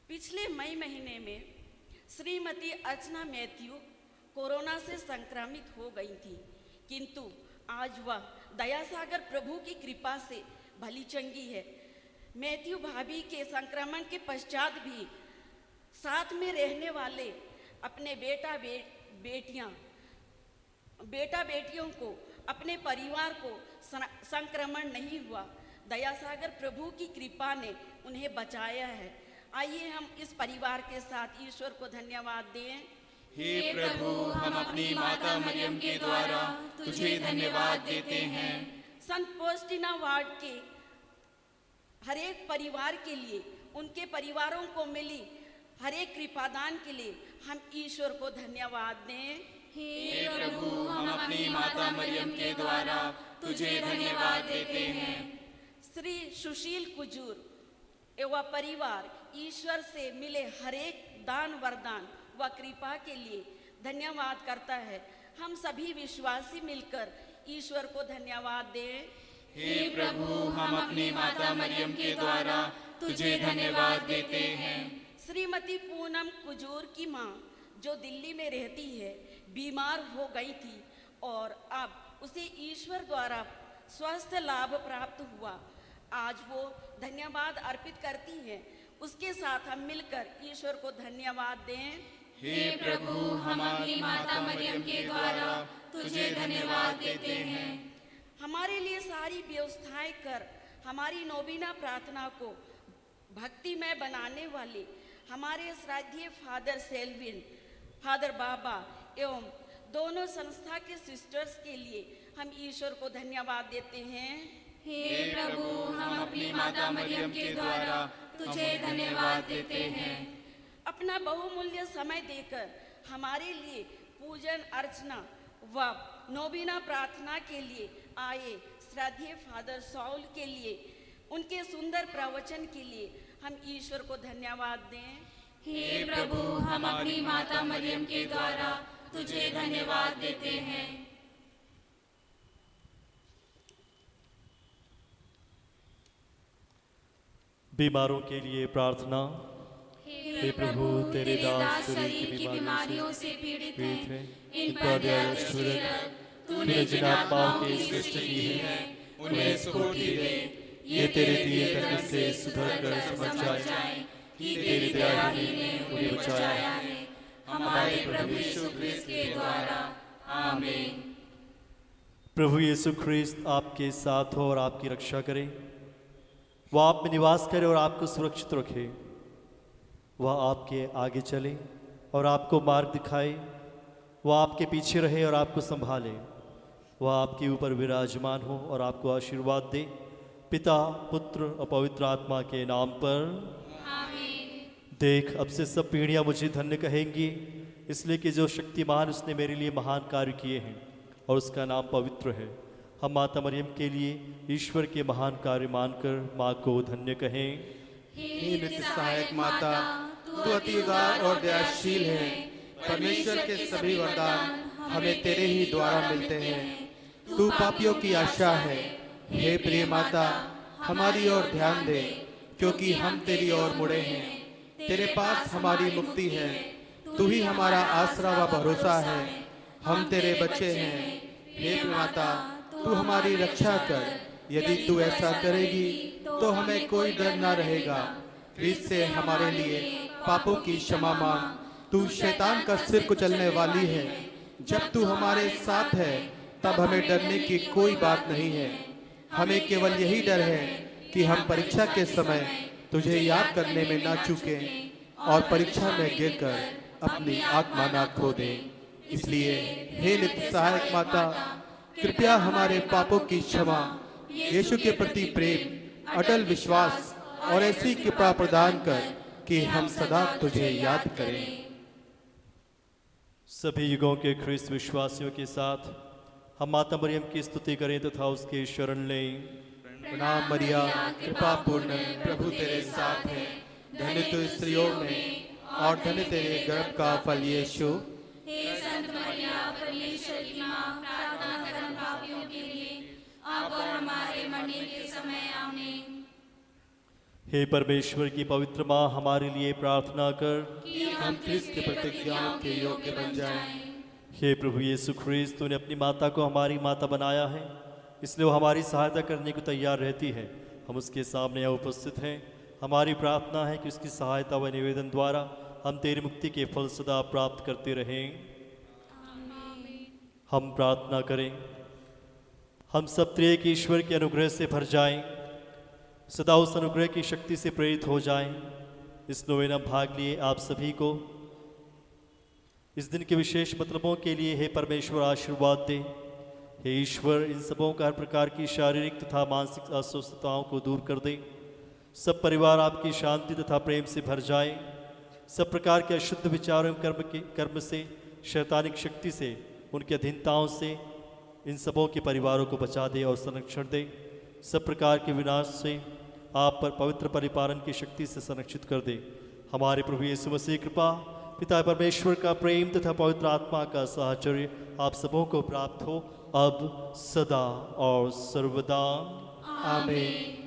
पिछले मई महीने में श्रीमती अर्चना मैथ्यू कोरोना से संक्रमित हो गई थी, किंतु आज वह दयासागर प्रभु की कृपा से भली चंगी है। मैथ्यू भाभी के संक्रमण के पश्चात भी साथ में रहने वाले अपने बेटा बेटियों को, अपने परिवार को संक्रमण नहीं हुआ। दयासागर प्रभु की कृपा ने उन्हें बचाया है। आइए हम इस परिवार के साथ ईश्वर को धन्यवाद दें।
हे प्रभु, हम अपनी माता मरियम के द्वारा तुझे धन्यवाद देते हैं।
संत पोस्टिना वार्ड के हर एक परिवार के लिए, उनके परिवारों को मिली हर एक कृपादान के लिए हम ईश्वर को धन्यवाद दें।
हे प्रभु, हम अपनी माता मरियम के द्वारा तुझे धन्यवाद देते हैं।
श्री सुशील कुजूर एवं परिवार ईश्वर से मिले हर एक दान वरदान व कृपा के लिए धन्यवाद करता है। हम सभी विश्वासी मिलकर ईश्वर को धन्यवाद दें।
हे प्रभु, हम अपनी माता मरियम के द्वारा तुझे धन्यवाद देते हैं।
श्रीमती पूनम कुजूर की माँ जो दिल्ली में रहती है, बीमार हो गई थी और अब उसे ईश्वर द्वारा स्वास्थ्य लाभ प्राप्त हुआ। आज वो धन्यवाद अर्पित करती है। उसके साथ हम मिलकर ईश्वर को धन्यवाद दें।
हे प्रभु, हम अपनी माता मरियम के द्वारा तुझे धन्यवाद देते हैं।
हमारे लिए सारी व्यवस्थाएं कर हमारी नौबीना प्रार्थना को भक्तिमय बनाने वाले हमारे श्रद्धेय फादर सेल्विन, फादर बाबा एवं दोनों संस्था के सिस्टर्स के लिए हम ईश्वर को धन्यवाद देते हैं।
हे प्रभु, हम अपनी माता मरियम के द्वारा तुझे धन्यवाद देते हैं।
अपना बहुमूल्य समय देकर हमारे लिए पूजन अर्चना व नौबीना प्रार्थना के लिए आए श्रद्धेय फादर सॉल के लिए, उनके सुंदर प्रवचन के लिए हम ईश्वर को धन्यवाद दें।
हे प्रभु, हम अपनी माता मरियम के द्वारा तुझे धन्यवाद देते हैं।
बीमारों के लिए प्रार्थना। हे प्रभु, तेरे दास शरीर की बीमारियों से पीड़ित हैं, इन पर दया पूर्वक तूने जिन आत्माओं की सृष्टि की है उन्हें स्फूर्ति दे। ये तेरे दिए कर्म से सुधर कर समझ जाए कि तेरी दया ही ने उन्हें बचाया है। हमारे प्रभु यीशु ख्रिस्त के द्वारा, आमीन। प्रभु यीशु ख्रिस्त आपके साथ हो और आपकी रक्षा करे। वह आप में निवास करे और आपको सुरक्षित रखे। वह आपके आगे चले और आपको मार्ग दिखाए। वह आपके पीछे रहे और आपको संभाले। वह आपके ऊपर विराजमान हो और आपको आशीर्वाद दे। पिता, पुत्र और पवित्र आत्मा के नाम पर, आमीन। देख, अब से सब पीढ़ियाँ मुझे धन्य कहेंगी, इसलिए कि जो शक्तिमान उसने मेरे लिए महान कार्य किए हैं और उसका नाम पवित्र है। हम माता मरियम के लिए ईश्वर के महान कार्य मानकर माँ को धन्य कहें।
हे नित्य सहायक माता, तू अति उदार और दयाशील है। परमेश्वर के सभी वरदान हमें तेरे ही द्वारा मिलते हैं। तू पापियों की आशा है। हे प्रिय माता, हमारी ओर ध्यान दे, क्योंकि हम तेरी ओर मुड़े हैं। तेरे पास हमारी मुक्ति है। तू ही हमारा आसरा व भरोसा है। हम तेरे बच्चे हैं। हे माता, तू हमारी रक्षा कर। यदि तू ऐसा करेगी तो हमें कोई डर न रहेगा। ख्रीस्त से हमारे लिए पापों की क्षमा मांग। तू शैतान का सिर कुचलने वाली है। जब तू हमारे साथ है तब हमें डरने की कोई बात नहीं है। हमें केवल यही डर है कि हम परीक्षा के समय तुझे याद करने में ना चूकें और परीक्षा में गिरकर अपनी आत्मा ना खो दें। इसलिए हे नित्य सहायक माता, कृपया हमारे पापों की क्षमा, यीशु के प्रति प्रेम, अटल विश्वास और ऐसी कृपा प्रदान कर कि हम सदा तुझे याद करें।
सभी युगों के ख्रिस्त विश्वासियों के साथ हम माता मरियम की स्तुति करें तथा उसके शरण लें।
प्रणाम मरिया, कृपा पूर्ण, प्रभु तेरे साथ है। धन्य तू स्त्रियों में और धन्य तेरे गर्भ का फल यीशु।
हे संत मरिया, परमेश्वर की माँ, प्रार्थना कर हम पापियों के लिए, अब और हमारे मरने के समय, आमीन।
हे परमेश्वर की पवित्र माँ, हमारे लिए प्रार्थना कर
कि हम ख्रिस्त के प्रतिज्ञाओं के योग्य बन जाएं।
हे प्रभु यीशु ख्रिस्त, तूने अपनी माता को हमारी माता बनाया है, इसलिए वो हमारी सहायता करने को तैयार रहती है। हम उसके सामने यहाँ उपस्थित हैं। हमारी प्रार्थना है कि उसकी सहायता व निवेदन द्वारा हम तेरी मुक्ति के फल सदा प्राप्त करते रहें। हम प्रार्थना करें। हम सब त्रिएक ईश्वर के अनुग्रह से भर जाएं, सदा उस अनुग्रह की शक्ति से प्रेरित हो जाएं, इस नोवेना भाग लिए आप सभी को इस दिन के विशेष मतलबों के लिए हे परमेश्वर आशीर्वाद दे। हे ईश्वर, इन सबों का हर प्रकार की शारीरिक तथा मानसिक अस्वस्थताओं को दूर कर दे। सब परिवार आपकी शांति तथा प्रेम से भर जाए। सब प्रकार के अशुद्ध विचारों एवं कर्म से, शैतानिक शक्ति से, उनकी अधीनताओं से इन सबों के परिवारों को बचा दे और संरक्षण दे। सब प्रकार के विनाश से आप पर पवित्र परिपालन की शक्ति से संरक्षित कर दे। हमारे प्रभु यीशु मसीह कृपा, पिता परमेश्वर का प्रेम तथा पवित्र आत्मा का साहचर्य आप सबों को प्राप्त हो, अब सदा और सर्वदा।
आमीन।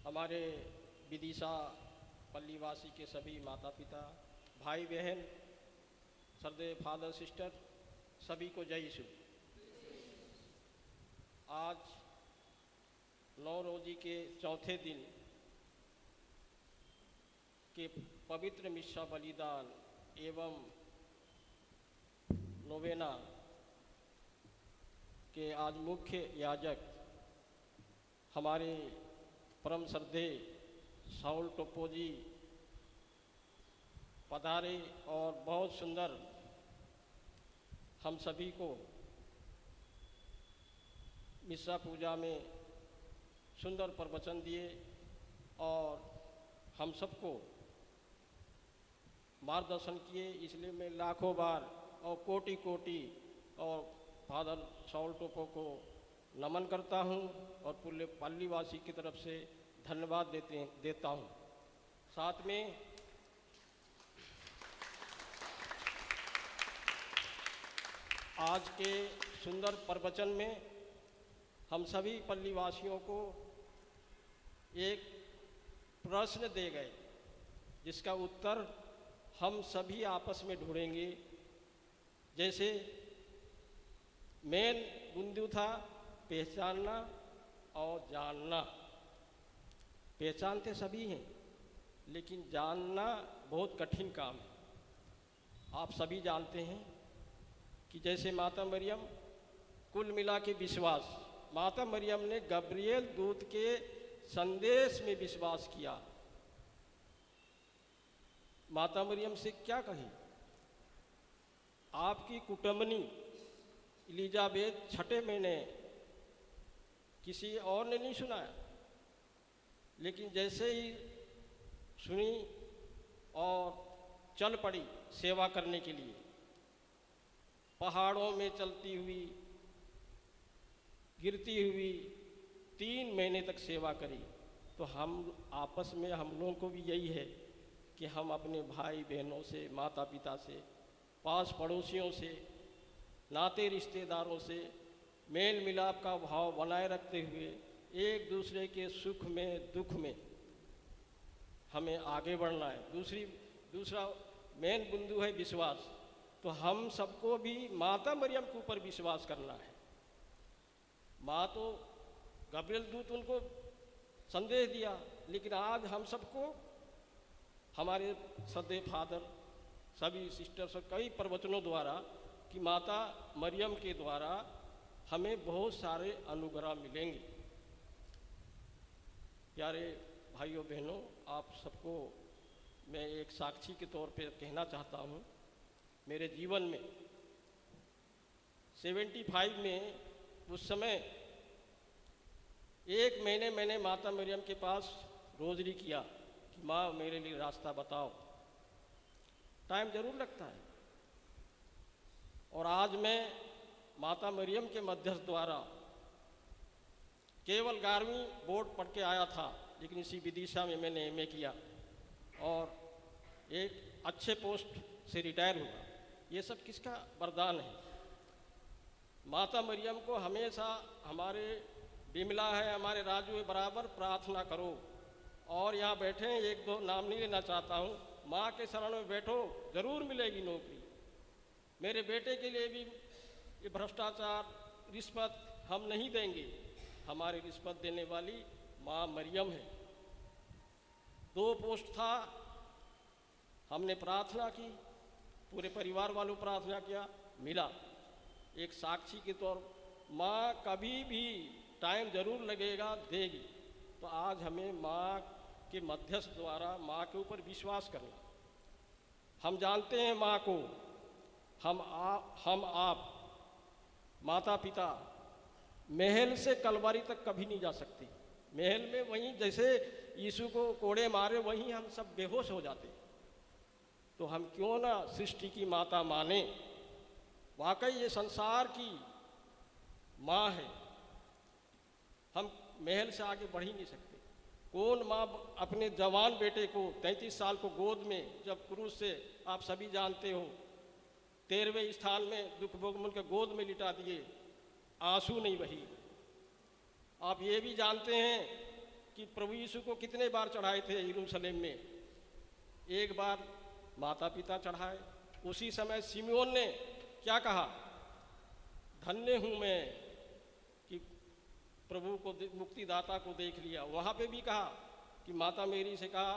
हमारे विदिशा पल्लीवासी के सभी माता पिता, भाई बहन, श्रद्धेय फादर सिस्टर, सभी को जय यीशु। आज नौ रोज़ी के चौथे दिन के पवित्र मिस्सा बलिदान एवं नोवेना के आज मुख्य याजक हमारे परम श्रद्धेय साउल टोप्पो जी पधारे और बहुत सुंदर हम सभी को मिस्सा पूजा में सुंदर प्रवचन दिए और हम सबको मार्गदर्शन किए। इसलिए मैं लाखों बार और कोटि कोटि और फादर साउल टोप्पो को नमन करता हूं और पूरे पल्लीवासी की तरफ से धन्यवाद देता हूं। साथ में आज के सुंदर प्रवचन में हम सभी पल्लीवासियों को एक प्रश्न दे गए, जिसका उत्तर हम सभी आपस में ढूंढेंगे। जैसे मेन बिंदु था पहचानना और जानना। पहचानते सभी हैं, लेकिन जानना बहुत कठिन काम है। आप सभी जानते हैं कि जैसे माता मरियम, कुल मिला के विश्वास, माता मरियम ने गब्रिएल दूत के संदेश में विश्वास किया। माता मरियम से क्या कही? आपकी कुटुंबनी इलिजाबेथ छठे महीने, किसी और ने नहीं सुनाया, लेकिन जैसे ही सुनी और चल पड़ी सेवा करने के लिए। पहाड़ों में चलती हुई, गिरती हुई 3 महीने तक सेवा करी। तो हम आपस में हम लोगों को भी यही है कि हम अपने भाई बहनों से, माता पिता से, पास पड़ोसियों से, नाते रिश्तेदारों से मेल मिलाप का भाव बनाए रखते हुए एक दूसरे के सुख में दुख में हमें आगे बढ़ना है। दूसरा मेन बिंदु है विश्वास। तो हम सबको भी माता मरियम के ऊपर विश्वास करना है। माँ तो गब्रिएल दूत उनको संदेश दिया, लेकिन आज हम सबको हमारे श्रद्धेय फादर, सभी सिस्टर्स और कई प्रवचनों द्वारा कि माता मरियम के द्वारा हमें बहुत सारे अनुग्रह मिलेंगे। प्यारे भाइयों बहनों, आप सबको मैं एक साक्षी के तौर पे कहना चाहता हूँ। मेरे जीवन में 75 में उस समय 1 महीने मैंने माता मरियम के पास रोजरी किया कि माँ मेरे लिए रास्ता बताओ। टाइम जरूर लगता है। और आज मैं माता मरियम के मध्यस्थ द्वारा केवल 11वीं बोर्ड पढ़ के आया था, लेकिन इसी विदिशा में मैंने MA किया और एक अच्छे पोस्ट से रिटायर हुआ। ये सब किसका वरदान है? माता मरियम को हमेशा हमारे बिमला है, हमारे राजू है, बराबर प्रार्थना करो। और यहाँ बैठे हैं, 1-2 नाम नहीं लेना चाहता हूँ, माँ के शरण में बैठो, जरूर मिलेगी नौकरी। मेरे बेटे के लिए भी ये भ्रष्टाचार, रिश्वत हम नहीं देंगे। हमारी रिश्वत देने वाली माँ मरियम है। 2 पोस्ट था, हमने प्रार्थना की पूरे परिवार वालों प्रार्थना किया, मिला। एक साक्षी के तौर माँ कभी भी टाइम जरूर लगेगा, देगी। तो आज हमें माँ के मध्यस्थ द्वारा माँ के ऊपर विश्वास करना। हम जानते हैं माँ को, हम आप माता पिता महल से कलवारी तक कभी नहीं जा सकते। महल में वहीं जैसे यीशु को कोड़े मारे वहीं हम सब बेहोश हो जाते। तो हम क्यों ना सृष्टि की माता माने। वाकई ये संसार की माँ है, हम महल से आगे बढ़ ही नहीं सकते। कौन माँ अपने जवान बेटे को 33 साल को गोद में जब क्रूस से, आप सभी जानते हो, 13वें स्थान में दुख भोग में उनके गोद में लिटा दिए, आंसू नहीं बही। आप ये भी जानते हैं कि प्रभु यीशु को कितने बार चढ़ाए थे यरूशलेम में। एक बार माता पिता चढ़ाए। उसी समय सिमोन ने क्या कहा, धन्य हूँ मैं कि प्रभु को, मुक्तिदाता को देख लिया। वहाँ पे भी कहा कि माता मेरी से कहा,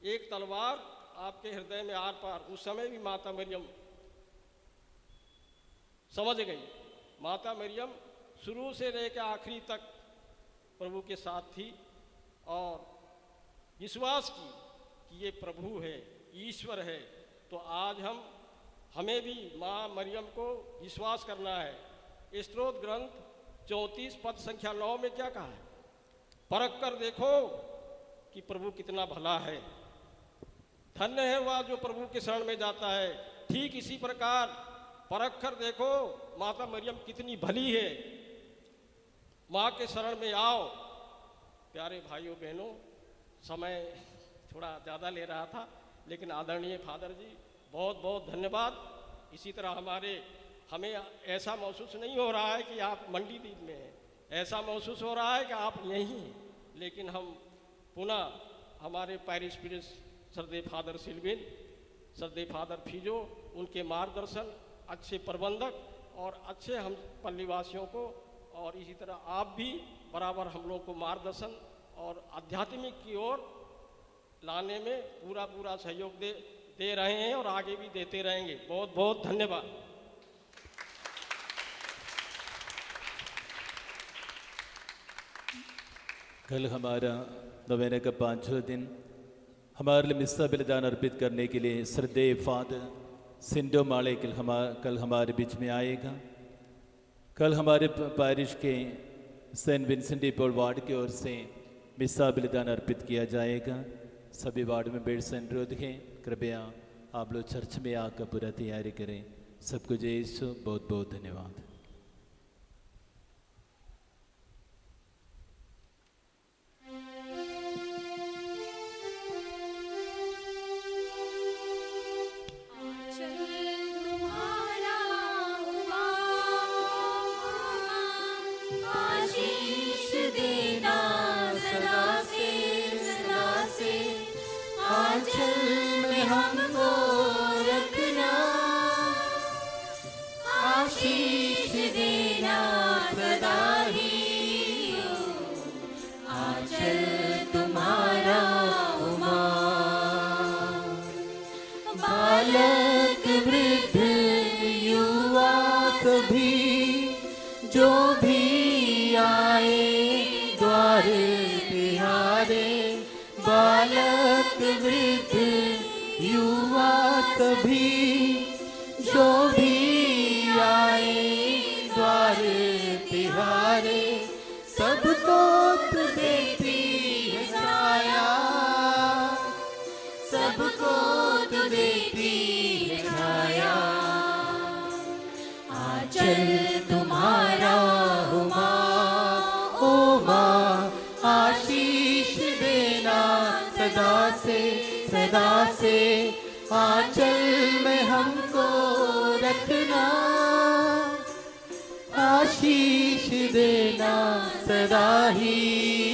एक तलवार आपके हृदय में आर पार। उस समय भी माता मरियम समझ गई। माता मरियम शुरू से लेकर आखिरी तक प्रभु के साथ थी और विश्वास की कि ये प्रभु है, ईश्वर है। तो आज हमें भी माँ मरियम को विश्वास करना है। स्तोत्र ग्रंथ 34 पद संख्या 9 में क्या कहा है, परख कर देखो कि प्रभु कितना भला है। धन्य है वह जो प्रभु के शरण में जाता है। ठीक इसी प्रकार परख कर देखो माता मरियम कितनी भली है। माँ के शरण में आओ। प्यारे भाइयों बहनों, समय थोड़ा ज़्यादा ले रहा था, लेकिन आदरणीय फादर जी बहुत बहुत धन्यवाद। इसी तरह हमें ऐसा महसूस नहीं हो रहा है कि आप मंडी द्वीप में हैं, ऐसा महसूस हो रहा है कि आप यहीं हैं। लेकिन हम पुनः हमारे पैरिश प्रिंस श्रद्धेय फादर सिल्विन, श्रद्धेय फादर फिजो, उनके मार्गदर्शन, अच्छे प्रबंधक और अच्छे हम पल्लीवासियों को, और इसी तरह आप भी बराबर हम लोग को मार्गदर्शन और आध्यात्मिक की ओर लाने में पूरा सहयोग दे रहे हैं और आगे भी देते रहेंगे। बहुत बहुत धन्यवाद।
कल हमारा नवेने का 5वां दिन, हमारे लिए मिस्सा बलिदान अर्पित करने के लिए श्रद्धेय फादर सिंडो माले कल हमारे बीच में आएगा। कल हमारे पैरिश के Saint Vincent de Paul ward की ओर से मिस्सा बलिदान अर्पित किया जाएगा। सभी वार्ड में बेड से अनुरोध है, कृपया आप लोग चर्च में आकर पूरा तैयारी करें। सबको जय यीशु, बहुत बहुत धन्यवाद।
आंचल में हमको रखना, आशीष देना सदा ही।